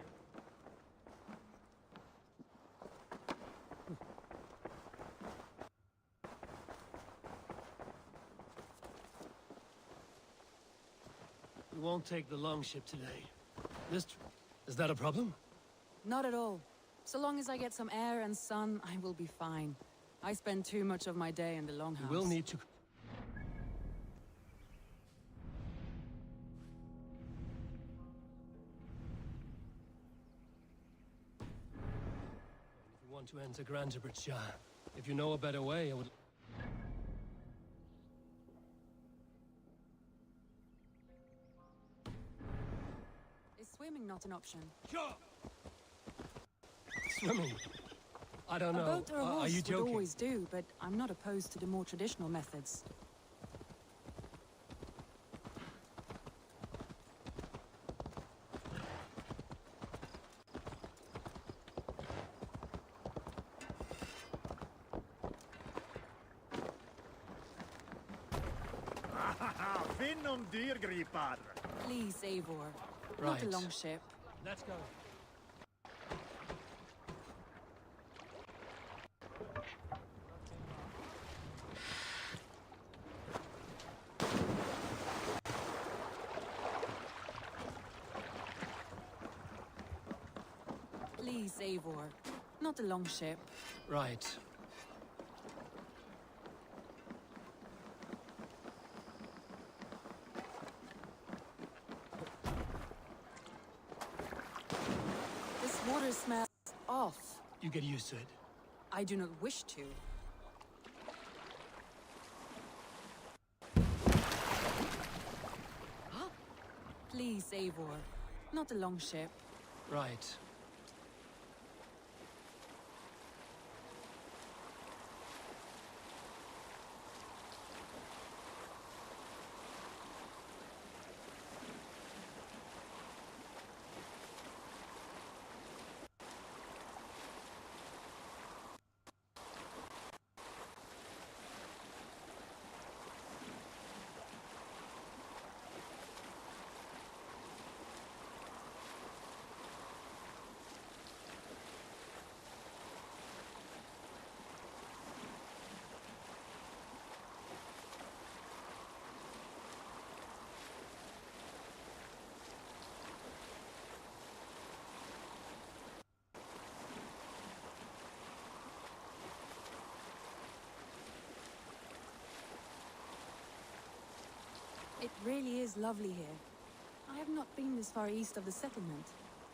We won't take the longship today. Is that a problem? Not at all. So long as I get some air and sun, I will be fine. I spend too much of my day in the longhouse. We will need to... If you want to enter Grandbridgeshire, if you know a better way, I would... Is swimming not an option? Sure. Swimming? I don't know. A boat or a Are horse you would joking? always do, but I'm not opposed to the more traditional methods. Finnum dyrgripar! Please, Eivor. Not a Right. longship. Let's go. Please, Eivor. Not a longship. Right. This water smells off. You get used to it. I do not wish to. Please, Eivor. Not a longship. Right. It really is lovely here. I have not been this far east of the settlement.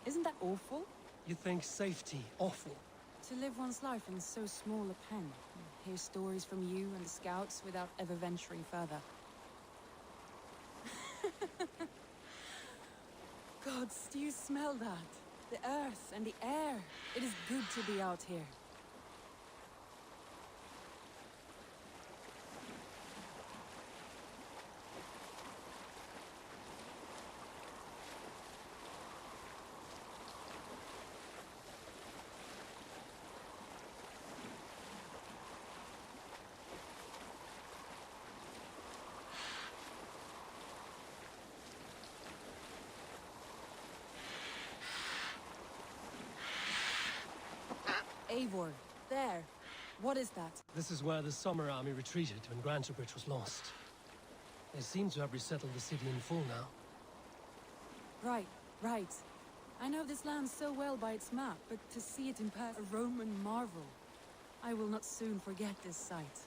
Isn't that awful? You think safety awful? To live one's life in so small a pen, and hear stories from you and the scouts without ever venturing further. Gods, do you smell that? The earth and the air. It is good to be out here. Eivor, there. What is that? This is where the Summer Army retreated when Grantebridge was lost. They seem to have resettled the city in full now. Right, right. I know this land so well by its map, but to see it in person, a Roman marvel. I will not soon forget this sight.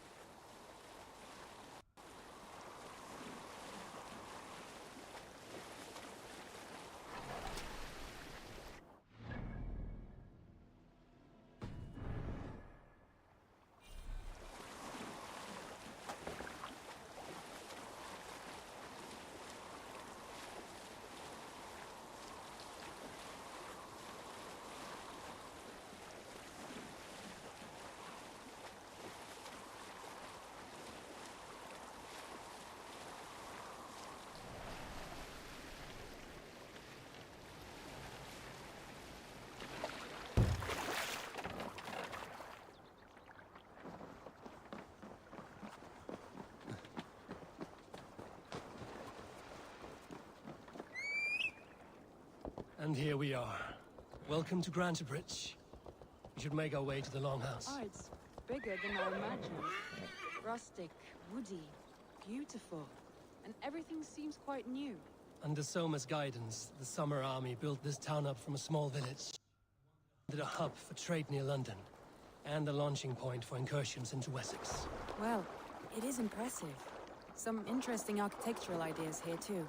And here we are. Welcome to Grantebridge. We should make our way to the Longhouse. Oh, it's bigger than I imagined. Rustic, woody, beautiful. And everything seems quite new. Under Soma's guidance, the Summer Army built this town up from a small village. It a hub for trade near London, and a launching point for incursions into Wessex. Well, it is impressive. Some interesting architectural ideas here, too.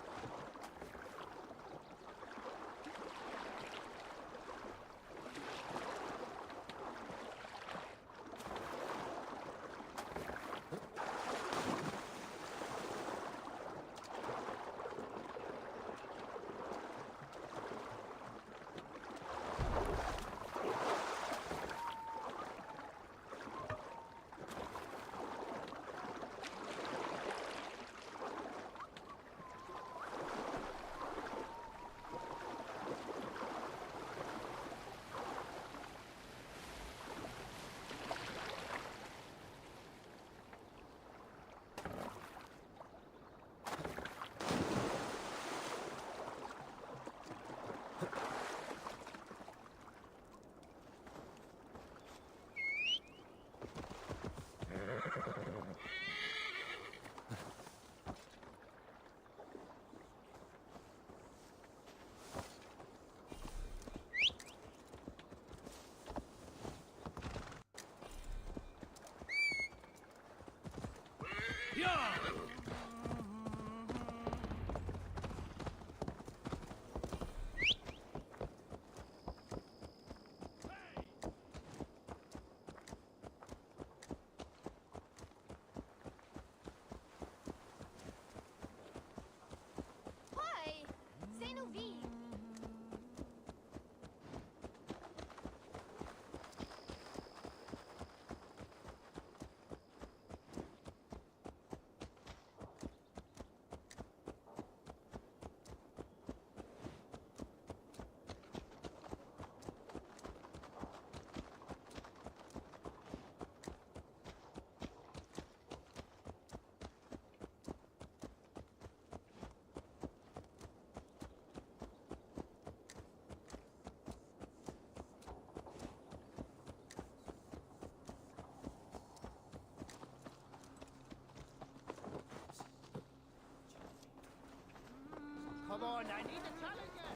Come on, I need a challenger!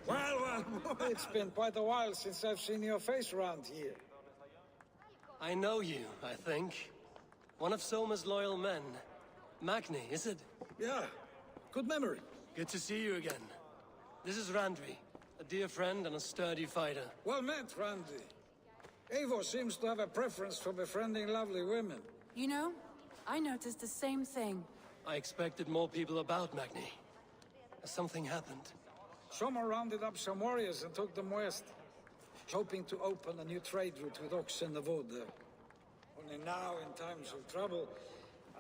Well, it's been quite a while since I've seen your face around here. I know you, I think. One of Soma's loyal men. Magni, is it? Yeah, good memory. Good to see you again. This is Randvi, a dear friend and a sturdy fighter. Well met, Randy. Eivor seems to have a preference for befriending lovely women. You know, I noticed the same thing. I expected more people about Magni. Has something happened? Soma rounded up some warriors and took them west, hoping to open a new trade route with Oxen and wood there. Only now, in times of trouble,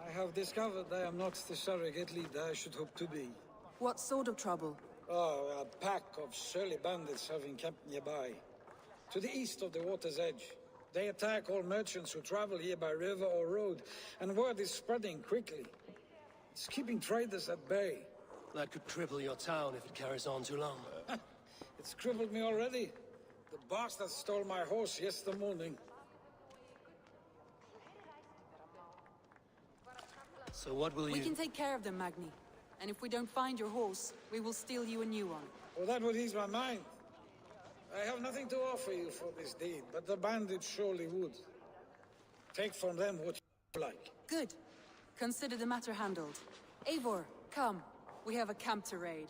I have discovered I am not the surrogate leader I should hope to be. What sort of trouble? Oh, a pack of surly bandits have encamped nearby. To the east of the water's edge. They attack all merchants who travel here by river or road, and word is spreading quickly. It's keeping traders at bay. That could cripple your town if it carries on too long. It's crippled me already. The bastard stole my horse yesterday morning. So what will you... We can take care of them, Magni. And if we don't find your horse, we will steal you a new one. Well, that would ease my mind. I have nothing to offer you for this deed, but the bandits surely would. Take from them what you like. Good. Consider the matter handled. Eivor, come. We have a camp to raid.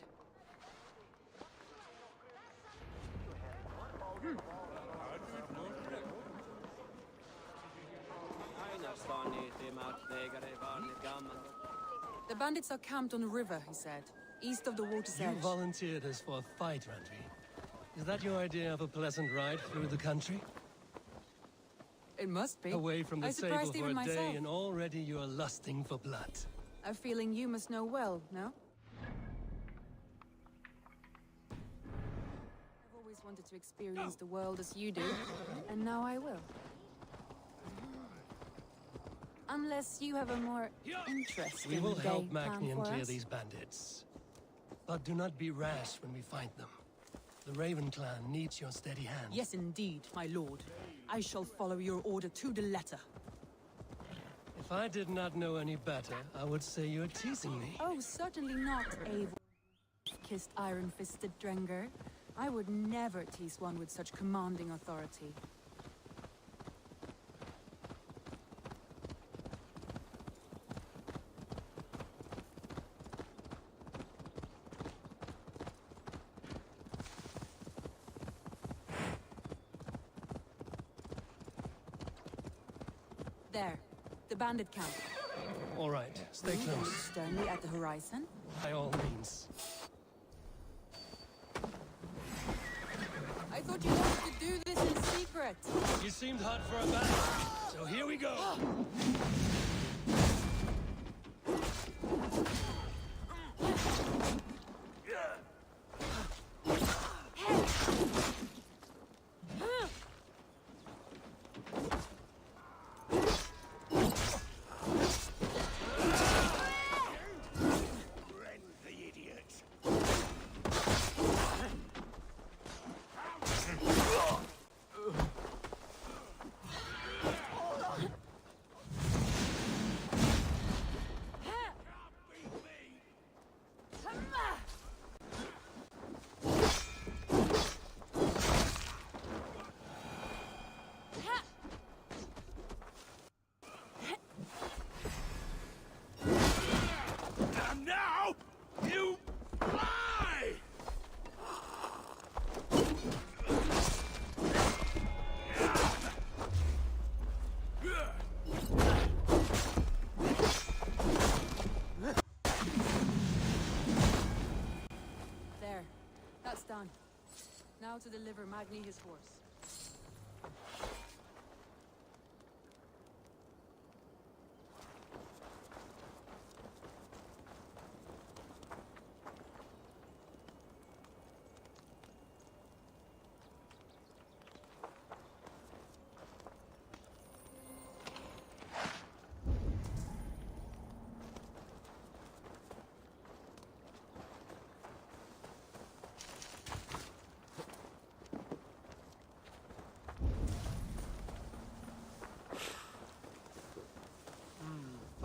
The bandits are camped on a river, he said, east of the water's edge. You volunteered us for a fight, Randvi. Is that your idea of a pleasant ride through the country? It must be. Away from the table for a day, myself. and already you are lusting for blood. A feeling you must know well, no? I've always wanted to experience the world as you do, and now I will. Unless you have a more interesting We will help game Magni and plan for clear us. these bandits. But do not be rash when we find them. The Raven clan needs your steady hand. Yes, indeed, my lord. I shall follow your order to the letter. If I did not know any better, I would say you're teasing me. Oh, certainly not, Eivor. Kissed iron-fisted Drenger. I would never tease one with such commanding authority. There, the bandit camp. All right, stay close. Sternly at the horizon. By all means. I thought you wanted to do this in secret. You seemed hot for a battle, so here we go. Done. Now to deliver Magni his horse.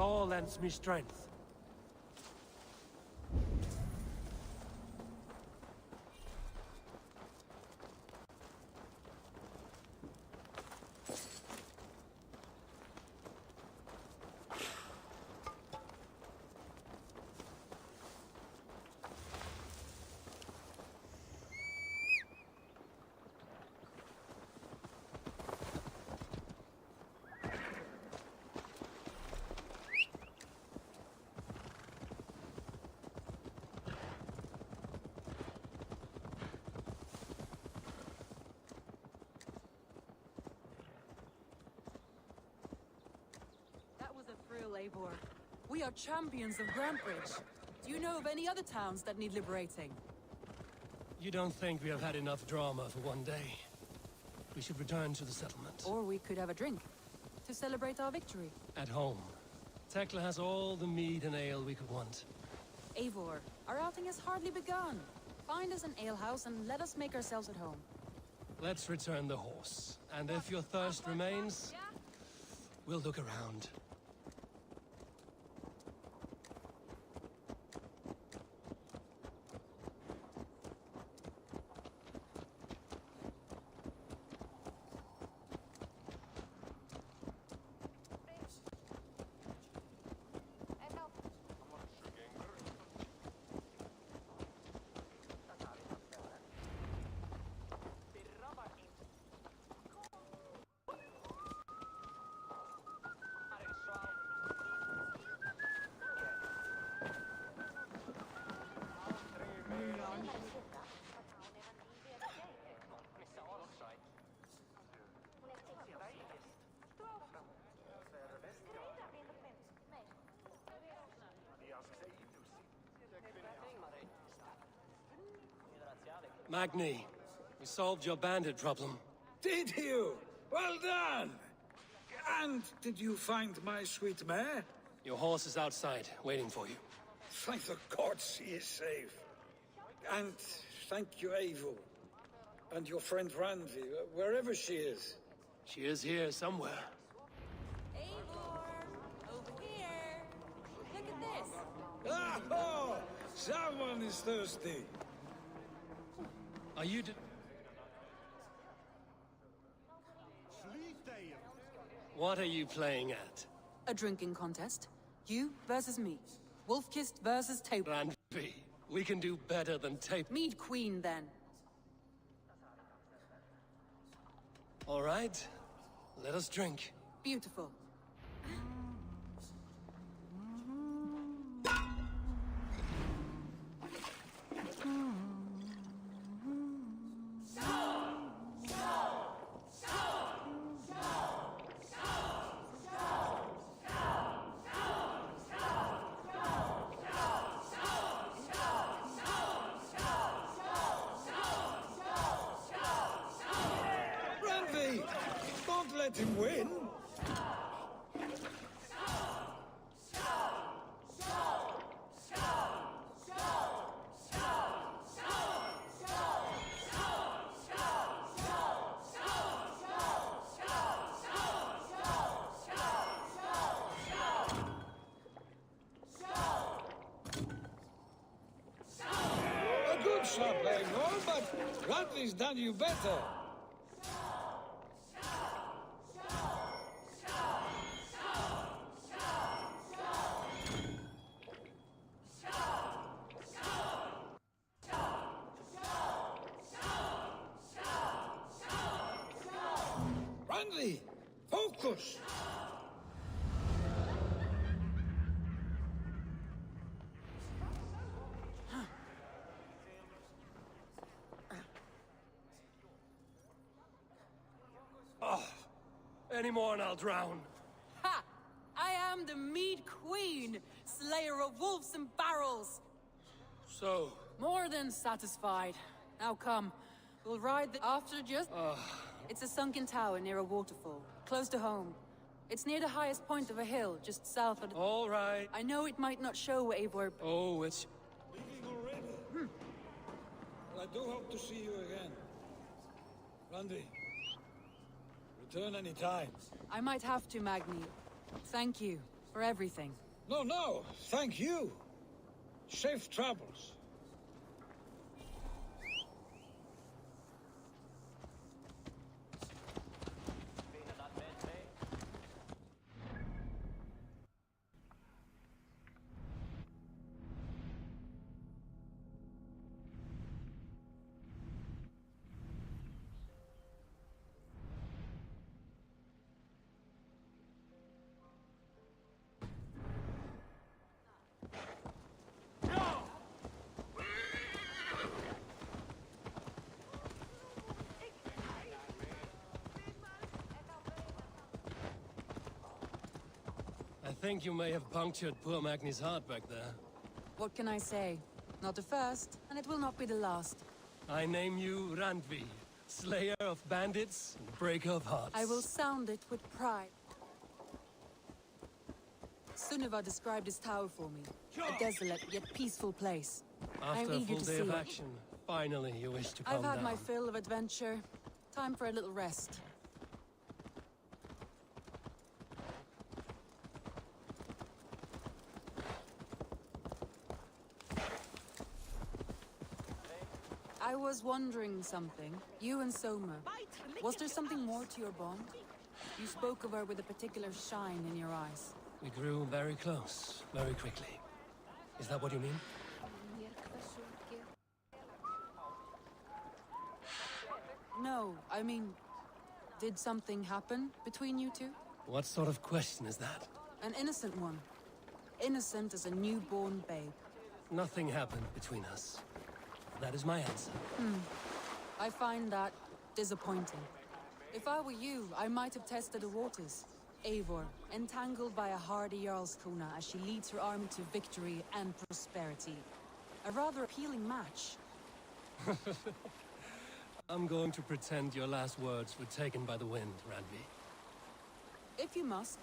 Thor lends me strength. Eivor. We are champions of Grantbridge. Do you know of any other towns that need liberating? You don't think we have had enough drama for one day? We should return to the settlement. Or we could have a drink, to celebrate our victory. At home. Tekla has all the mead and ale we could want. Eivor, our outing has hardly begun. Find us an alehouse and let us make ourselves at home. Let's return the horse. And if your thirst remains, we'll look around. Magni, we solved your bandit problem. Did you? Well done! And did you find my sweet mare? Your horse is outside, waiting for you. Thank the gods she is safe. And thank you, Eivor. And your friend Randi, wherever she is. She is here somewhere. Eivor! Over here! Look at this! Ah, oh! Someone is thirsty. Are you What are you playing at? A drinking contest. You versus me. Wolf-kissed versus table. Ranvi, we can do better than tape. Mead Queen, then. All right. Let us drink. Beautiful. Don't let him win. A good shot, Eivor, but Randley's done you better. Randley, focus! Any more and I'll drown. Ha! I am the Mead Queen, slayer of wolves and barrels. So? More than satisfied. Now come, we'll ride the after just... It's a sunken tower near a waterfall, close to home. It's near the highest point of a hill, just south of the... All right. I know it might not show Eivor... Oh, it's... Leaving already? Well, I do hope to see you again. Randy, return any time. I might have to, Magni. Thank you. For everything. No, no, thank you. Safe travels. I think you may have punctured poor Magni's heart back there. What can I say? Not the first, and it will not be the last. I name you Randvi, slayer of bandits and breaker of hearts. I will sound it with pride. Sunniva described his tower for me. A desolate yet peaceful place. I After am a eager full to day see of it. action, finally you wish to calm I've had down. my fill of adventure. Time for a little rest. I was wondering something. You and Soma. Was there something more to your bond? You spoke of her with a particular shine in your eyes. We grew very close, very quickly. Is that what you mean? No, I mean... Did something happen between you two? What sort of question is that? An innocent one. Innocent as a newborn babe. Nothing happened between us. That is my answer. I find that disappointing. If I were you, I might have tested the waters. Eivor, entangled by a hardy Jarlskona as she leads her army to victory and prosperity. A rather appealing match. I'm going to pretend your last words were taken by the wind, Randvi. If you must.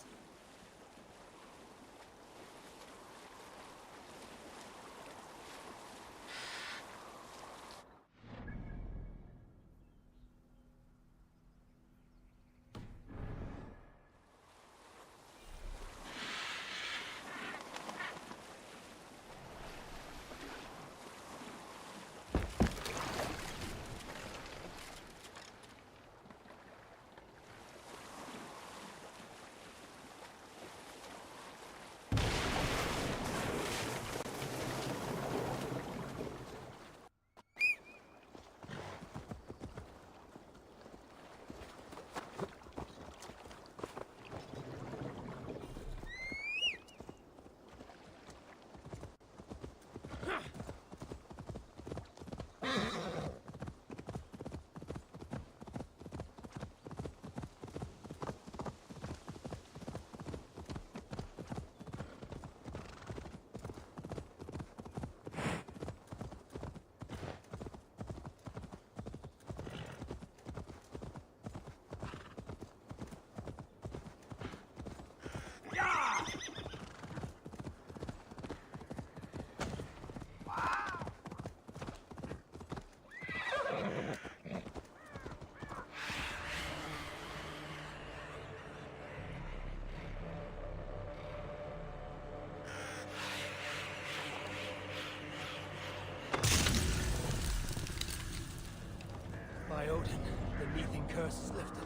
By Odin, the Meething curse is lifted.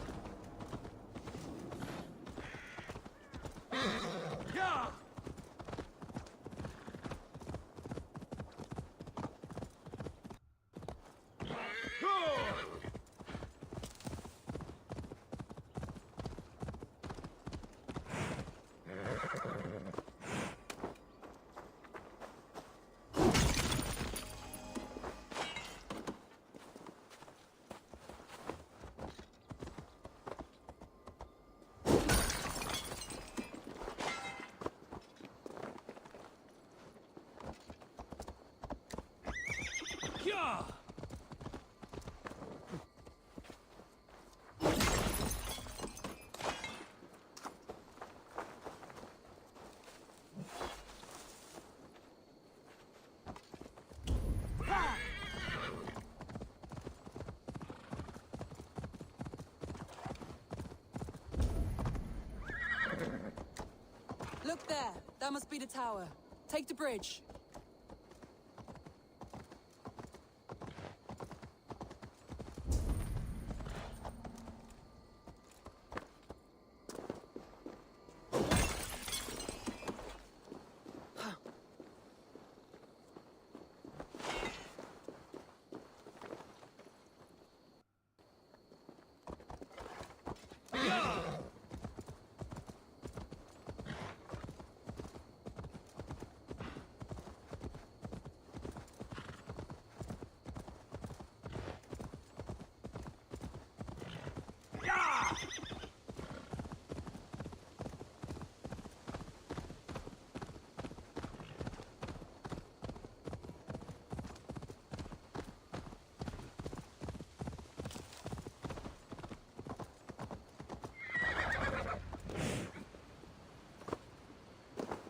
Look there. That must be the tower. Take the bridge.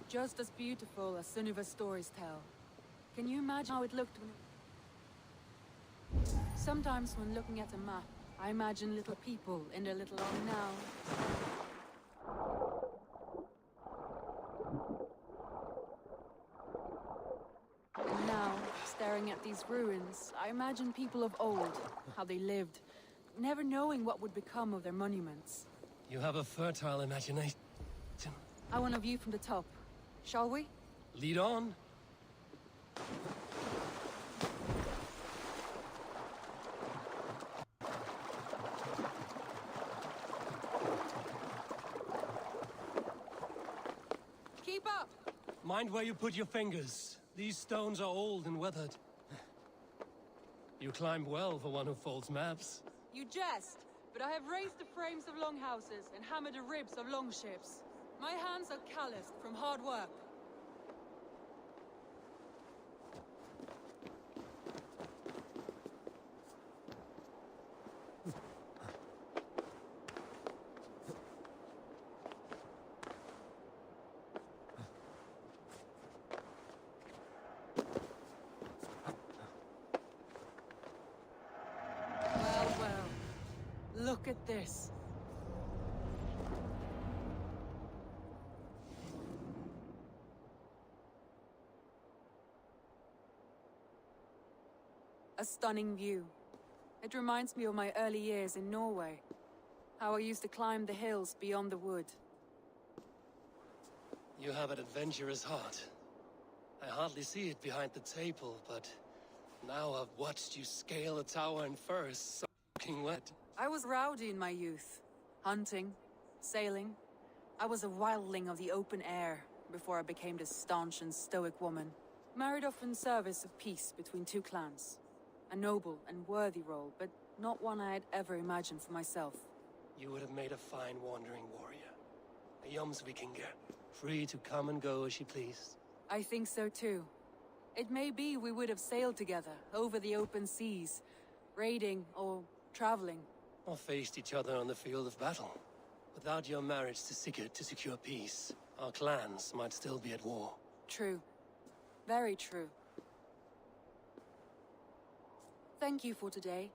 Just as beautiful as Sunniva's stories tell. Can you imagine how it looked when Sometimes when looking at a map, I imagine little people in their little home now. And now, staring at these ruins, I imagine people of old, how they lived, never knowing what would become of their monuments. You have a fertile imagination. I want a view from the top. Shall we? Lead on. Keep up! Mind where you put your fingers. These stones are old and weathered. You climb well for one who folds maps. You jest, but I have raised the frames of longhouses and hammered the ribs of longships. My hands are calloused from hard work. Well, look at this. A stunning view. It reminds me of my early years in Norway. How I used to climb the hills beyond the wood. You have an adventurous heart. I hardly see it behind the table, but now I've watched you scale a tower in furs, soaking wet. I was rowdy in my youth. Hunting, sailing. I was a wildling of the open air before I became this staunch and stoic woman. Married off in service of peace between two clans. A noble and worthy role, but not one I had ever imagined for myself. You would have made a fine wandering warrior. A Jomsvikinger, free to come and go as she pleased. I think so too. It may be we would have sailed together, over the open seas, raiding or traveling. Or faced each other on the field of battle. Without your marriage to Sigurd to secure peace, our clans might still be at war. True. Very true. Thank you for today.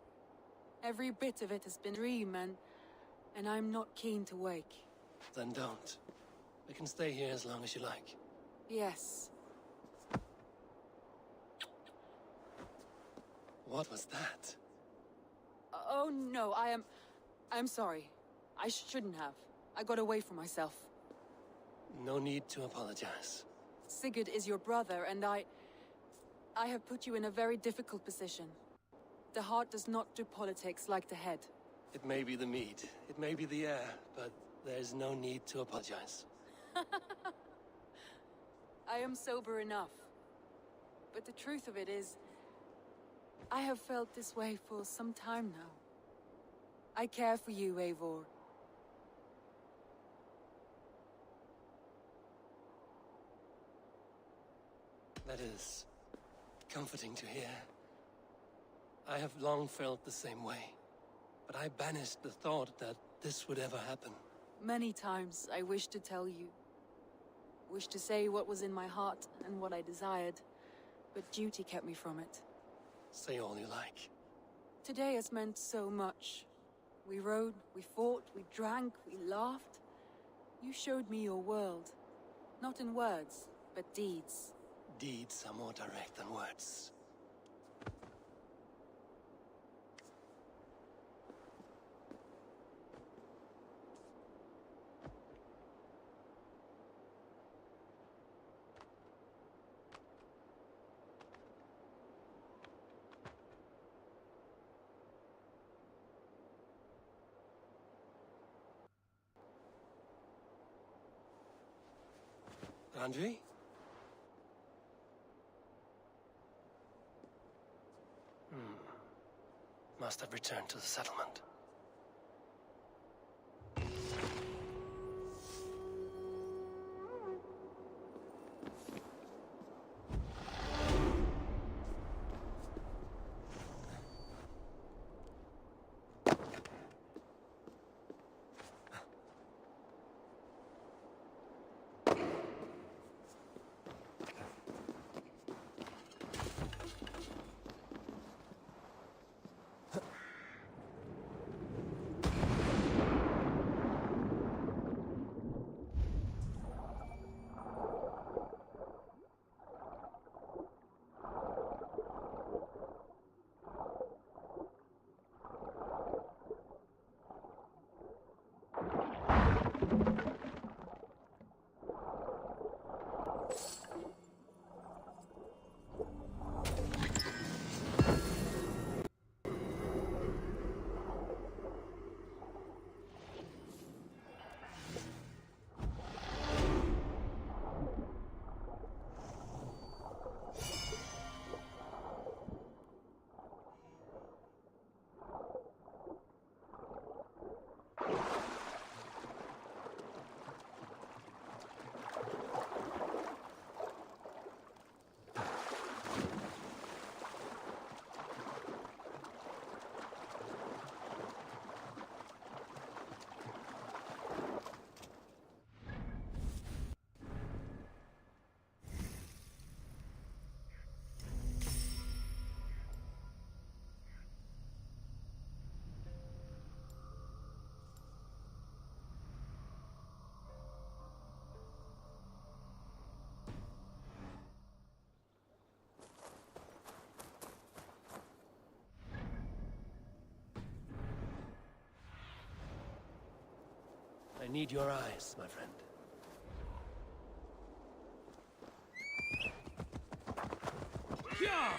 Every bit of it has been a dream, and I'm not keen to wake. Then don't. We can stay here as long as you like. Yes. What was that? Oh no, I'm sorry. I shouldn't have. I got away from myself. No need to apologize. Sigurd is your brother, and I have put you in a very difficult position. The heart does not do politics like the head. It may be the meat, it may be the air, but there's no need to apologize. I am sober enough. But the truth of it is, I have felt this way for some time now. I care for you, Eivor. That is comforting to hear. I have long felt the same way, but I banished the thought that this would ever happen. Many times I wished to tell you. Wished to say what was in my heart and what I desired, but duty kept me from it. Say all you like. Today has meant so much. We rode, we fought, we drank, we laughed. You showed me your world. Not in words, but deeds. Deeds are more direct than words. Andri? Must have returned to the settlement. I need your eyes, my friend. Yeah!